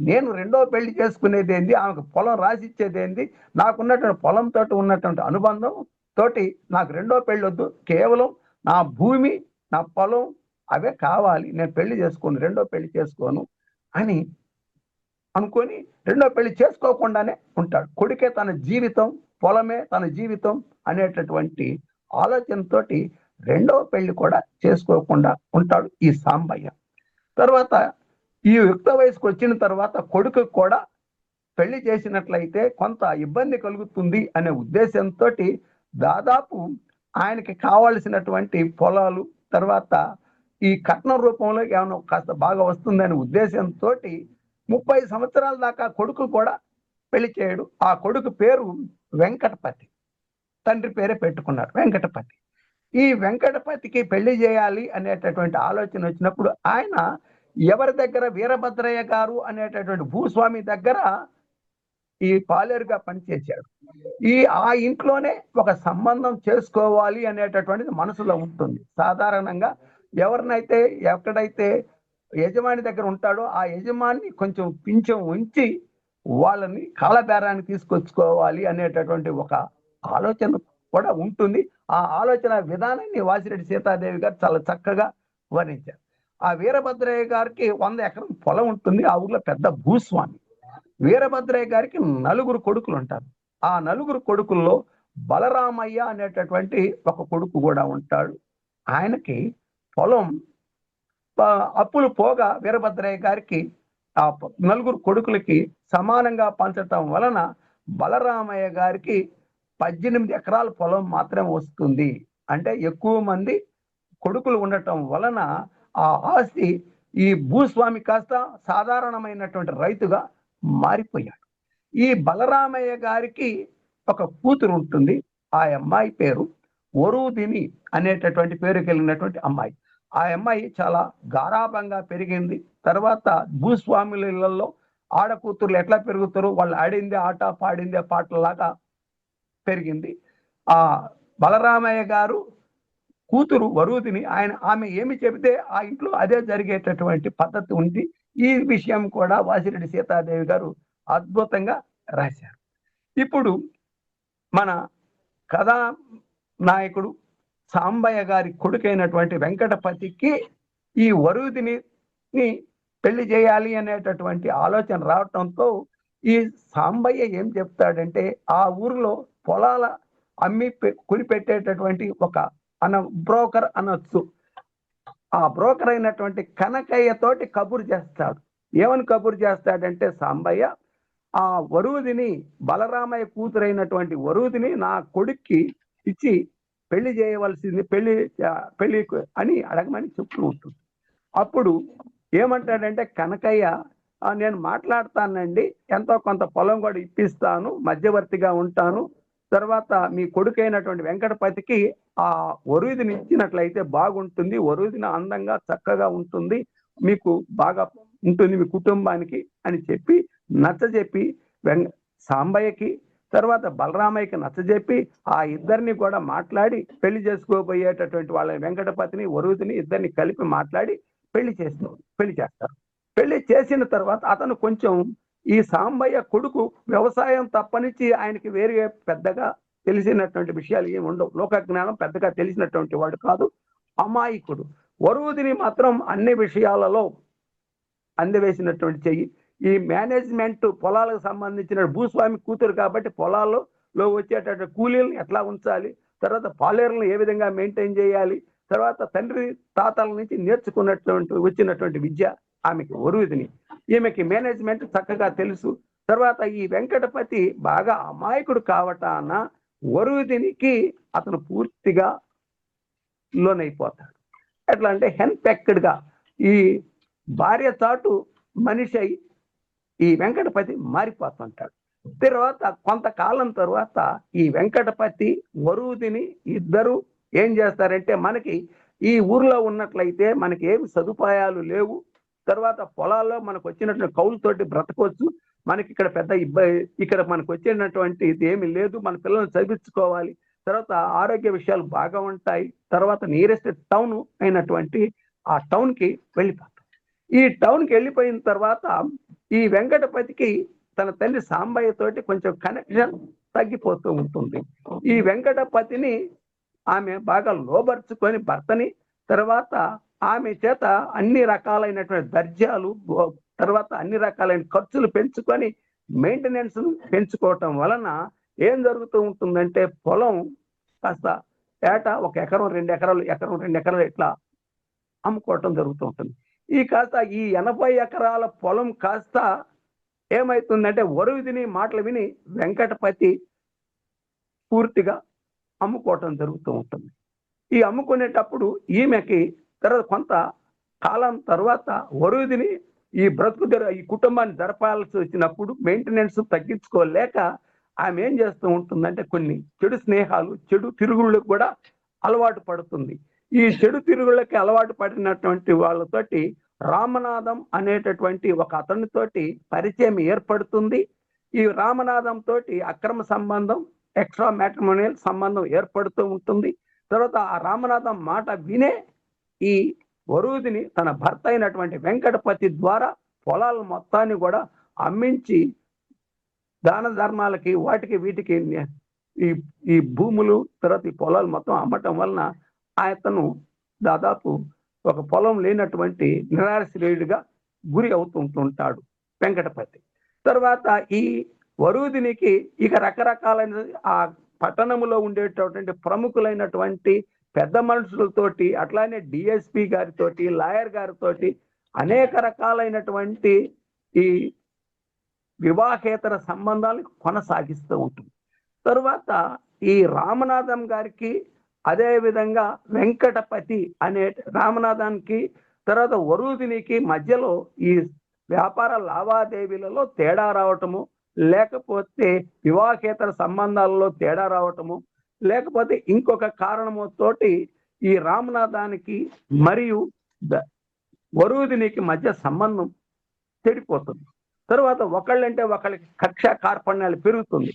నేను రెండవ పెళ్లి చేసుకునేది ఏంది, ఆమెకు పొలం రాసి ఇచ్చేది ఏంది, నాకున్నటువంటి పొలంతో ఉన్నటువంటి అనుబంధం తోటి నాకు రెండో పెళ్లి వద్దు, కేవలం నా భూమి నా పొలం అవే కావాలి, నేను పెళ్లి చేసుకోను, రెండో పెళ్లి చేసుకోను అని అనుకొని రెండో పెళ్లి చేసుకోకుండానే ఉంటాడు. కొడుకే తన జీవితం, పొలమే తన జీవితం అనేటటువంటి ఆలోచనతోటి రెండవ పెళ్లి కూడా చేసుకోకుండా ఉంటాడు ఈ సాంబయ్య. తర్వాత ఈ యుక్త వయసుకు వచ్చిన తర్వాత కొడుకు కూడా పెళ్లి చేసినట్లయితే కొంత ఇబ్బంది కలుగుతుంది అనే ఉద్దేశంతో దాదాపు ఆయనకి కావాల్సినటువంటి పొలాలు, తర్వాత ఈ కట్నం రూపంలో ఏమైనా కాస్త బాగా వస్తుందనే ఉద్దేశంతో 30 సంవత్సరాల దాకా కొడుకు కూడా పెళ్లి చేయడు. ఆ కొడుకు పేరు వెంకటపతి, తండ్రి పేరే పెట్టుకున్నారు వెంకటపతి. ఈ వెంకటపతికి పెళ్లి చేయాలి అనేటటువంటి ఆలోచన వచ్చినప్పుడు ఆయన ఎవరి దగ్గర, వీరభద్రయ్య గారు అనేటటువంటి భూస్వామి దగ్గర ఈ పాలేరుగా పనిచేశాడు. ఆ ఇంట్లోనే ఒక సంబంధం చేసుకోవాలి అనేటటువంటిది మనసులో ఉంటుంది. సాధారణంగా ఎవరినైతే ఎక్కడైతే యజమాని దగ్గర ఉంటాడో ఆ యజమాని కొంచెం ఉంచి వాళ్ళని కాలబేరాన్ని తీసుకొచ్చుకోవాలి అనేటటువంటి ఒక ఆలోచన కూడా ఉంటుంది. ఆ ఆలోచన విధానాన్ని వాసిరెడ్డి సీతాదేవి గారు చాలా చక్కగా వర్ణించారు. ఆ వీరభద్రయ్య గారికి 100 ఎకరం పొలం ఉంటుంది. ఆ ఊర్లో పెద్ద భూస్వామి. వీరభద్రయ్య గారికి 4 కొడుకులు ఉంటారు. ఆ 4 కొడుకుల్లో బలరామయ్య అనేటటువంటి ఒక కొడుకు కూడా ఉంటాడు. ఆయనకి పొలం అప్పులు పోగా వీరభద్రయ్య గారికి ఆ 4 కొడుకులకి సమానంగా పంచటం వలన బలరామయ్య గారికి 18 ఎకరాల పొలం మాత్రమే వస్తుంది. అంటే ఎక్కువ మంది కొడుకులు ఉండటం వలన ఆ ఆస్తి ఈ భూస్వామి కాస్త సాధారణమైనటువంటి రైతుగా మారిపోయాడు. ఈ బలరామయ్య గారికి ఒక కూతురు ఉంటుంది. ఆ అమ్మాయి పేరు వరూదిని అనేటటువంటి పేరు కలిగినటువంటి అమ్మాయి. ఆ అమ్మాయి చాలా గారాభంగా పెరిగింది. తర్వాత భూస్వాముల ఇళ్లలో ఆడకూతుర్లు ఎట్లా పెరుగుతారు, వాళ్ళు ఆడిందే ఆట పాడిందే పాటలాగా పెరిగింది. ఆ బలరామయ్య గారు కూతురు వరూదిని ఆమె ఏమి చెబితే ఆ ఇంట్లో అదే జరిగేటటువంటి పద్ధతి ఉంది. ఈ విషయం కూడా వాసిరెడ్డి సీతాదేవి గారు అద్భుతంగా రాశారు. ఇప్పుడు మన కథా నాయకుడు సాంబయ్య గారి కొడుకైనటువంటి వెంకటపతికి ఈ వరూదిని పెళ్లి చేయాలి అనేటటువంటి ఆలోచన రావటంతో ఈ సాంబయ్య ఏం చెప్తాడంటే ఆ ఊరిలో పొలాల అమ్మి కొనిపెట్టేటటువంటి ఒక బ్రోకర్ అనొచ్చు. ఆ బ్రోకర్ అయినటువంటి కనకయ్య తోటి కబురు చేస్తాడు. ఏమని కబురు చేస్తాడంటే, సాంబయ్య, ఆ వరూదిని, బలరామయ్య కూతురైనటువంటి వరూదిని నా కొడుక్కి ఇచ్చి పెళ్లి చేయవలసింది, పెళ్లి అని అడగమని చెప్తూ ఉంటుంది. అప్పుడు ఏమంటాడంటే కనకయ్య, నేను మాట్లాడతానండి, ఎంతో కొంత పొలం కూడా ఇప్పిస్తాను, మధ్యవర్తిగా ఉంటాను, తర్వాత మీ కొడుకైనటువంటి వెంకటపతికి ఆ వరూదిని ఇచ్చినట్లయితే బాగుంటుంది, వరూదిని అందంగా చక్కగా ఉంటుంది, మీకు బాగా ఉంటుంది మీ కుటుంబానికి అని చెప్పి నచ్చజెప్పి సాంబయ్యకి తర్వాత బలరామయ్యకి నచ్చజెప్పి ఆ ఇద్దరిని కూడా మాట్లాడి పెళ్లి చేసుకోబోయేటటువంటి వాళ్ళ వెంకటపతిని వరూదిని ఇద్దరిని కలిపి మాట్లాడి పెళ్లి చేస్తారు. పెళ్లి చేసిన తర్వాత అతను కొంచెం, ఈ సాంబయ్య కొడుకు వ్యవసాయం తప్పనిచ్చి ఆయనకి వేరే పెద్దగా తెలిసినటువంటి విషయాలు ఏమి ఉండవు, లోక జ్ఞానం పెద్దగా తెలిసినటువంటి వాడు కాదు, అమాయకుడు. వరూదిని మాత్రం అన్ని విషయాలలో అందవేసినటువంటి చెయ్యి. ఈ మేనేజ్మెంట్ పొలాలకు సంబంధించిన భూస్వామి కూతురు కాబట్టి పొలాల్లో వచ్చేటటువంటి కూలీలను ఎట్లా ఉంచాలి, తర్వాత పాలేరులను ఏ విధంగా మెయింటైన్ చేయాలి, తర్వాత తండ్రి తాతల నుంచి వచ్చినటువంటి విద్య ఆమెకి వరూదిని. ఈమెకి మేనేజ్మెంట్ చక్కగా తెలుసు. తర్వాత ఈ వెంకటపతి బాగా అమాయకుడు కావటాన వరూదినికి అతను పూర్తిగా లోనైపోతాడు. ఎట్లా అంటే హెన్పెక్డ్గా ఈ భార్య చాటు మనిషి అయి ఈ వెంకటపతి మారిపోతుంటాడు. తర్వాత కొంతకాలం తర్వాత ఈ వెంకటపతి వరూదిని ఇద్దరు ఏం చేస్తారంటే, మనకి ఈ ఊర్లో ఉన్నట్లయితే మనకి ఏమి సదుపాయాలు లేవు, తర్వాత పొలాల్లో మనకు వచ్చినటువంటి కౌలుతోటి బ్రతకొచ్చు, మనకి ఇక్కడ పెద్ద ఇక్కడ మనకు వచ్చినటువంటి ఇది ఏమి లేదు, మన పిల్లల్ని చదివించుకోవాలి, తర్వాత ఆరోగ్య విషయాలు బాగా ఉంటాయి, తర్వాత నియరెస్ట్ టౌన్ అయినటువంటి ఆ టౌన్కి వెళ్ళిపోతాం. ఈ టౌన్కి వెళ్ళిపోయిన తర్వాత ఈ వెంకటపతికి తన తండ్రి సాంబయ్య తోటి కొంచెం కనెక్షన్ తగ్గిపోతూ ఉంటుంది. ఈ వెంకటపతిని ఆమె బాగా లోబర్చుకొని భర్తని, తర్వాత ఆమె చేత అన్ని రకాలైనటువంటి దర్జాలు, తర్వాత అన్ని రకాలైన ఖర్చులు పెంచుకొని మెయింటెనెన్స్ పెంచుకోవటం వలన ఏం జరుగుతూ ఉంటుందంటే, పొలం కాస్త ఏటా 1 ఎకరం 2 ఎకరాలు, ఎకరం 2 ఎకరాలు ఇట్లా అమ్ముకోవటం జరుగుతూ ఉంటుంది. ఈ 80 ఎకరాల పొలం కాస్త ఏమైతుందంటే, వరూదిని మాటలు విని వెంకటపతి పూర్తిగా అమ్ముకోవటం జరుగుతూ ఉంటుంది. ఈ అమ్ముకునేటప్పుడు ఈమెకి తర్వాత కొంత కాలం తర్వాత వరూదిని ఈ ఈ కుటుంబాన్ని జరపాల్సి వచ్చినప్పుడు మెయింటెనెన్స్ తగ్గించుకోలేక ఆమె ఏం చేస్తూ ఉంటుందంటే, కొన్ని చెడు స్నేహాలు, చెడు తిరుగుళ్ళకు కూడా అలవాటు పడుతుంది. ఈ చెడు తిరుగుళ్ళకి అలవాటు పడినటువంటి వాళ్ళతోటి రామనాథం అనేటటువంటి ఒక అతనితోటి పరిచయం ఏర్పడుతుంది. ఈ రామనాథం తోటి అక్రమ సంబంధం, ఎక్స్ట్రా మ్యాట్రిమోనియల్ సంబంధం ఏర్పడుతూ ఉంటుంది. తర్వాత ఆ రామనాథం మాట వినే ఈ వరూదిని తన భర్త అయినటువంటి వెంకటపతి ద్వారా పొలాల మొత్తాన్ని కూడా అమ్మించి దాన ధర్మాలకి వాటికి వీటికి ఈ భూములు తర్వాత ఈ పొలాలు మొత్తం అమ్మటం వలన అతను దాదాపు ఒక పొలం లేనటువంటి నిరాశ్రయుడిగా గురి అవుతుంటాడు వెంకటపతి. తర్వాత ఈ వరూదినికి ఇక రకరకాలైన ఆ పట్టణములో ఉండేటటువంటి ప్రముఖులైనటువంటి పెద్ద మనుషులతోటి, అట్లానే డిఎస్పి గారితోటి, లాయర్ గారితోటి అనేక రకాలైనటువంటి ఈ వివాహేతర సంబంధాలు కొనసాగిస్తూ ఉంటుంది. తరువాత ఈ రామనాథం గారికి, అదే విధంగా వెంకటపతి అనే రామనాథానికి తర్వాత వరూదినికి మధ్యలో ఈ వ్యాపార లావాదేవీలలో తేడా రావటము, లేకపోతే వివాహేతర సంబంధాలలో తేడా రావటము, లేకపోతే ఇంకొక కారణము తోటి ఈ రామనాథానికి మరియు వరూదినికి మధ్య సంబంధం చెడిపోతుంది. తర్వాత ఒకళ్ళంటే ఒకళ్ళకి కక్ష కార్పణ్యాలు పెరుగుతుంది.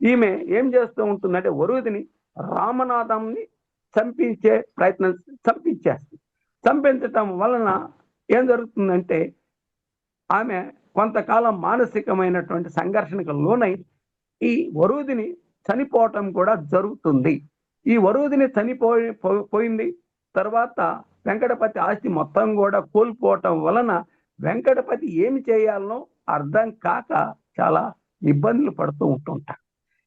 ఈమె ఏం చేస్తూ ఉంటుందంటే, వరూదిని రామనాథంని చంపించే ప్రయత్నం చంపించేస్తుంది. చంపించటం వలన ఏం జరుగుతుందంటే, ఆమె కొంతకాలం మానసికమైనటువంటి సంఘర్షణకు లోనై ఈ వరూదిని చనిపోవటం కూడా జరుగుతుంది. ఈ వరూదిని పోయింది తర్వాత వెంకటపతి ఆస్తి మొత్తం కూడా కోల్పోవటం వలన వెంకటపతి ఏమి చేయాలనో అర్థం కాక చాలా ఇబ్బందులు పడుతూ ఉంటుంటాడు.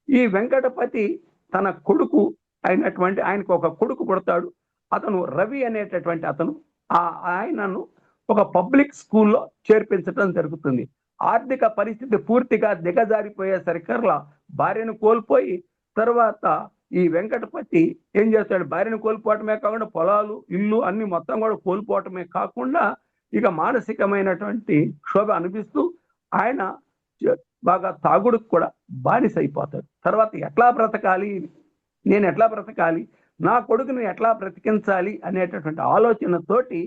ఈ వెంకటపతి తన కొడుకు అయినటువంటి ఆయనకు ఒక కొడుకు పుడతాడు. అతను రవి అనేటటువంటి అతను ఆయనను ఒక పబ్లిక్ స్కూల్లో చేర్పించడం జరుగుతుంది. ఆర్థిక పరిస్థితి పూర్తిగా దిగజారిపోయేసరికల్లా భార్యను కోల్పోయి తర్వాత ఈ వెంకటపతి ఏం చేస్తాడు, భార్యను కోల్పోవటమే కాకుండా పొలాలు ఇల్లు అన్ని మొత్తం కూడా కోల్పోవటమే కాకుండా ఇక మానసికమైనటువంటి క్షోభ అనిపిస్తూ ఆయన బాగా తాగుడుకు కూడా బానిస అయిపోతాడు. తర్వాత ఎట్లా బ్రతకాలి, నేను ఎట్లా బ్రతకాలి, నా కొడుకుని ఎట్లా బ్రతికించాలి అనేటటువంటి ఆలోచనతోటి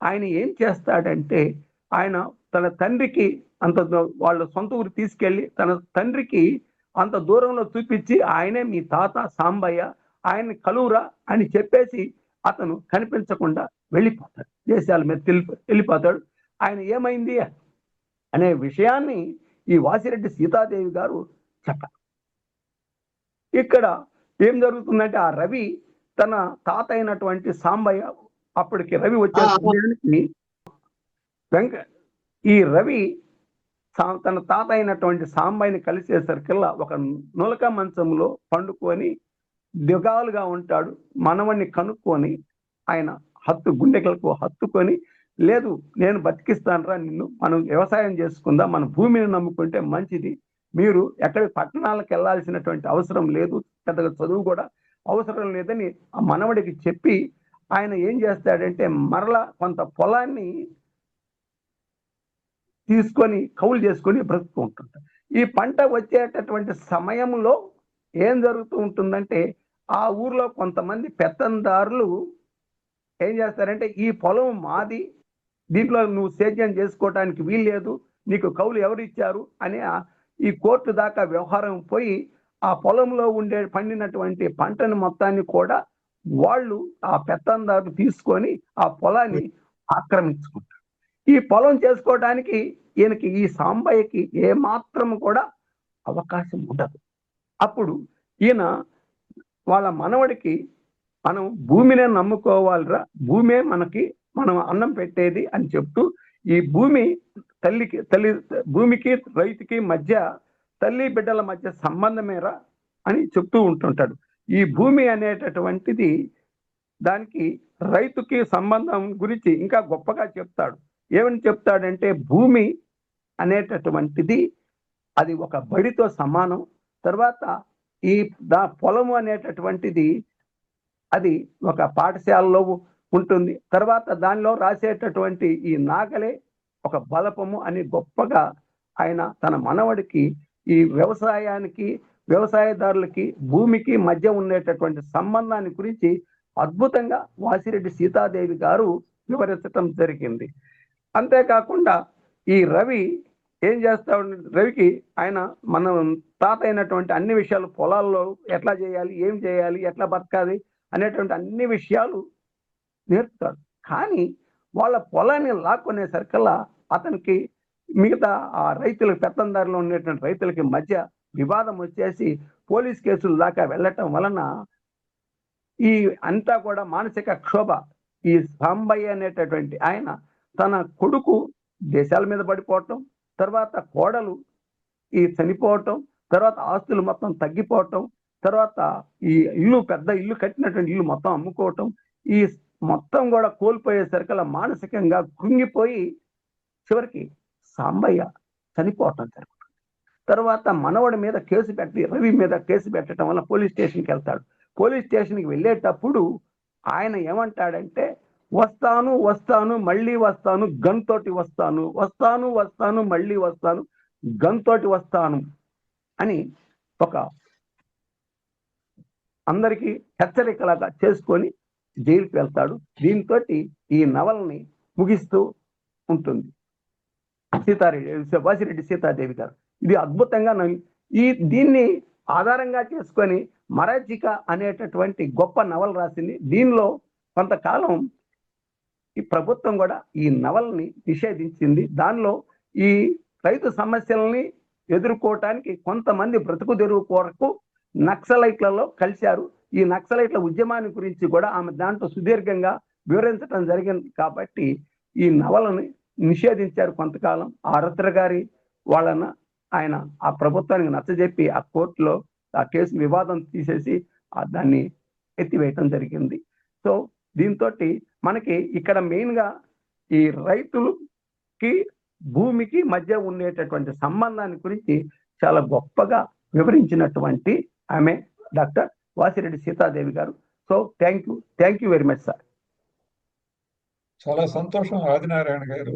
ఆయన ఏం చేస్తాడంటే ఆయన తన తండ్రికి అంత వాళ్ళ సొంత ఊరు తీసుకెళ్లి తన తండ్రికి అంత దూరంలో చూపించి ఆయనే మీ తాత సాంబయ్య, ఆయన్ని కలువురా అని చెప్పేసి అతను కనిపించకుండా వెళ్ళిపోతాడు, దేశాల మీద వెళ్ళిపోతాడు. ఆయన ఏమైంది అనే విషయాన్ని ఈ వాసిరెడ్డి సీతాదేవి గారు చెప్పారు. ఇక్కడ ఏం జరుగుతుందంటే ఆ రవి తన తాత అయినటువంటి సాంబయ్య, అప్పటికి రవి వచ్చే సమయానికి ఈ రవి తన తాత అయినటువంటి సాంబయ్యని కలిసేసరికల్లా ఒక నులక మంచంలో పండుకొని దిగాలుగా ఉంటాడు. మనవణ్ణి కనుక్కొని ఆయన గుండెలకు హత్తుకొని, లేదు నేను బతికిస్తానరా నిన్ను, మనం వ్యవసాయం చేసుకుందాం, మన భూమిని నమ్ముకుంటే మంచిది, మీరు ఎక్కడి పట్టణాలకు వెళ్ళాల్సినటువంటి అవసరం లేదు, పెద్దగా చదువు కూడా అవసరం లేదని ఆ మనవడికి చెప్పి ఆయన ఏం చేస్తాడంటే మరలా కొంత పొలాన్ని తీసుకొని కౌలు చేసుకొని బ్రతుకుతూ ఉంటుంటాడు. ఈ పంట వచ్చేటటువంటి సమయంలో ఏం జరుగుతూ ఉంటుందంటే ఆ ఊర్లో కొంతమంది పెత్తందారులు ఏం చేస్తారంటే ఈ పొలం మాది, దీంట్లో నువ్వు సేద్యం చేసుకోవటానికి వీల్లేదు, నీకు కౌలు ఎవరు ఇచ్చారు అని ఈ కోర్టు దాకా వ్యవహారం పోయి ఆ పొలంలో పండినటువంటి పంటను మొత్తాన్ని కూడా వాళ్ళు ఆ పెత్తందారులు తీసుకొని ఆ పొలాన్ని ఆక్రమించుకుంటారు. ఈ పొలం చేసుకోవడానికి ఈయనకి ఈ సాంబయ్యకి ఏమాత్రం కూడా అవకాశం ఉండదు. అప్పుడు ఈయన వాళ్ళ మనవడికి మనం భూమినే నమ్ముకోవాలిరా, భూమే మనం అన్నం పెట్టేది అని చెప్తూ ఈ భూమికి రైతుకి మధ్య తల్లి బిడ్డల మధ్య సంబంధమేరా అని చెప్తూ ఉంటుంటాడు. ఈ భూమి అనేటటువంటిది దానికి రైతుకి సంబంధం గురించి ఇంకా గొప్పగా చెప్తాడు. ఏమని చెప్తాడంటే భూమి అనేటటువంటిది అది ఒక బడితో సమానం. తర్వాత ఈ పొలము అనేటటువంటిది అది ఒక పాఠశాలలో ఉంటుంది. తర్వాత దానిలో రాసేటటువంటి ఈ నాగలే ఒక బలపము అని గొప్పగా ఆయన తన మనవడికి ఈ వ్యవసాయదారులకి భూమికి మధ్య ఉండేటటువంటి సంబంధాన్ని గురించి అద్భుతంగా వాసిరెడ్డి సీతాదేవి గారు వివరించటం జరిగింది. అంతేకాకుండా ఈ రవి ఏం చేస్తాడు, రవికి ఆయన మన తాత అయినటువంటి అన్ని విషయాలు, పొలాల్లో ఎట్లా చేయాలి, ఏం చేయాలి, ఎట్లా బతకాలి అనేటువంటి అన్ని విషయాలు నేర్పుతాడు. కానీ వాళ్ళ పొలాన్ని లాక్కునేసరికల్లా అతనికి మిగతా ఆ రైతులకు పెత్తందారిలో ఉండేటువంటి రైతులకి మధ్య వివాదం వచ్చేసి పోలీస్ కేసుల దాకా వెళ్ళటం వలన ఈ అంతా కూడా మానసిక క్షోభ. ఈ సాంబయ్య అనేటటువంటి ఆయన తన కొడుకు దేశాల మీద పడిపోవటం, తర్వాత కోడలు ఈ చనిపోవటం, తర్వాత ఆస్తులు మొత్తం తగ్గిపోవటం, తర్వాత ఈ పెద్ద ఇల్లు కట్టినటువంటి ఇల్లు మొత్తం అమ్ముకోవటం, ఈ మొత్తం కూడా కోల్పోయేసరికల్లా మానసికంగా కృంగిపోయి చివరికి సాంబయ్య చనిపోవటం జరుగుతుంది. తర్వాత మనవడి మీద కేసు పెట్టి రవి మీద కేసు పెట్టడం వల్ల పోలీస్ స్టేషన్కి వెళ్తాడు. పోలీస్ స్టేషన్కి వెళ్ళేటప్పుడు ఆయన ఏమంటాడంటే వస్తాను మళ్ళీ వస్తాను, గన్ తోటి వస్తాను మళ్ళీ వస్తాను, గన్ తోటి వస్తాను అని ఒక అందరికీ హెచ్చరికలాగా చేసుకొని జైలుకి వెళ్తాడు. దీంతో ఈ నవలని ముగిస్తూ ఉంటుంది వాసిరెడ్డి సీతాదేవి గారు. ఇది అద్భుతంగా దీన్ని ఆధారంగా చేసుకొని మరాఠిక అనేటటువంటి గొప్ప నవల రాసింది. దీనిలో కొంతకాలం ఈ ప్రభుత్వం కూడా ఈ నవలని నిషేధించింది. దానిలో ఈ రైతు సమస్యలని ఎదుర్కోవటానికి కొంతమంది బ్రతుకు తెరువు కొరకు నక్సలైట్లలో కలిశారు. ఈ నక్సలైట్ల ఉద్యమాన్ని గురించి కూడా ఆమె దాంట్లో సుదీర్ఘంగా వివరించడం జరిగింది. కాబట్టి ఈ నవలని నిషేధించారు కొంతకాలం. ఆ రత్ర గారి వాళ్ళన ఆయన ఆ ప్రభుత్వానికి నచ్చజెప్పి ఆ కోర్టులో ఆ కేసు వివాదం తీసేసి దాన్ని ఎత్తివేయటం జరిగింది. సో దీంతో మనకి ఇక్కడ మెయిన్గా ఈ రైతులకి భూమికి మధ్య ఉండేటటువంటి సంబంధాన్ని గురించి చాలా గొప్పగా వివరించినటువంటి ఆమె డాక్టర్ వాసిరెడ్డి సీతాదేవి గారు. So thank you very much sir. చాలా సంతోషం ఆదినారాయణ గారు.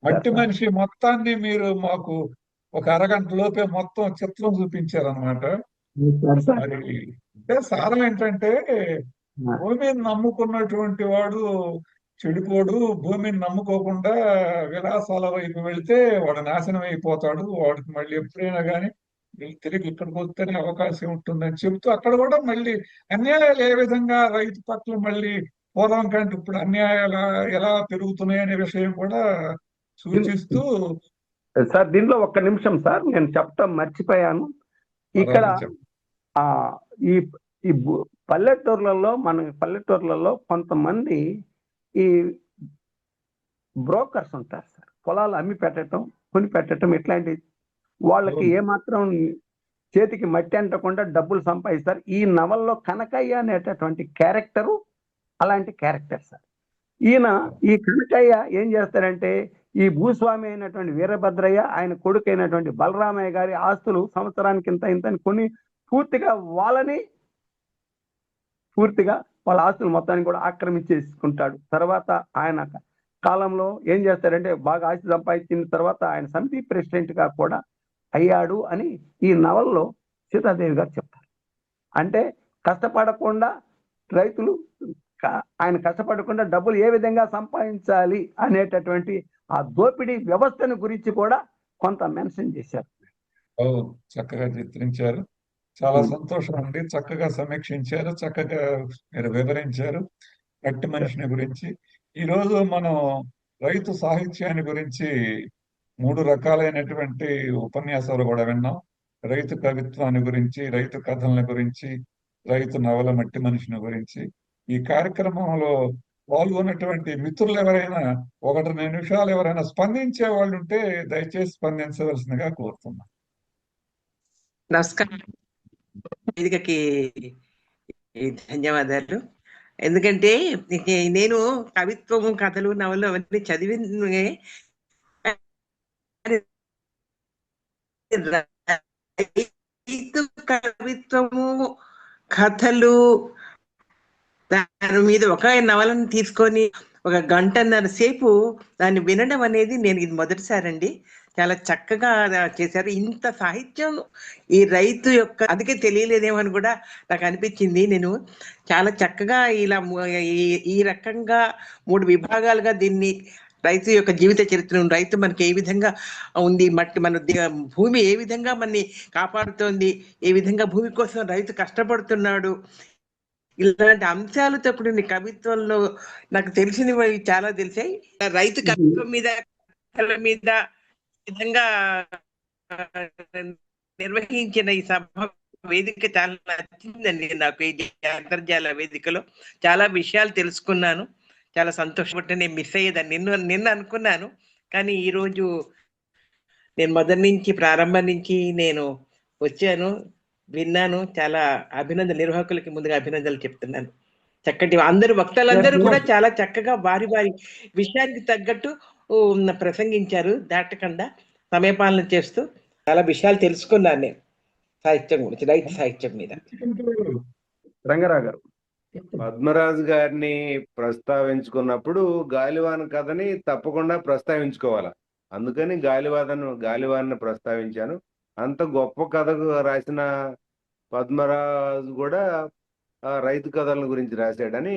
మట్టి మనిషి మొత్తాన్ని మీరు మాకు ఒక అరగంట లోపే మొత్తం చిత్రం చూపించారనమాట. మరి అంటే సారం ఏంటంటే భూమిని నమ్ముకున్నటువంటి వాడు చెడిపోడు, భూమిని నమ్ముకోకుండా విలాసాల వైపు వెళితే వాడు నాశనం అయిపోతాడు, వాడికి మళ్ళీ ఎప్పుడైనా కానీ తిరిగి ఇక్కడికి వస్తేనే అవకాశం ఉంటుందని చెబుతూ అక్కడ కూడా మళ్ళీ అన్యాయాలు ఏ విధంగా రైతు పట్ల మళ్ళీ పూర్వం కంటే ఇప్పుడు అన్యాయాలు ఎలా పెరుగుతున్నాయి అనే విషయం కూడా సూచిస్తూ సార్ దీనిలో ఒక్క నిమిషం సార్, నేను చెప్పటం మర్చిపోయాను. ఇక్కడ ఈ ఈ పల్లెటూర్లలో కొంతమంది ఈ బ్రోకర్స్ ఉంటారు సార్, పొలాలు అమ్మి పెట్టడం కొని పెట్టడం ఇట్లాంటివి. వాళ్ళకి ఏమాత్రం చేతికి మట్టి అంటకుండా డబ్బులు సంపాదిస్తారు. ఈ నవల్లో కనకయ్య అనేటటువంటి క్యారెక్టరు అలాంటి క్యారెక్టర్ సార్. ఈయన ఈ కనకయ్య ఏం చేస్తారంటే ఈ భూస్వామి అయినటువంటి వీరభద్రయ్య, ఆయన కొడుకు అయినటువంటి బలరామయ్య గారి ఆస్తులు సంవత్సరానికి ఇంత కొని పూర్తిగా వాళ్ళ ఆస్తులు మొత్తాన్ని కూడా ఆక్రమించేసుకుంటాడు. తర్వాత ఆయన కాలంలో ఏం చేస్తారంటే బాగా ఆస్తి సంపాదించిన తర్వాత ఆయన సమితి ప్రెసిడెంట్ గా కూడా అయ్యాడు అని ఈ నవల్లో సీతాదేవి గారు చెప్తారు. అంటే కష్టపడకుండా రైతులు ఆయన కష్టపడకుండా డబ్బులు ఏ విధంగా సంపాదించాలి అనేటటువంటి ఆ దోపిడీ వ్యవస్థను గురించి కూడా కొంత మెన్షన్ చేశారు. చక్కగా చిత్రించారు. చాలా సంతోషం అండి. చక్కగా సమీక్షించారు, చక్కగా మీరు వివరించారు మట్టి మనిషిని గురించి. ఈరోజు మనం రైతు సాహిత్యాన్ని గురించి 3 రకాలైనటువంటి ఉపన్యాసాలు కూడా విన్నాం. రైతు కవిత్వాన్ని గురించి, రైతు కథల గురించి, రైతు నవల మట్టి మనిషిని గురించి. ఈ కార్యక్రమంలో పాల్గొన్నటువంటి మిత్రులు ఎవరైనా 1-2 నిమిషాలు ఎవరైనా స్పందించే వాళ్ళు ఉంటే దయచేసి స్పందించవలసిందిగా కోరుతున్నాను. నమస్కారం. వేదికకి ధన్యవాదాలు. ఎందుకంటే నేను కవిత్వము, కథలు, నవలు అవన్నీ చదివి రైతు కవిత్వము, కథలు దాని మీద ఒక నవలను తీసుకొని 1 గంటన్నర సేపు దాన్ని వినడం అనేది నేను ఇది మొదటిసారండి. చాలా చక్కగా చేశారు. ఇంత సాహిత్యం ఈ రైతు యొక్క అందుకే తెలియలేదేమో అని కూడా నాకు అనిపించింది. నేను చాలా చక్కగా ఇలా ఈ రకంగా 3 విభాగాలుగా దీన్ని రైతు యొక్క జీవిత చరిత్రను, రైతు మనకి ఏ విధంగా ఉంది, మన భూమి ఏ విధంగా మనని కాపాడుతోంది, ఏ విధంగా భూమి కోసం రైతు కష్టపడుతున్నాడు, ఇలాంటి అంశాలతో కూడిన కవిత్వంలో నాకు తెలిసినవి చాలా తెలిసాయి. రైతు కవిత్వం మీద, కథల మీద విధంగా నిర్వహించిన ఈ సభ వేదిక చాలా నచ్చిందండి నాకు. ఈ అంతర్జాల వేదికలో చాలా విషయాలు తెలుసుకున్నాను. చాలా సంతోషపడి నేను మిస్ అయ్యేదాన్ని. నిన్న అనుకున్నాను, కానీ ఈరోజు నేను మొదటి నుంచి ప్రారంభం నుంచి నేను వచ్చాను, విన్నాను. చాలా నిర్వాహకులకి ముందుగా అభినందనలు చెప్తున్నాను. చక్కటి అందరు వక్తలందరూ కూడా చాలా చక్కగా వారి విషయానికి తగ్గట్టు ప్రసంగించారు. దాటకుండా సమయపాలన చేస్తూ చాలా విషయాలు తెలుసుకున్నాను నేను సాహిత్యం గురించి, రైతు సాహిత్యం మీద. రంగారావు గారు పద్మరాజు గారిని ప్రస్తావించుకున్నప్పుడు గాలివాన కథని తప్పకుండా ప్రస్తావించుకోవాలి. అందుకని గాలివాన్ని ప్రస్తావించాను. అంత గొప్ప కథ రాసిన పద్మరాజు కూడా రైతు కథల గురించి రాశాడని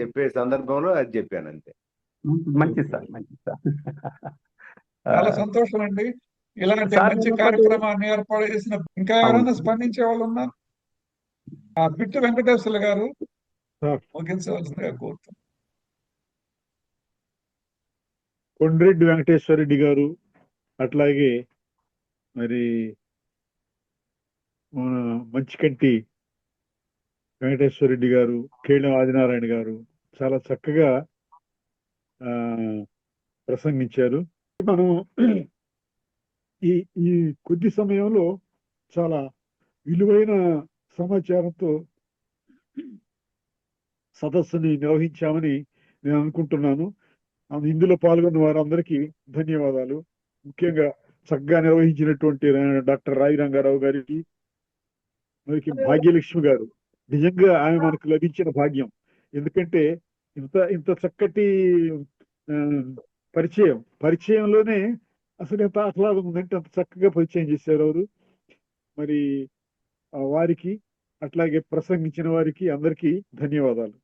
చెప్పే సందర్భంలో అది చెప్పాను అంతే. మంచిది సార్, మంచిది సార్. చాలా సంతోషం అండి. ఇలాంటి మంచి కార్యక్రమాన్ని ఏర్పాటు చేసిన ఇంకా ఎవరైనా స్పందించే వాళ్ళు ఉన్నారు? బిట్టు వెంకటేశ్వర్లు గారు ముగించవలసిందిగా కోరుతున్నాను. కొండ్రెడ్డి వెంకటేశ్వర రెడ్డి గారు, అట్లాగే మరి మన మంచికంటి వెంకటేశ్వర రెడ్డి గారు, కేళం ఆదినారాయణ గారు చాలా చక్కగా ప్రసంగించారు. మనం ఈ కొద్ది సమయంలో చాలా విలువైన సమాచారంతో సదస్సుని నిర్వహించామని నేను అనుకుంటున్నాను. ఇందులో పాల్గొన్న వారందరికీ ధన్యవాదాలు. ముఖ్యంగా చక్కగా నిర్వహించినటువంటి డాక్టర్ రావి రంగారావు గారికి, మరికి భాగ్యలక్ష్మి గారు, నిజంగా ఆమె మనకు లభించిన భాగ్యం. ఎందుకంటే ఇంత ఇంత చక్కటి ఆ, పరిచయంలోనే అసలు ఎంత ఆహ్లాదం ఉందంటే అంత చక్కగా పరిచయం చేశారు వారు. మరి వారికి, అట్లాగే ప్రసంగించిన వారికి అందరికీ ధన్యవాదాలు.